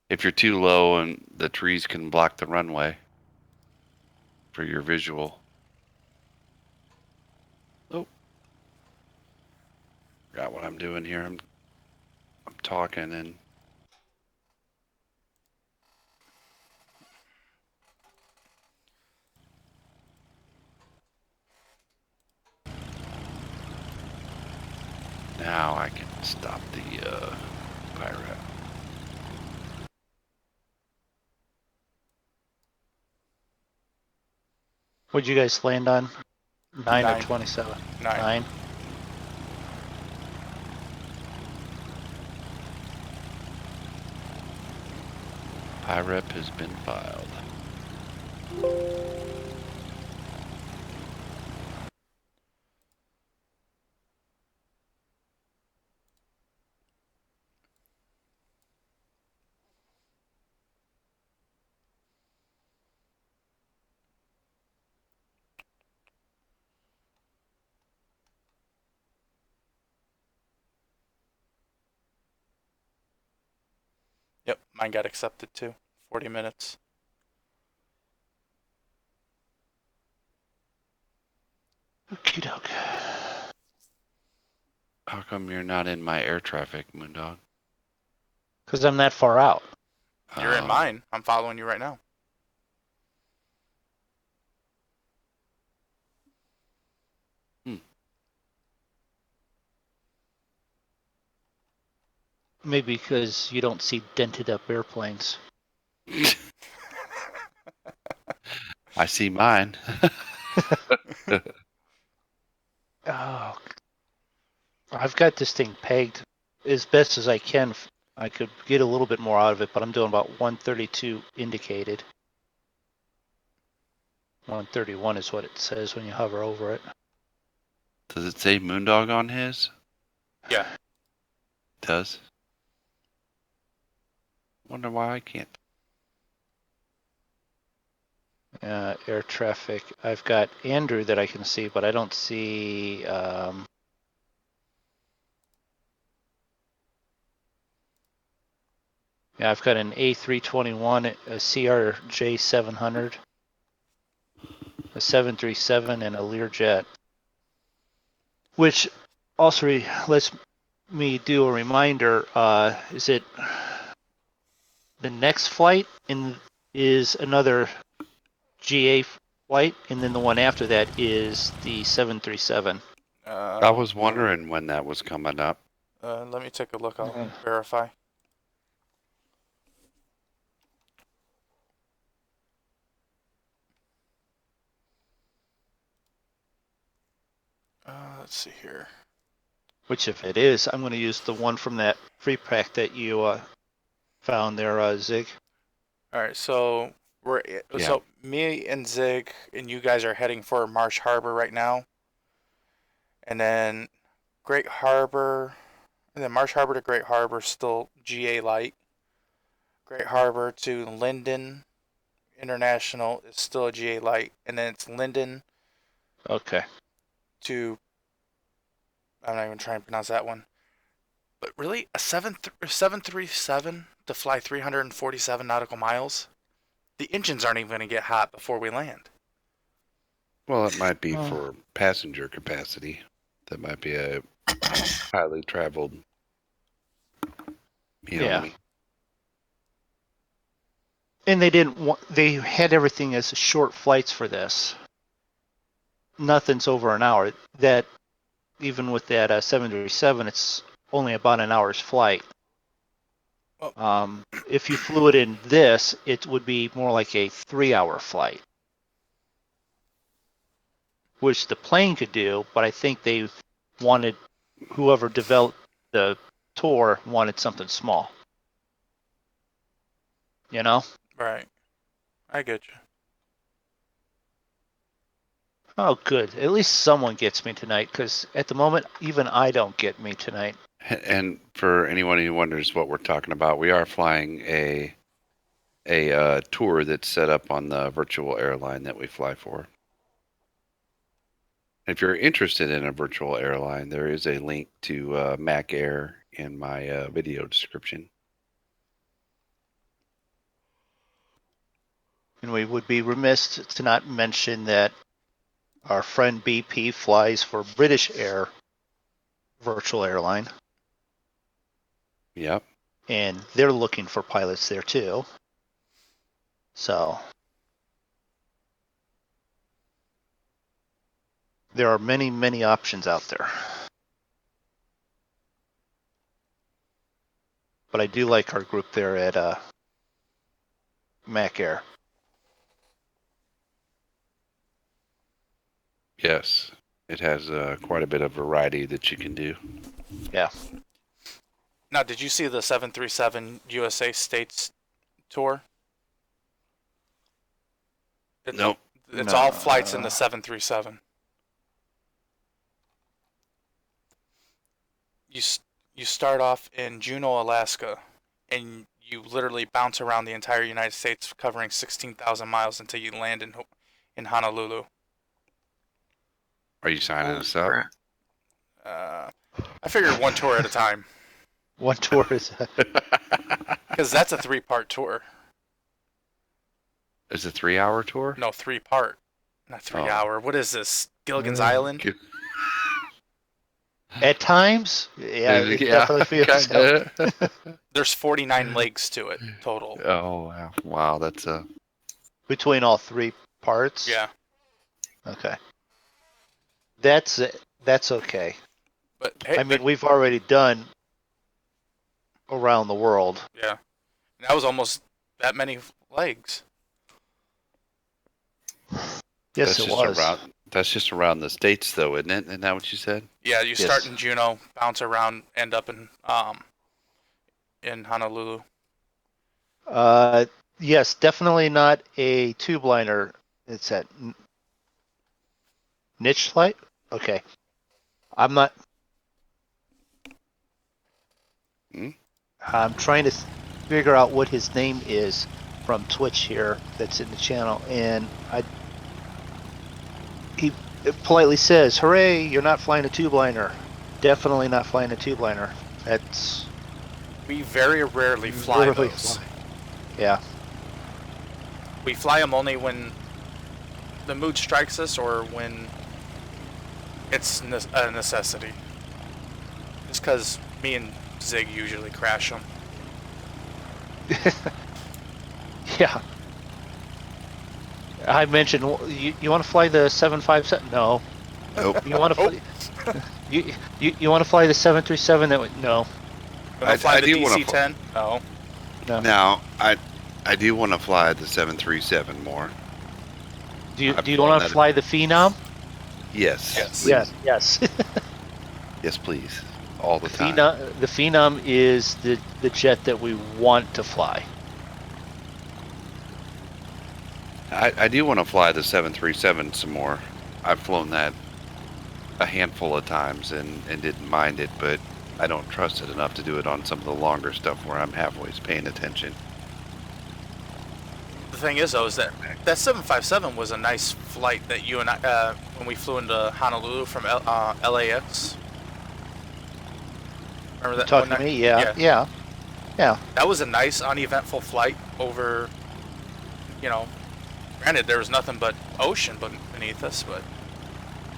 if you're too low and the trees can block the runway for your visual. Oh, forgot what I'm doing here. I'm talking and now I can stop the pirate. What'd you guys land on? 9 or Nine. 27? 9. 9. PIREP has been filed. Yep, mine got accepted too. 40 minutes. Okie doke. How come you're not in my air traffic, Moondog? Because I'm that far out. You're in mine. I'm following you right now. Maybe because you don't see dented up airplanes. I see mine. Oh, I've got this thing pegged as best as I can. I could get a little bit more out of it, but I'm doing about 132 indicated. 131 is what it says when you hover over it. Does it say Moondog on his? Yeah. It does. Wonder why I can't. Air traffic. I've got Andrew that I can see, but I don't see. Yeah, I've got an A321, a CRJ 700, a 737, and a Learjet. Which also lets me do a reminder. Is it the next flight is another GA flight, and then the one after that is the 737. I was wondering when that was coming up. Let me take a look. I'll verify. Let's see here. Which, if it is, I'm going to use the one from that free pack that you found there, Zig. All right, so so me and Zig and you guys are heading for Marsh Harbor right now, and then Great Harbor, and then Marsh Harbor to Great Harbor still GA light. Great Harbor to Linden International is still a GA light, and then it's Linden. Okay. To I'm not even trying to pronounce that one. But really, a 737 to fly 347 nautical miles? The engines aren't even going to get hot before we land. Well, it might be for passenger capacity. That might be a highly traveled. You know what I mean? And they had everything as short flights for this. Nothing's over an hour. That even with that 737, it's only about an hour's flight. If you flew it in this, it would be more like a 3-hour flight, which the plane could do, but I think they've wanted, whoever developed the tour wanted something small. You know? Right. I get you. Oh, good. At least someone gets me tonight, because at the moment, even I don't get me tonight. And for anyone who wonders what we're talking about, we are flying a tour that's set up on the virtual airline that we fly for. If you're interested in a virtual airline, there is a link to Mac Air in my video description. And we would be remiss to not mention that our friend BP flies for British Air virtual airline, Yep. and they're looking for pilots there too. So there are many, many options out there. But I do like our group there at Mac Air. Yes. It has quite a bit of variety that you can do. Yeah. Now, did you see the 737 USA States tour? Nope. It's No. all flights in the 737. You start off in Juneau, Alaska, and you literally bounce around the entire United States, covering 16,000 miles until you land in Honolulu. Are you signing us up? I figured one tour at a time, One tour is because that's a 3-part tour. Is it a 3-hour tour? No, 3-part, not 3-hour. What is this? Gilligan's Island? at times. Yeah, it definitely feels so. There's 49 legs to it total. Oh wow! Wow, that's Between all 3 parts. Yeah, Okay. That's okay. but hey, I mean, we've already done around the world. yeah, that was almost that many legs. Yes, it was. That's just around the states, though, isn't it? Isn't that what you said? Yeah, you Yes. start in Juneau, bounce around, end up in Honolulu. Yes, definitely not a tube liner. It's at niche flight. Okay, I'm not. I'm trying to figure out what his name is from Twitch here. That's in the channel, and he politely says, "Hooray! You're not flying a tube liner. Definitely not flying a tube liner. That's We very rarely fly rarely those. fly. Yeah." We fly them only when the mood strikes us or when it's a necessity. Just because me and Zig usually crash them. Yeah. I mentioned you want to fly the 757? No. Nope. You want to fly? You want to fly the 737? No. When I fly the do wanna DC-10? No. No. Now, I do want to fly the 737 more. Do you I've want flown to that- fly the Phenom? Yes. Yes. Please. Yes. Yes, please. All the time. The Phenom is the jet that we want to fly. I do want to fly the 737 some more. I've flown that a handful of times and didn't mind it, but I don't trust it enough to do it on some of the longer stuff where I'm halfway paying attention. The thing is, though, is that 757 was a nice flight that you and I, when we flew into Honolulu from LAX. Remember that? Talking one to night? me? Yeah. That was a nice, uneventful flight over, granted, there was nothing but ocean beneath us, but...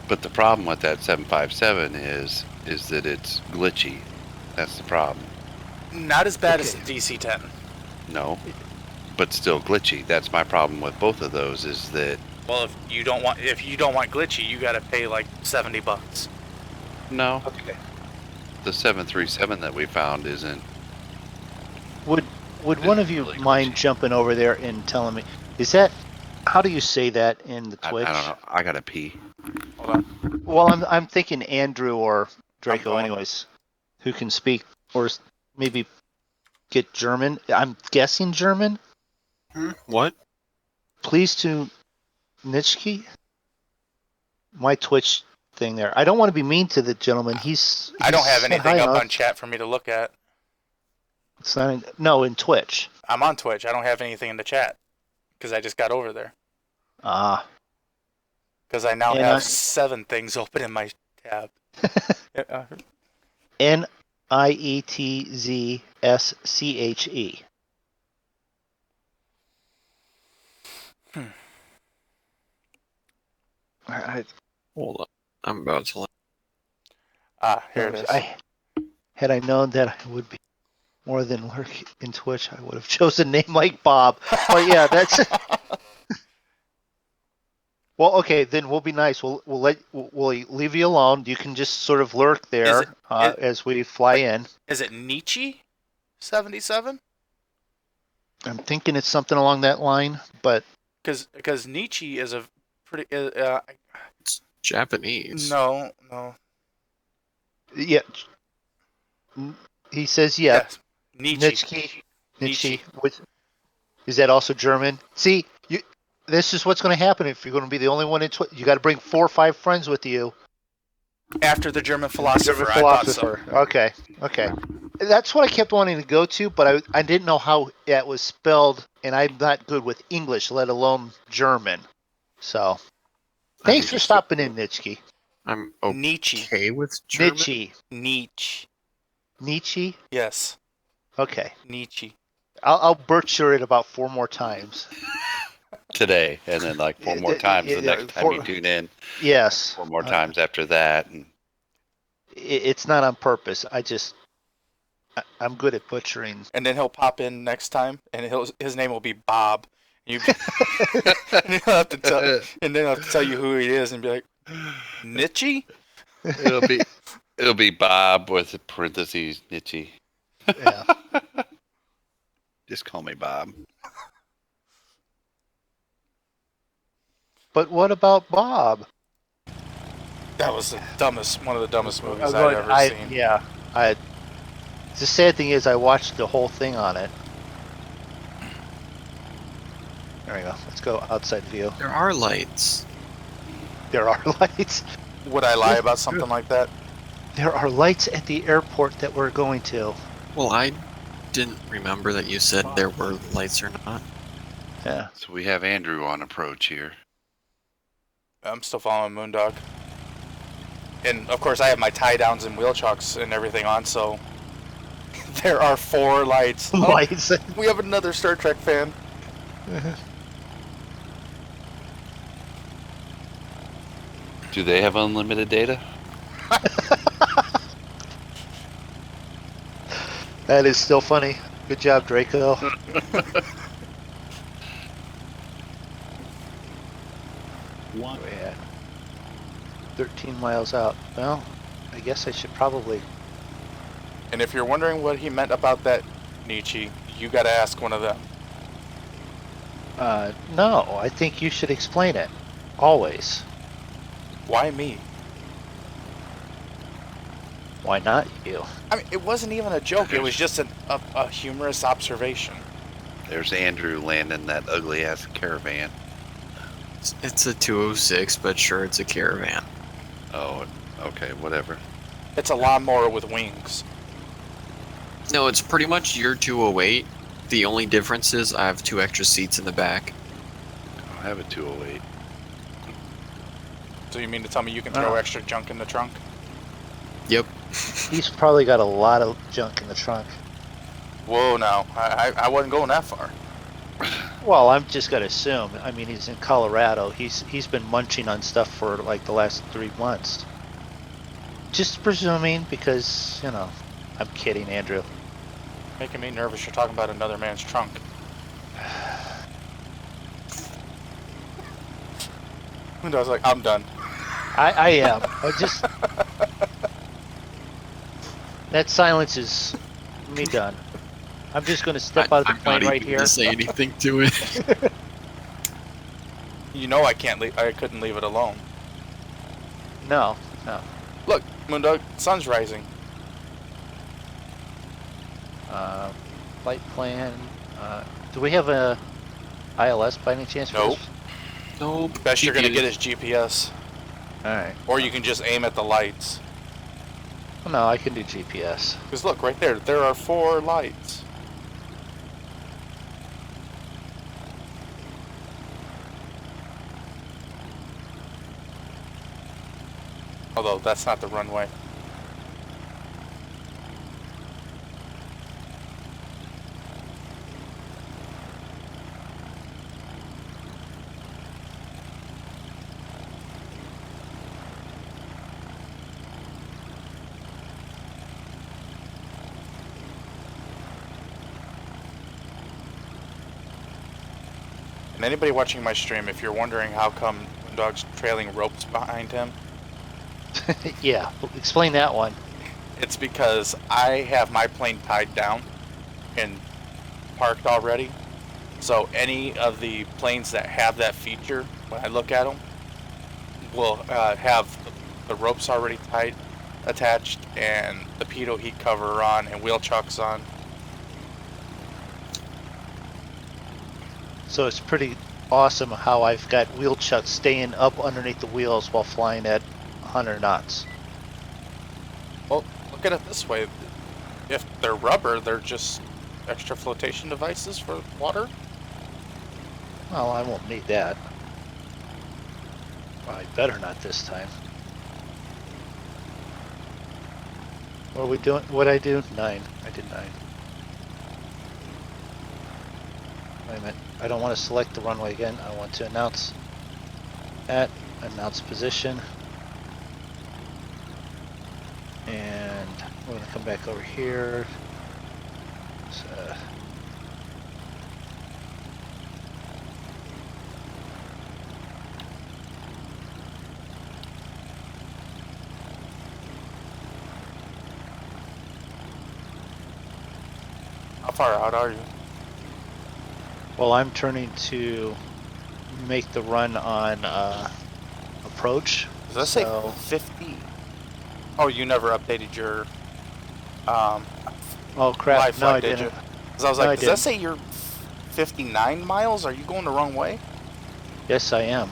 But the problem with that 757 is that it's glitchy. That's the problem. Not as bad as Okay. the DC-10. No, but still glitchy. That's my problem with both of those. Is that Well, if you don't want glitchy, you gotta pay like $70. no? Okay. The 737 that we found isn't. Would It's one of you really mind glitchy. jumping over there and telling me, is that, how do you say that in the I Twitch? don't know. I gotta pee. Hold on. Well, I'm thinking Andrew or Draco, going. anyways, who can speak or maybe get German. I'm guessing German. What? Please to Nitschke. My Twitch thing there. I don't want to be mean to the gentleman. I don't have said anything hi up enough. on chat for me to look at. It's not in Twitch. I'm on Twitch. I don't have anything in the chat because I just got over there. Ah. Because I now And have 7 things open in my tab. NIETZSCHE. Hold on. I'm about to. Here it is. Had I known that I would be more than lurk in Twitch, I would have chosen a name like Bob. But yeah, that's. Well, okay, then we'll be nice. We'll leave you alone. You can just sort of lurk there as we fly in. Is it Nietzsche 77? I'm thinking it's something along that line, but Because Nietzsche is a pretty. It's Japanese. No. yeah. He says yeah. Yes. Nietzsche. Nietzsche. Is that also German? See, this is what's going to happen if you're going to be the only one in Twitch. You got to bring 4 or 5 friends with you. After the German philosopher. I thought so. Okay. That's what I kept wanting to go to, but I didn't know how it was spelled, and I'm not good with English, let alone German. So, thanks for stopping in, Nitschke. I'm okay Nietzsche. with German. Nietzsche. Yes. Okay. Nietzsche. I'll butcher it about 4 more times. Today, and then like 4 more times the next time you tune in. Yes. 4 more times after that. And it's not on purpose. I'm good at butchering. And then he'll pop in next time, and his name will be Bob. And he'll have to tell you who he is, and be like, Nietzsche. It'll be Bob with parentheses Nietzsche. Yeah. Just call me Bob. But what about Bob? That was one of the dumbest movies I've ever seen. Yeah. The sad thing is I watched the whole thing on it. There we go. Let's go outside view. There are lights. There are lights. Would I lie about something like that? There are lights at the airport that we're going to. Well, I didn't remember that you said there were lights or not. Yeah. So we have Andrew on approach here. I'm still following Moondog. And, of course, I have my tie-downs and wheel chocks and everything on, so... There are 4 lights. Lights. Oh, we have another Star Trek fan. Do they have unlimited data? That is still funny. Good job, Draco. One. We're at 13 miles out. Well, I guess I should probably... And if you're wondering what he meant about that, Nietzsche, you gotta ask one of them. No, I think you should explain it. Always. Why me? Why not you? I mean, it wasn't even a joke. It was just a humorous observation. There's Andrew landing that ugly ass caravan. It's a 206, but sure, it's a caravan. Oh, okay, whatever. It's a lawnmower with wings. No, it's pretty much your 208. The only difference is I have 2 extra seats in the back. I have a 208. So you mean to tell me you can throw extra junk in the trunk? Yep. He's probably got a lot of junk in the trunk. Whoa, now. I wasn't going that far. Well, I'm just gonna assume. I mean, he's in Colorado. He's been munching on stuff for like the last 3 months. Just presuming, because I'm kidding, Andrew. Making me nervous. You're talking about another man's trunk. And I was like, I'm done. I am. I just that silence is me done. I'm just gonna step out of the plane right here. I'm not even gonna say anything to it. You know I couldn't leave it alone. No, no. Look, Moondog, sun's rising. Flight plan. Do we have a ILS by any chance? for Nope. this? Nope. Best you're gonna GPS. get is GPS, All right. or you can just aim at the lights. Oh, no, I can do GPS. Because look, right there, there are 4 lights. Although that's not the runway. And anybody watching my stream, if you're wondering how come Moondog's trailing ropes behind him, Yeah, explain that one. it's because I have my plane tied down and parked already. So any of the planes that have that feature, when I look at them, will have the ropes already tied, attached, and the pitot heat cover on, and wheel chucks on. So it's pretty awesome how I've got wheel chucks staying up underneath the wheels while flying at 100 knots. Well, look at it this way. If they're rubber, they're just extra flotation devices for water. Well, I won't need that. Well, I better not this time. What are we doing? What'd I do? 9. I did 9. Wait a minute. I don't want to select the runway again. I want to announce position. And we're going to come back over here. So, How far out are you? well, I'm turning to make the run on approach. Does that So- say 50? Oh, you never updated your Oh crap! live No, I flight, did you? didn't. 'Cause I was No, like, I does that didn't. say you're 59 miles? Are you going the wrong way? Yes, I am.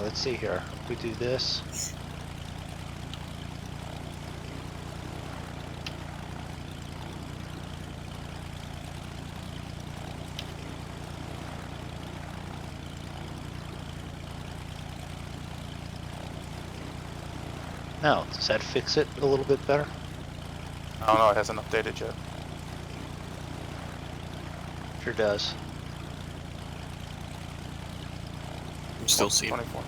Let's see here. If we do this. Now, does that fix it a little bit better? I don't know, it hasn't updated yet. Sure does. I'm still seeing. 24.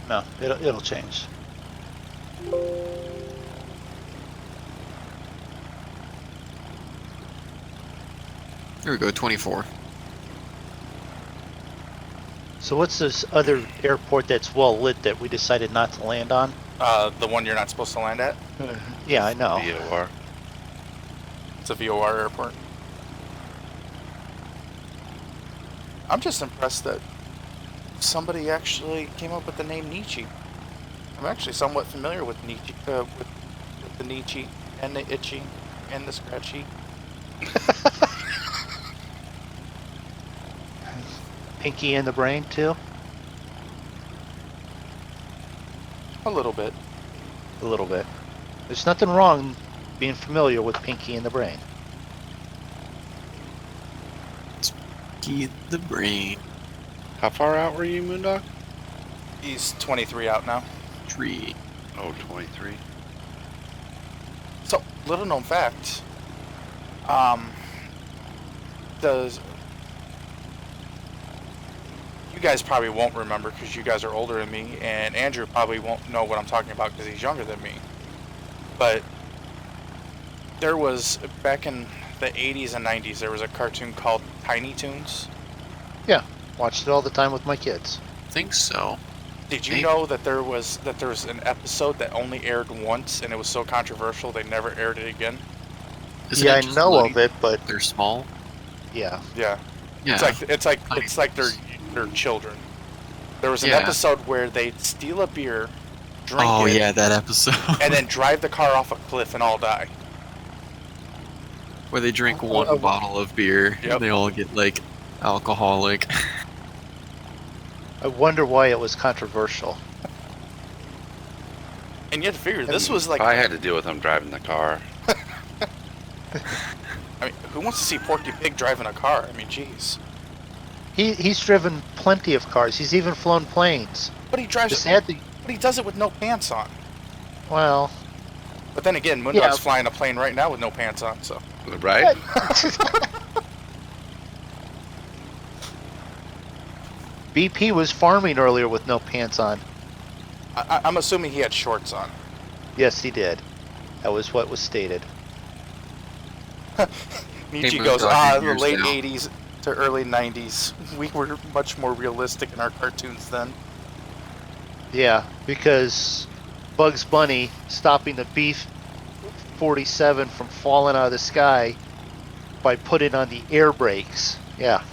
No, it'll change. There we go, 24. So what's this other airport that's well lit that we decided not to land on? The one you're not supposed to land at? Yeah, I know. VOR. It's a VOR airport. I'm just impressed that somebody actually came up with the name Nietzsche. I'm actually somewhat familiar with Nietzsche, with the Nietzsche and the itchy and the scratchy. Pinky in the brain too? A little bit. A little bit. There's nothing wrong being familiar with Pinky in the brain. Key the brain. How far out were you, Moondog? He's 23 out now. Tree. Oh, 23. So, little known fact. Does you guys probably won't remember because you guys are older than me, and Andrew probably won't know what I'm talking about because he's younger than me. But there was, back in the 80s and 90s, there was a cartoon called Tiny Toons. Yeah, watched it all the time with my kids. Think so. Did you Hey. know that there was an episode that only aired once, and it was so controversial they never aired it again? Isn't Yeah, it I just know like of it, but They're small. yeah. Yeah. Yeah. It's like Tiny they're children. There was an Yeah. episode where they'd steal a beer drink Oh it, yeah, that episode. and then drive the car off a cliff and all die. Where they drink one bottle of beer. Yep. They all get like alcoholic. I wonder why it was controversial. And you have to figure, this was like... If I had to deal with him driving the car. I mean, who wants to see Porky Pig driving a car? I mean, jeez. He's driven plenty of cars. He's even flown planes. But he drives Just it, had to, but he does it with no pants on. well, But then again, Moondog's Yeah. flying a plane right now with no pants on, so... Right? BP was farming earlier with no pants on. I'm assuming he had shorts on. Yes, he did. That was what was stated. Nietzsche Moondog, goes, the years late now. 80s to early 90s. We were much more realistic in our cartoons then. Yeah, because Bugs Bunny stopping the B-47 from falling out of the sky by putting on the air brakes. Yeah.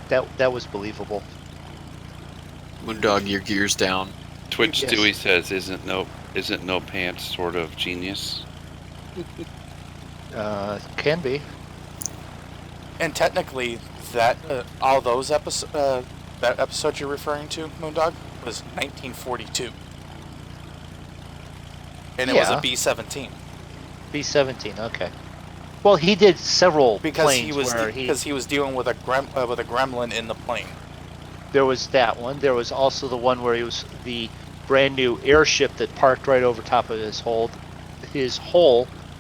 That was believable. Moondog, your gears down. Twitch Yes. Stewie says, "Isn't no pants sort of genius?" Can be. And technically, that all those episodes, that episode you're referring to, Moondog, was 1942, and it was Yeah. a B-17 B-17, okay. Well, he did several because planes where he was dealing with a gremlin in the plane. there was that one. There was also the one where he was the brand new airship that parked right over top of his hole,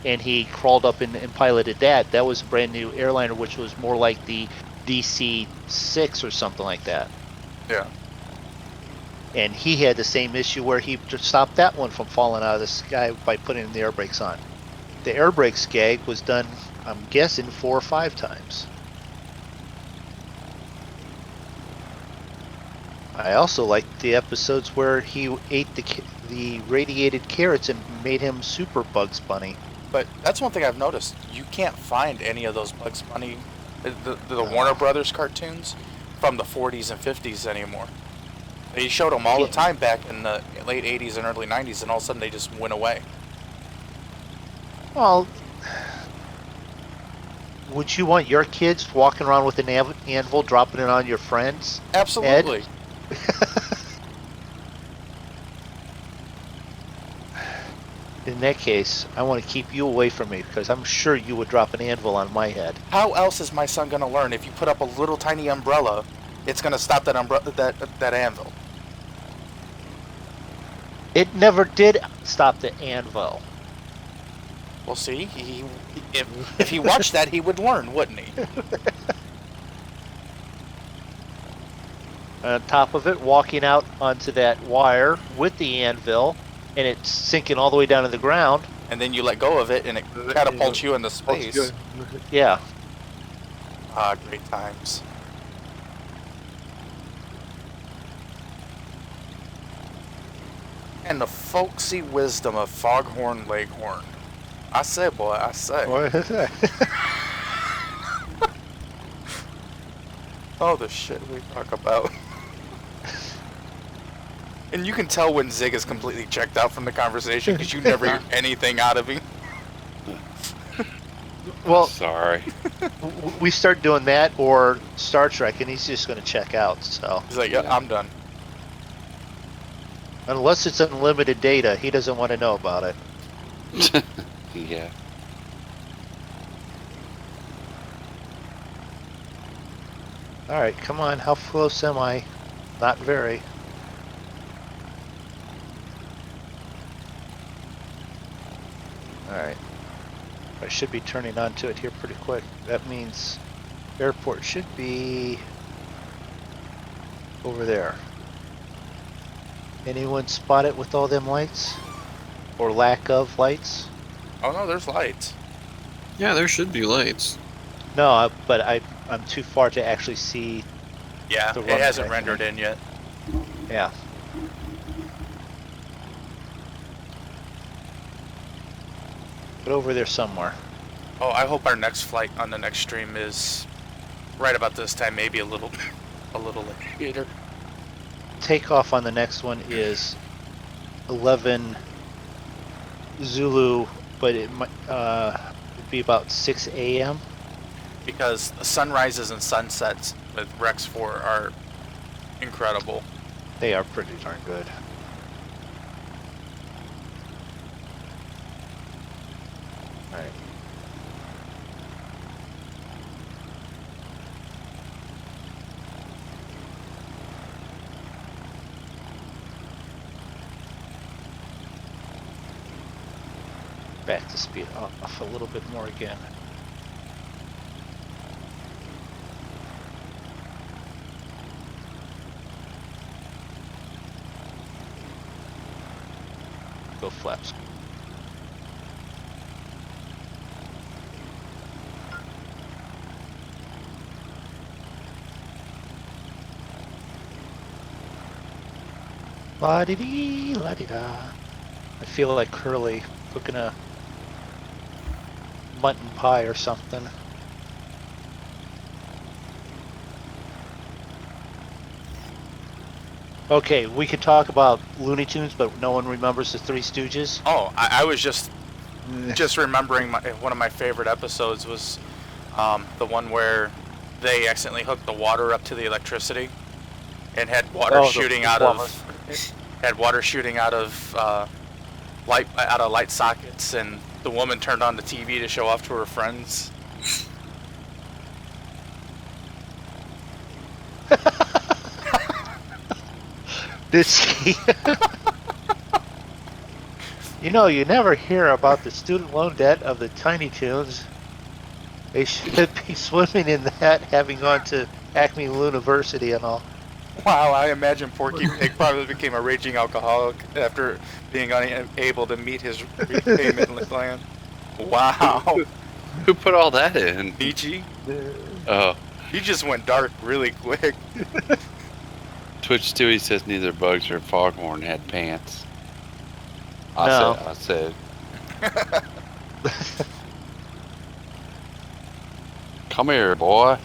and he crawled up and piloted that. That was a brand new airliner, which was more like the DC-6 or something like that. Yeah. And he had the same issue where he stopped that one from falling out of the sky by putting the air brakes on. The air brakes gag was done, I'm guessing, 4 or 5 times. I also liked the episodes where he ate the radiated carrots and made him super Bugs Bunny. But that's one thing I've noticed. You can't find any of those Bugs Bunny, the Warner Brothers cartoons from the 40s and 50s anymore. They showed them all the time back in the late 80s and early 90s, and all of a sudden they just went away. Well, would you want your kids walking around with an anvil, dropping it on your friends? Absolutely. In that case, I want to keep you away from me because I'm sure you would drop an anvil on my head. How else is my son gonna learn? If you put up a little tiny umbrella, it's gonna stop that that anvil. It never did stop the anvil. Well, see, if he watched that, he would learn, wouldn't he? On top of it, walking out onto that wire with the anvil, and it's sinking all the way down to the ground. And then you let go of it, and it catapults you into space. Yeah. Ah, great times. And the folksy wisdom of Foghorn Leghorn. I say, boy, I say. What is that? Oh, the shit we talk about. And you can tell when Zig is completely checked out from the conversation because you never hear anything out of him. Well, Sorry. we start doing that or Star Trek, and he's just going to check out. So He's like, yeah, I'm done. unless it's unlimited data, he doesn't want to know about it. Yeah. All right, come on. How close am I? Not very. All right. I should be turning onto it here pretty quick. That means airport should be over there. Anyone spot it with all them lights? Or lack of lights? Oh no, there's lights. Yeah, there should be lights. No, but I'm too far to actually see. Yeah, The it runway, hasn't I rendered think. in yet. Yeah. But over there somewhere. Oh, I hope our next flight on the next stream is right about this time, maybe a little later. Takeoff on the next one is 11 Zulu, but it might it'd be about 6 a.m. Because the sunrises and sunsets with Rex 4 are incredible. They are pretty darn good. All right. Back to speed off a little bit more again. Go flaps. La-di-dee, la-di-da. I feel like Curly cooking a mutton pie or something. Okay, we could talk about Looney Tunes, but no one remembers the Three Stooges. Oh, I was just remembering one of my favorite episodes was the one where they accidentally hooked the water up to the electricity and had water shooting out of light sockets, and the woman turned on the TV to show off to her friends. You know, you never hear about the student loan debt of the Tiny Toons. They should be swimming in that, having gone to Acme University and all. Wow, I imagine Porky Pig probably became a raging alcoholic after being unable to meet his repayment plan. Wow. Who put all that in? Nietzsche? Oh. He just went dark really quick. Twitch Stewie says neither Bugs or Foghorn had pants. I said. Come here, boy.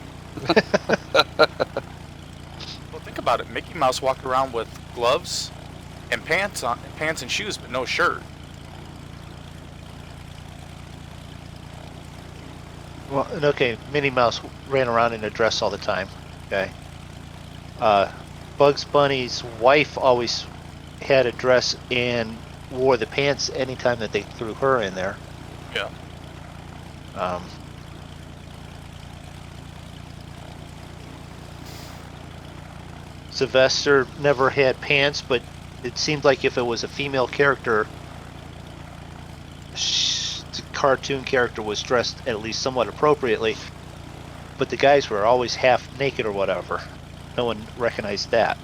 Well, think about it. Mickey Mouse walked around with gloves and pants and shoes, but no shirt. Well, okay, Minnie Mouse ran around in a dress all the time. Okay. Bugs Bunny's wife always had a dress and wore the pants anytime that they threw her in there. Yeah. Sylvester never had pants, but it seemed like if it was a female character, the cartoon character was dressed at least somewhat appropriately, but the guys were always half naked or whatever. No one recognized that.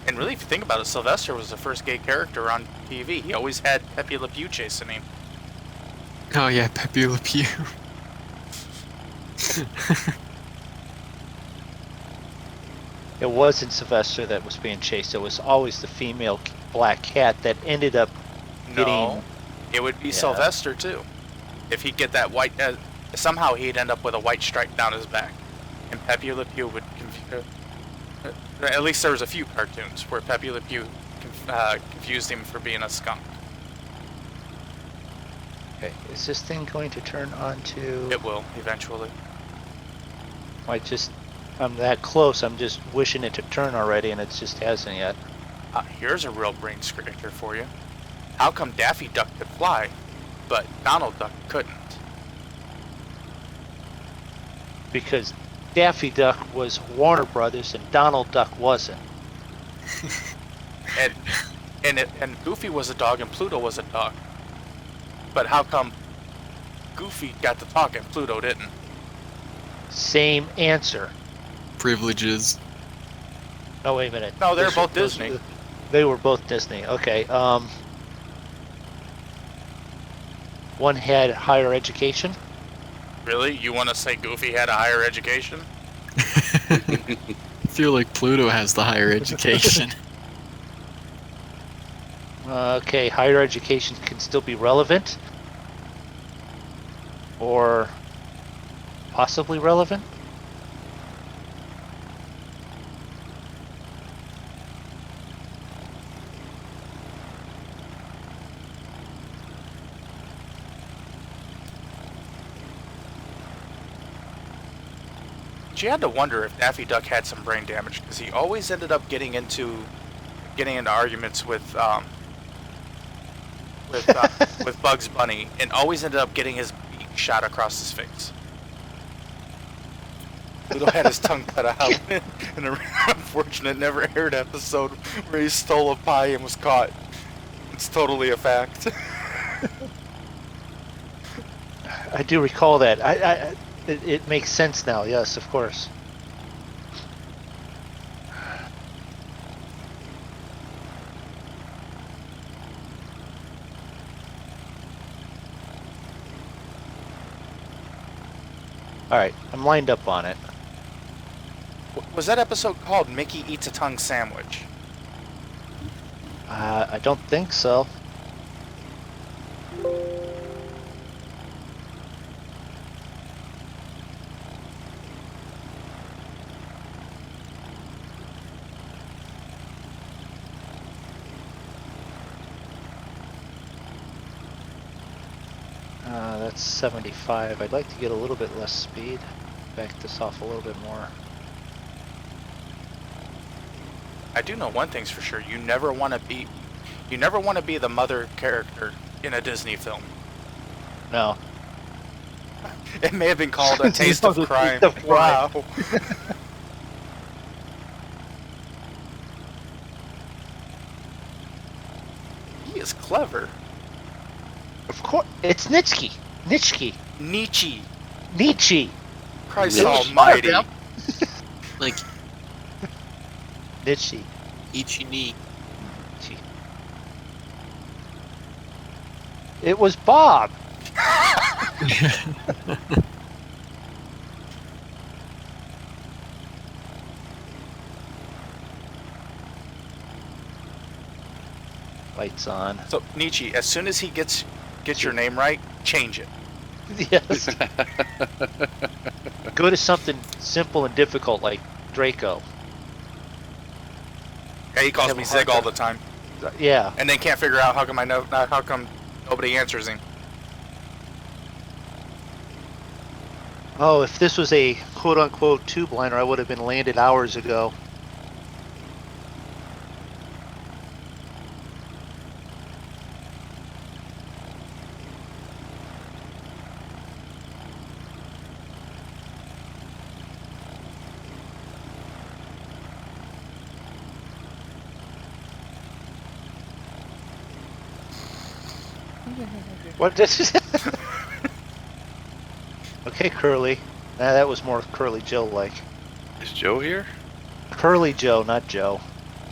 And really, if you think about it, Sylvester was the first gay character on TV. He always had Pepe Le Pew chasing him. Oh yeah, Pepe Le Pew. It wasn't Sylvester that was being chased. It was always the female black cat that ended up getting... No, it would be Sylvester too. If he'd get that white... somehow he'd end up with a white stripe down his back. And Pepe Le Pew would... at least there was a few cartoons where Pepe Le Pew confused him for being a skunk. Okay, is this thing going to turn on to... It will, eventually. I'm that close, I'm just wishing it to turn already, and it just hasn't yet. Here's a real brain scratcher for you. How come Daffy Duck could fly, but Donald Duck couldn't? Because Daffy Duck was Warner Brothers and Donald Duck wasn't. And Goofy was a dog and Pluto was a dog. But how come Goofy got to talk and Pluto didn't? Same answer. Privileges. Oh, wait a minute. No, they're both Disney. They were both Disney. Okay. One had higher education. Really? You want to say Goofy had a higher education? I feel like Pluto has the higher education. Okay, higher education can still be relevant. Or possibly relevant. But you had to wonder if Daffy Duck had some brain damage, because he always ended up getting into arguments with Bugs Bunny, and always ended up getting his beak shot across his face. Pluto had his tongue cut out in an unfortunate, never aired episode where he stole a pie and was caught. It's totally a fact. I do recall that. It makes sense now. Yes, of course. All right, I'm lined up on it. Was that episode called Mickey Eats a Tongue Sandwich? I don't think so. That's 75. I'd like to get a little bit less speed. Back this off a little bit more. I do know one thing's for sure. You never want to be the mother character in a Disney film. No. It may have been called A Taste of Crime. Wow. He is clever. Of course, it's Nitschke. Nietzsche. It Christ was almighty. smart, Like Nitschke. Ichi-ni. It was Bob. Lights on. So Nietzsche, as soon as he gets your name right, change it. Yes. Go to something simple and difficult like Draco. Yeah, he calls me Zig all the time, Yeah. and then can't figure out how come nobody answers him. Oh, if this was a quote-unquote tube liner, I would have been landed hours ago. What this? Okay, Curly. Nah, that was more Curly Joe like. Is Joe here? Curly Joe, not Joe.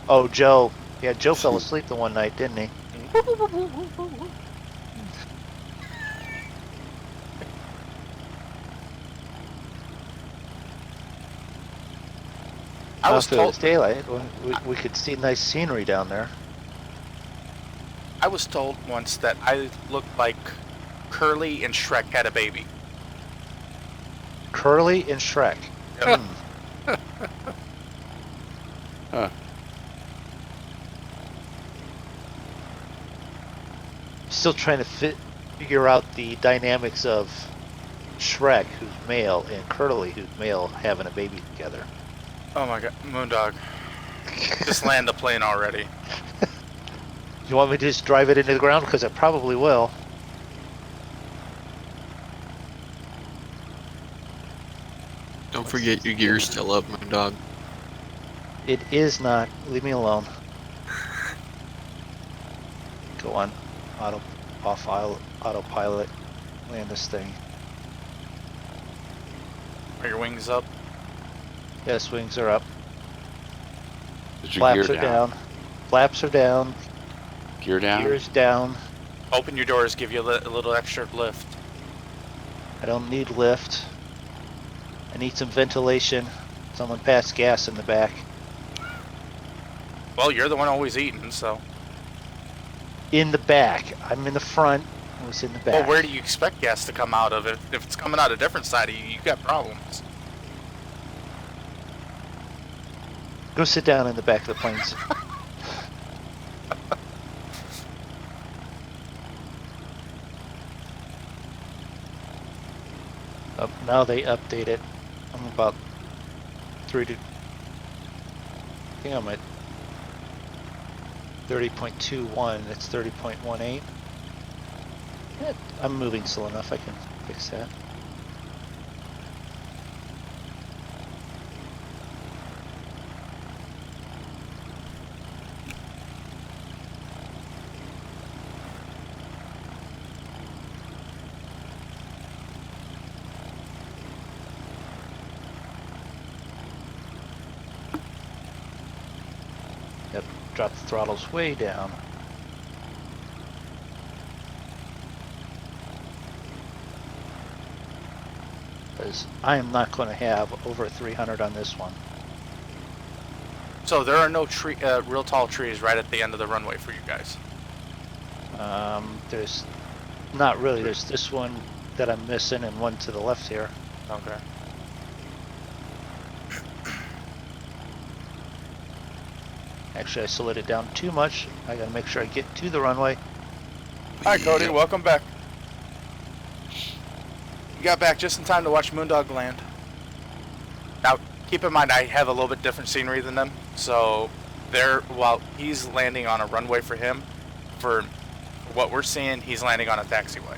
Oh, Joe. Yeah, Joe fell asleep the one night, didn't he? I was If it was told daylight, we could see nice scenery down there. I was told once that I looked like Curly and Shrek had a baby. Curly and Shrek. Yep. Huh. Still trying to figure out the dynamics of Shrek, who's male, and Curly, who's male, having a baby together. Oh my god, Moondog. Just land the plane already. You want me to just drive it into the ground? Because I probably will. Don't forget your gear's still up, my dog. It is not. Leave me alone. Go on. Autopilot. Land this thing. Are your wings up? Yes, wings are up. Is your Flaps gear are down. Flaps are down. Gear down? Gears down. Open your doors, give you a little extra lift. I don't need lift. I need some ventilation. Someone passed gas in the back. Well, you're the one always eating, so. In the back. I'm in the front. I was in the back. Well, where do you expect gas to come out of? If it's coming out a different side of you, you got problems. Go sit down in the back of the planes. Now they update it. I'm about 3 to... I think I'm at 30.21. That's 30.18. Yeah, I'm moving slow enough. I can fix that. Yep, drop the throttles way down. Because I am not going to have over 300 on this one. So there are no real tall trees right at the end of the runway for you guys. There's not really. There's this one that I'm missing and one to the left here. Okay. Actually, I slowed it down too much. I gotta make sure I get to the runway. Hi, Cody. Welcome back. You got back just in time to watch Moondog land. Now, keep in mind, I have a little bit different scenery than them. So, while he's landing on a runway for him, for what we're seeing, he's landing on a taxiway.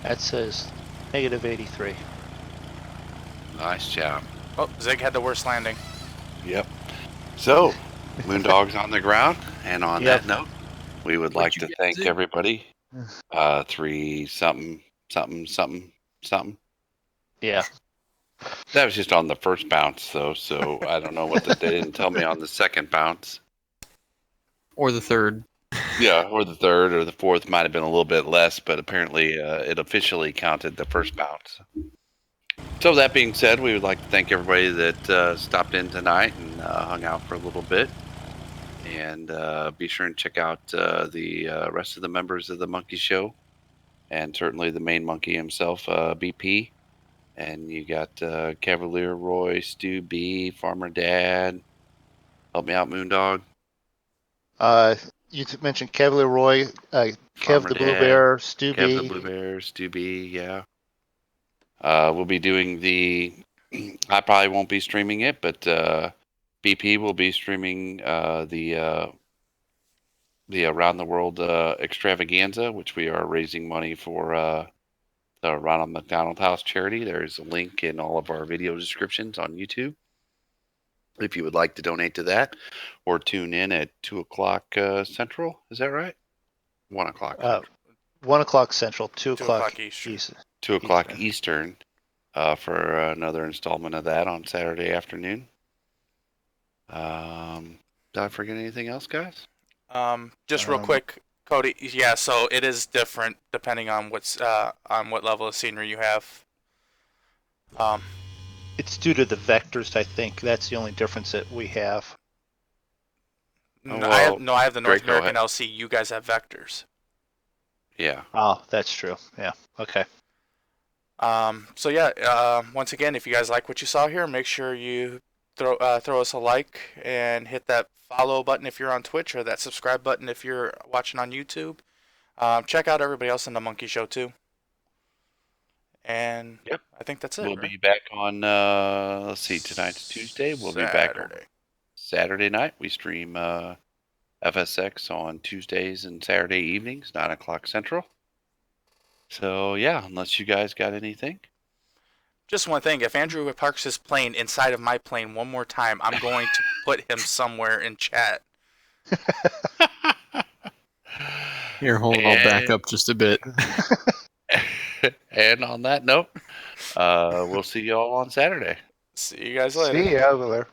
That says negative 83. Nice job. Oh, Zig had the worst landing. Yep. So, Moondog's on the ground, and on Yep. that note, we would like to thank everybody. 3 something, something, something, something. Yeah. That was just on the first bounce, though, so I don't know what they didn't tell me on the second bounce. Or the third. Yeah, or the third or the fourth might have been a little bit less, but apparently it officially counted the first bounce. So that being said, we would like to thank everybody that stopped in tonight and hung out for a little bit. And be sure and check out the rest of the members of the Monkey Show, and certainly the main monkey himself, BP. And you got Cavalier Roy, Stu B, Farmer Dad. Help me out, Moondog. You mentioned Cavalier Roy, Kev Farmer the Blue Dad, Bear, Stu Kev the B. Blue Bear, Stu B, yeah. We'll be doing the... I probably won't be streaming it, but BP will be streaming the Around the World extravaganza, which we are raising money for the Ronald McDonald House charity. There's a link in all of our video descriptions on YouTube if you would like to donate to that, or tune in at 2 o'clock Central. Is that right? 1 o'clock Central. 1 o'clock Central, 2 2 o'clock o'clock Eastern. 2 o'clock Eastern for another installment of that on Saturday afternoon. Did I forget anything else, guys? Just real quick, Cody. Yeah, so it is different depending on what level of scenery you have. It's due to the vectors, I think. That's the only difference that we have. I have the North Drako American LC. You guys have vectors. Yeah. Oh, that's true. Yeah. Okay. So yeah, once again, if you guys like what you saw here, make sure you throw us a like and hit that follow button if you're on Twitch, or that subscribe button if you're watching on YouTube. Check out everybody else in the Monkey Show too. And yep, I think that's it. We'll right? be back on, let's see, tonight's Tuesday. We'll be back on Saturday night. We stream FSX on Tuesdays and Saturday evenings, 9 o'clock Central. So, yeah, unless you guys got anything. Just one thing. If Andrew parks his plane inside of my plane one more time, I'm going to put him somewhere in chat. Here, hold on, I'll back up just a bit. And on that note, we'll see you all on Saturday. See you guys later. See you over there.